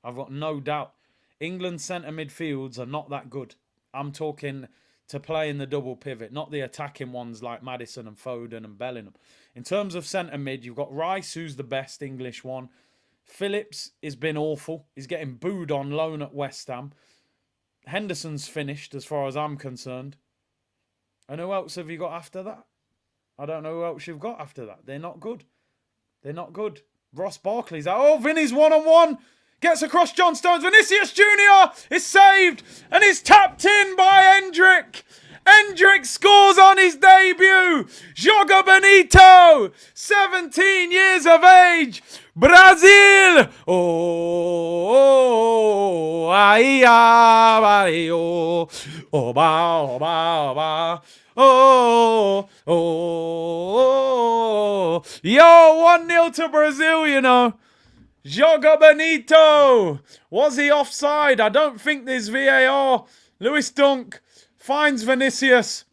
I've got no doubt. England's centre midfields are not that good. I'm talking to play in the double pivot, not the attacking ones like Maddison and Foden and Bellingham. In terms of centre mid, you've got Rice, who's the best English one. Phillips has been awful. He's getting booed on loan at West Ham. Henderson's finished as far as I'm concerned. And who else have you got after that? I don't know who else you've got after that. They're not good. They're not good. Ross Barkley's out. Oh, Vinny's one-on-one. Gets across John Stones. Vinicius Jr. is saved. And is tapped in by Endrick. Endrick scores on his debut. Joga Benito. 17 years of age. Brazil. Oh, ai, ai, oh, oba, oba, oba. Oh, oh, yo, 1-0 to Brazil, you know. Joga Benito. Was he offside? I don't think there's VAR. Lewis Dunk finds Vinicius.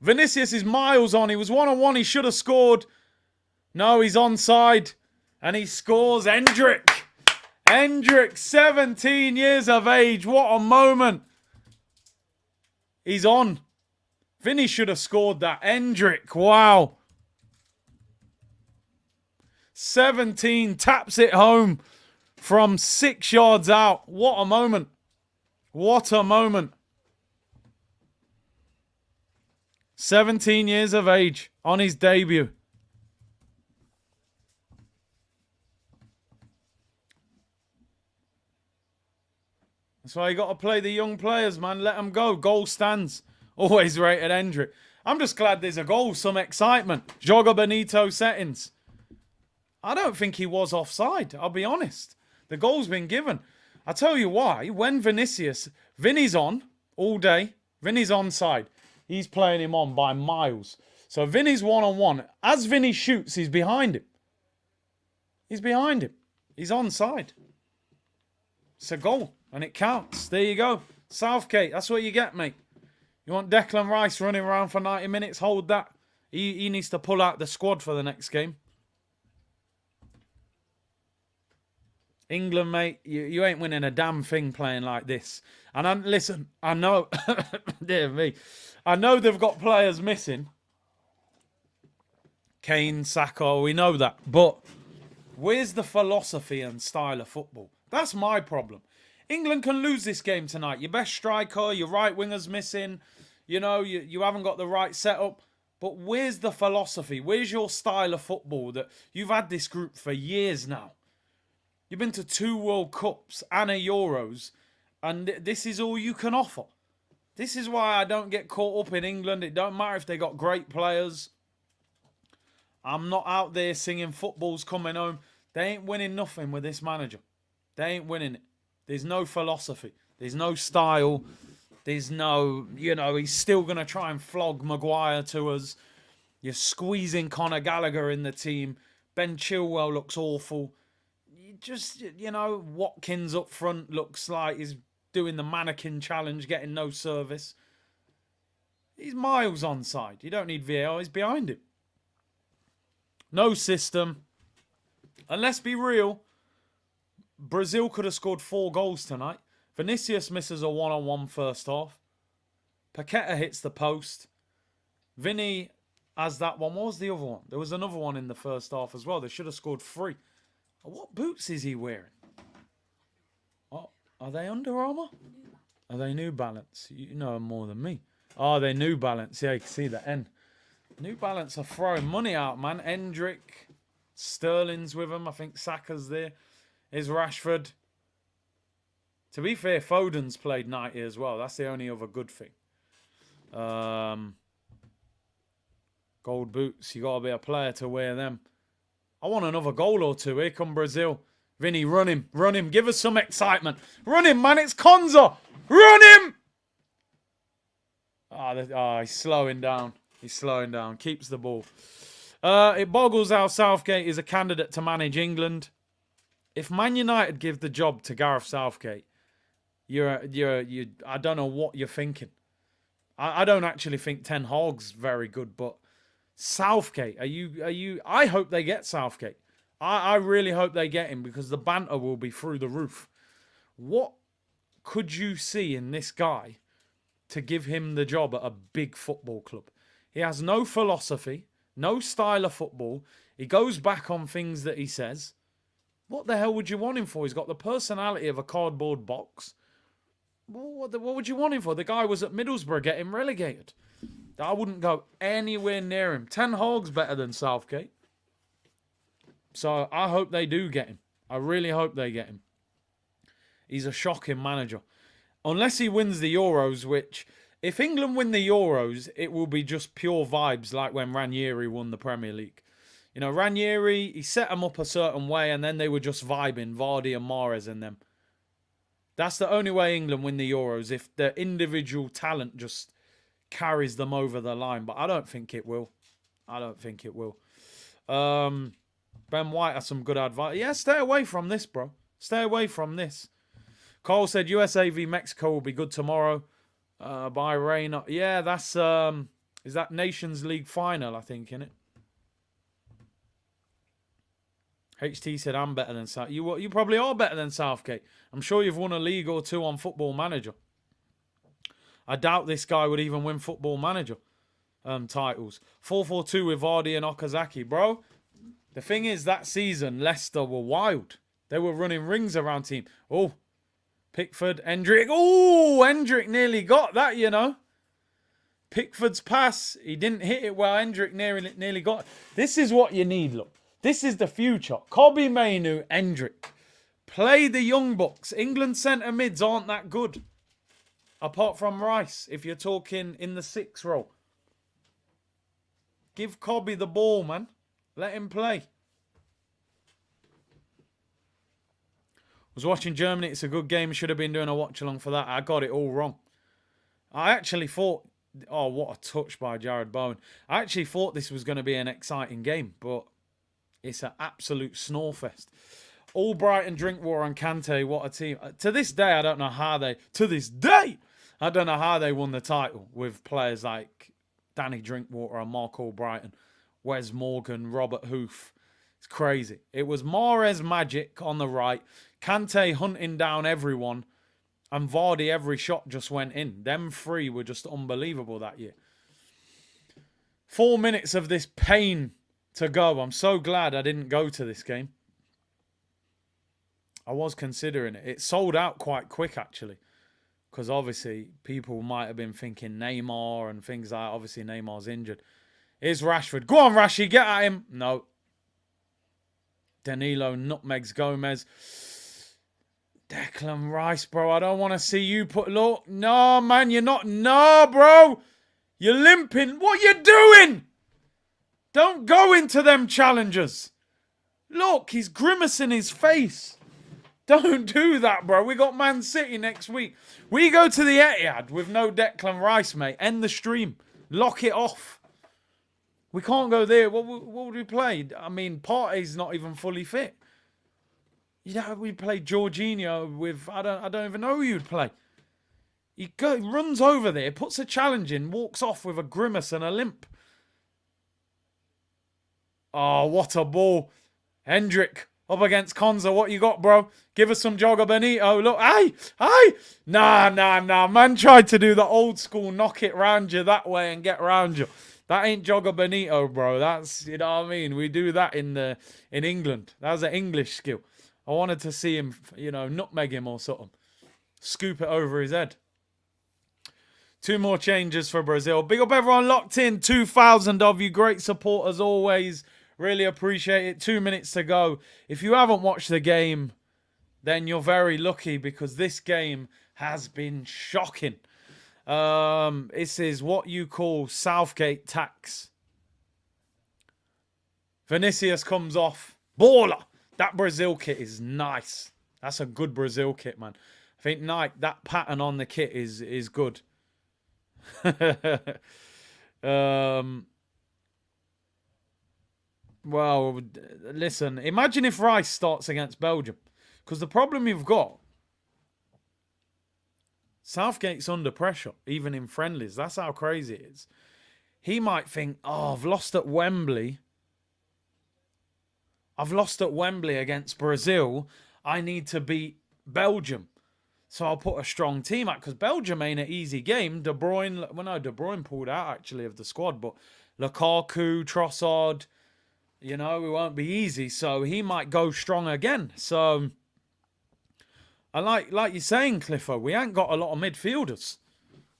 Vinicius is miles on. He was one-on-one. He should have scored. No, he's onside. And he scores. Endrick. Endrick, 17 years of age. What a moment. He's on. Vinny should have scored that. Endrick, wow. 17, taps it home from 6 yards out. What a moment. What a moment. 17 years of age on his debut. That's why you got to play the young players, man. Let them go. Goal stands. Always rated Endrick. I'm just glad there's a goal, some excitement. Joga Benito settings. I don't think he was offside, I'll be honest. The goal's been given. I'll tell you why. When Vinny's on all day. Vinny's onside. He's playing him on by miles. So Vinny's one-on-one. As Vinny shoots, he's behind him. He's behind him. He's onside. It's a goal, and it counts. There you go. Southgate, that's what you get, mate. You want Declan Rice running around for 90 minutes? Hold that. He needs to pull out the squad for the next game. England, mate, you ain't winning a damn thing playing like this. And listen, I know, dear me, I know they've got players missing. Kane, Saka, we know that. But where's the philosophy and style of football? That's my problem. England can lose this game tonight. Your best striker, your right winger's missing. You know, you haven't got the right setup. But where's the philosophy? Where's your style of football that you've had this group for years now? You've been to 2 World Cups and a Euros, and this is all you can offer. This is why I don't get caught up in England. It don't matter if they got great players. I'm not out there singing football's coming home. They ain't winning nothing with this manager. They ain't winning it. There's no philosophy. There's no style. There's no, he's still going to try and flog Maguire to us. You're squeezing Conor Gallagher in the team. Ben Chilwell looks awful. Watkins up front looks like he's doing the mannequin challenge, getting no service. He's miles onside. You don't need VAR. He's behind him. No system. And let's be real. Brazil could have scored 4 goals tonight. Vinicius misses a one-on-one first half. Paqueta hits the post. Vinny has that one. What was the other one? There was another one in the first half as well. They should have scored 3. What boots is he wearing? Oh, are they Under Armour? Are they New Balance? You know them more than me. Oh, they're New Balance. Yeah, you can see the N. New Balance are throwing money out, man. Endrick, Sterling's with them. I think Saka's there. Is Rashford. To be fair, Foden's played 90 as well. That's the only other good thing. Gold boots. You got to be a player to wear them. I want another goal or two. Here come Brazil. Vinny, run him. Run him. Give us some excitement. Run him, man. It's Konza. Run him. He's slowing down. He's slowing down. Keeps the ball. It boggles how Southgate is a candidate to manage England. If Man United give the job to Gareth Southgate, I don't know what you're thinking. I don't actually think Ten Hag's very good, but Southgate, I hope they get Southgate. I really hope they get him because the banter will be through the roof. What could you see in this guy to give him the job at a big football club? He has no philosophy, no style of football. He goes back on things that he says. What the hell would you want him for? He's got the personality of a cardboard box. What would you want him for? The guy was at Middlesbrough getting relegated. I wouldn't go anywhere near him. Ten Hag's better than Southgate. So I hope they do get him. I really hope they get him. He's a shocking manager. Unless he wins the Euros, which, if England win the Euros, it will be just pure vibes like when Ranieri won the Premier League. You know, Ranieri, he set them up a certain way and then they were just vibing, Vardy and Mahrez and them. That's the only way England win the Euros, if the individual talent just carries them over the line. But I don't think it will. I don't think it will. Ben White has some good advice. Yeah, stay away from this, bro. Stay away from this. Cole said USA v Mexico will be good tomorrow. Bahrain. Yeah, that's is that Nations League final, I think, innit? HT said I'm better than Southgate. You probably are better than Southgate. I'm sure you've won a league or two on Football Manager. I doubt this guy would even win Football Manager titles. 4-4-2 with Vardy and Okazaki. Bro, the thing is, that season, Leicester were wild. They were running rings around team. Oh, Pickford, Hendrick. Oh, Hendrick nearly got that, you know. Pickford's pass, he didn't hit it well. Hendrick nearly got it. This is what you need, look. This is the future. Kobbie Mainoo, Hendrick. Play the young bucks. England centre mids aren't that good. Apart from Rice, if you're talking in the 6 role. Give Kobbie the ball, man. Let him play. Was watching Germany. It's a good game. Should have been doing a watch-along for that. I got it all wrong. I actually thought... Oh, what a touch by Jared Bowen. I actually thought this was going to be an exciting game, but it's an absolute snorefest. Albright and Drinkwater and Kante, what a team. To this day, I don't know how they... I don't know how they won the title with players like Danny Drinkwater and Mark Albrighton, Wes Morgan, Robert Hoof. It's crazy. It was Mahrez magic on the right, Kante hunting down everyone, and Vardy, every shot just went in. Them three were just unbelievable that year. 4 minutes of this pain to go. I'm so glad I didn't go to this game. I was considering it. It sold out quite quick, actually. Because obviously, people might have been thinking Neymar and things like that. Obviously, Neymar's injured. Here's Rashford. Go on, Rashi. Get at him. No. Danilo nutmegs Gomez. Declan Rice, bro. I don't want to see you put... Look. No, man. You're not... No, bro. You're limping. What you doing? Don't go into them challenges. Look, he's grimacing his face. Don't do that, bro. We got Man City next week. We go to the Etihad with no Declan Rice, mate. End the stream. Lock it off. We can't go there. What would we play? I mean, Partey's not even fully fit. Yeah, we played Jorginho with... I don't even know who you'd play. He runs over there, puts a challenge in, walks off with a grimace and a limp. Oh, what a ball. Hendrick up against Konza. What you got, bro? Give us some Jogger Benito. Look, hey. Nah. Man tried to do the old school knock it round you that way and get round you. That ain't Jogger Benito, bro. That's, you know what I mean? We do that in England. That was an English skill. I wanted to see him, you know, nutmeg him or something. Scoop it over his head. 2 more changes for Brazil. Big up everyone locked in. 2,000 of you. Great support as always. Really appreciate it. 2 minutes to go. If you haven't watched the game, then you're very lucky because this game has been shocking. This is what you call Southgate tax. Vinicius comes off. Baller. That Brazil kit is nice. That's a good Brazil kit, man. I think Nike, that pattern on the kit is good. Well, listen. Imagine if Rice starts against Belgium. Because the problem you've got, Southgate's under pressure, even in friendlies. That's how crazy it is. He might think, oh, I've lost at Wembley. I've lost at Wembley against Brazil. I need to beat Belgium. So I'll put a strong team out. Because Belgium ain't an easy game. De Bruyne, well, no, De Bruyne pulled out, actually, of the squad. But Lukaku, Trossard, you know, it won't be easy. So he might go strong again. So, I like you're saying, Clifford, we ain't got a lot of midfielders.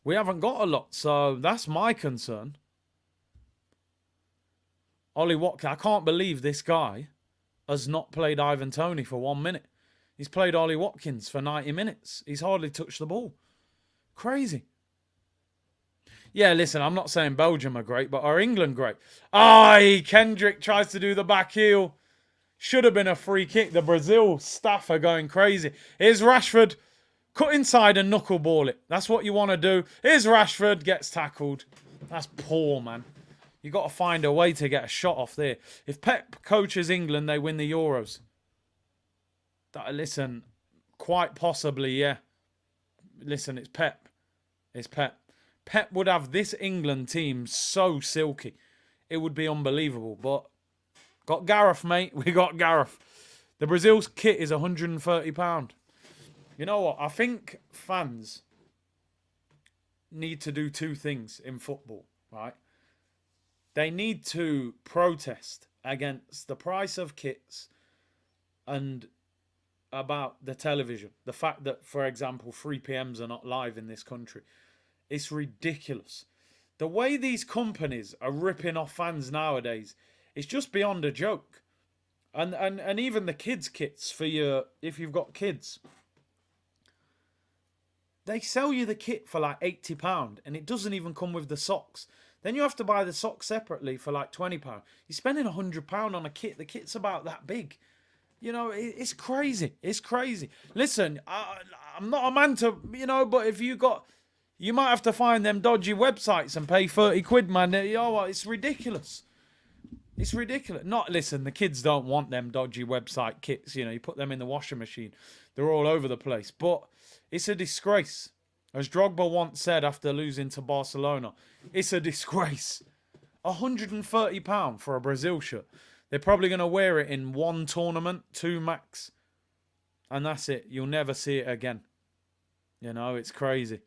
We haven't got a lot. So that's my concern. Ollie Watkins, I can't believe this guy has not played Ivan Toney for 1 minute. He's played Ollie Watkins for 90 minutes. He's hardly touched the ball. Crazy. Yeah, listen, I'm not saying Belgium are great, but are England great? Aye, Kendrick tries to do the back heel. Should have been a free kick. The Brazil staff are going crazy. Here's Rashford. Cut inside and knuckleball it. That's what you want to do. Here's Rashford. Gets tackled. That's poor, man. You got to find a way to get a shot off there. If Pep coaches England, they win the Euros. Listen, quite possibly, yeah. Listen, it's Pep. It's Pep. Pep would have this England team so silky. It would be unbelievable. But got Gareth, mate. We got Gareth. The Brazil's kit is £130. You know what? I think fans need to do two things in football, right? They need to protest against the price of kits and about the television. The fact that, for example, 3PMs are not live in this country. It's ridiculous. The way these companies are ripping off fans nowadays, it's just beyond a joke. And even the kids' kits for your, if you've got kids, they sell you the kit for like £80 and it doesn't even come with the socks. Then you have to buy the socks separately for like £20. You're spending £100 on a kit. The kit's about that big. You know, it's crazy. It's crazy. Listen, I'm not a man to, you know, but if you got, you might have to find them dodgy websites and pay 30 quid, man. You know what? It's ridiculous. It's ridiculous. Listen, the kids don't want them dodgy website kits. You know, you put them in the washing machine. They're all over the place. But it's a disgrace. As Drogba once said after losing to Barcelona, it's a disgrace. £130 for a Brazil shirt. They're probably going to wear it in one tournament, two max. And that's it. You'll never see it again. You know, it's crazy.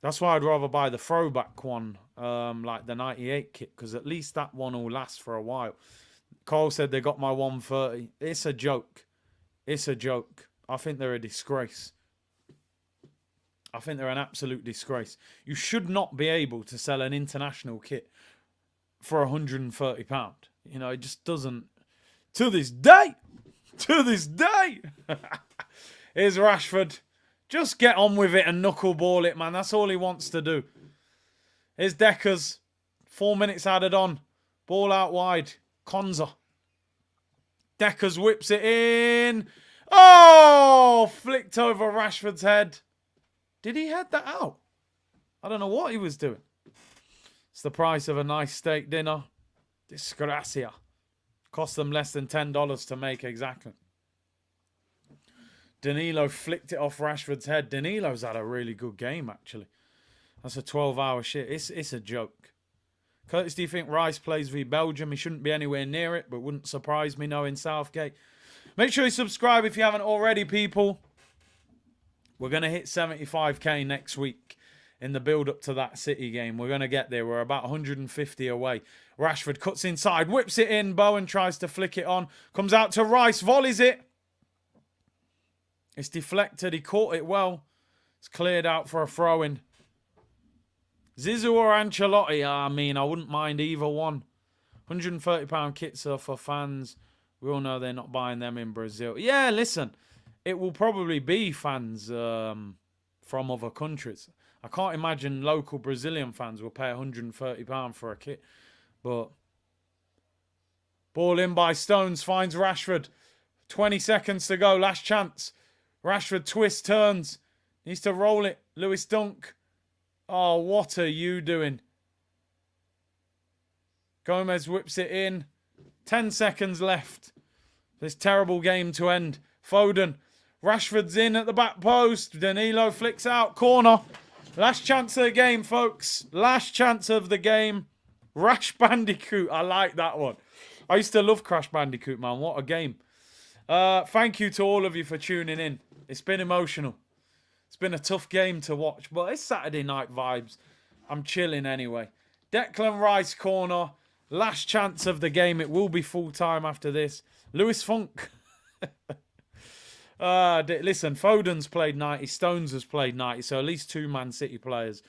That's why I'd rather buy the throwback one, like the 98 kit, because at least that one will last for a while. Cole said they got my 130. It's a joke. It's a joke. I think they're a disgrace. I think they're an absolute disgrace. You should not be able to sell an international kit for £130. You know, it just doesn't. To this day. Here's Rashford. Just get on with it and knuckleball it, man. That's all he wants to do. Here's Deckers. 4 minutes added on. Ball out wide. Konza. Deckers whips it in. Oh! Flicked over Rashford's head. Did he head that out? I don't know what he was doing. It's the price of a nice steak dinner. Disgracia. Cost them less than $10 to make exactly. Danilo flicked it off Rashford's head. Danilo's had a really good game, actually. That's a 12-hour shit. It's a joke. Curtis, do you think Rice plays v Belgium? He shouldn't be anywhere near it, but wouldn't surprise me knowing Southgate. Make sure you subscribe if you haven't already, people. We're going to hit 75k next week in the build-up to that City game. We're going to get there. We're about 150 away. Rashford cuts inside, whips it in. Bowen tries to flick it on. Comes out to Rice, volleys it. It's deflected. He caught it well. It's cleared out for a throw-in. Zizou or Ancelotti? I mean, I wouldn't mind either one. £130 kits are for fans. We all know they're not buying them in Brazil. Yeah, listen, it will probably be fans from other countries. I can't imagine local Brazilian fans will pay £130 for a kit. But ball in by Stones, finds Rashford. 20 seconds to go, last chance. Rashford twists, turns. Needs to roll it. Lewis Dunk. Oh, what are you doing? Gomez whips it in. 10 seconds left. This terrible game to end. Foden. Rashford's in at the back post. Danilo flicks out. Corner. Last chance of the game, folks. Last chance of the game. Rash Bandicoot. I like that one. I used to love Crash Bandicoot, man. What a game. Thank you to all of you for tuning in. It's been emotional. It's been a tough game to watch, but it's Saturday night vibes. I'm chilling anyway. Declan Rice corner. Last chance of the game. It will be full time after this. Lewis Funk. Listen, Foden's played 90. Stones has played 90. So at least 2 Man City players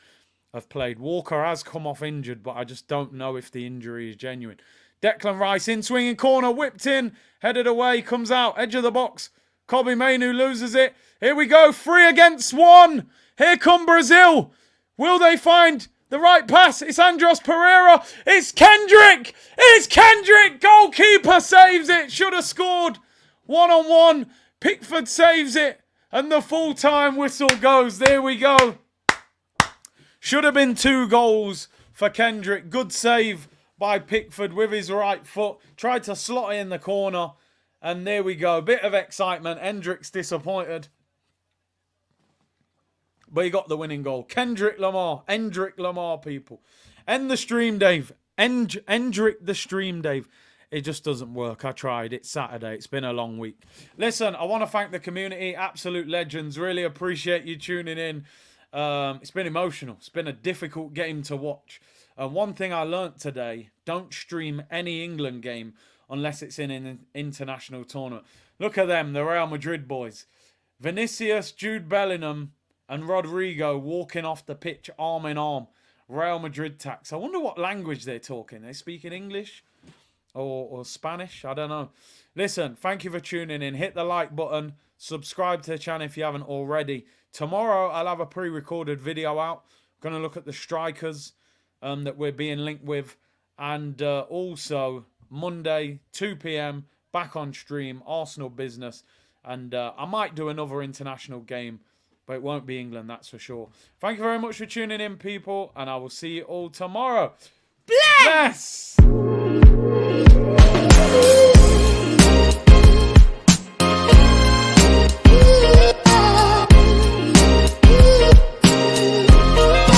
have played. Walker has come off injured, but I just don't know if the injury is genuine. Declan Rice in, swinging corner, whipped in, headed away, comes out, edge of the box. Kobe Mainoo loses it. Here we go, 3 against 1. Here come Brazil. Will they find the right pass? It's Andros Pereira. It's Kendrick. It's Kendrick. Goalkeeper saves it. Should have scored. 1-on-1. Pickford saves it. And the full-time whistle goes. There we go. Should have been 2 goals for Kendrick. Good save by Pickford with his right foot. Tried to slot it in the corner. And there we go. Bit of excitement. Hendrick's disappointed. But he got the winning goal. Kendrick Lamar. Hendrick Lamar, people. End the stream, Dave. Hendrick the stream, Dave. It just doesn't work. I tried. It's Saturday. It's been a long week. Listen, I want to thank the community. Absolute legends. Really appreciate you tuning in. It's been emotional. It's been a difficult game to watch. And one thing I learnt today, don't stream any England game unless it's in an international tournament. Look at them, the Real Madrid boys. Vinicius, Jude Bellingham and Rodrigo walking off the pitch arm in arm. Real Madrid tax. I wonder what language they're talking. They speaking English or Spanish? I don't know. Listen, thank you for tuning in. Hit the like button. Subscribe to the channel if you haven't already. Tomorrow, I'll have a pre-recorded video out. I'm going to look at the strikers that we're being linked with. And also, Monday, 2 p.m, back on stream, Arsenal business. And I might do another international game, but it won't be England, that's for sure. Thank you very much for tuning in, people. And I will see you all tomorrow. Bless!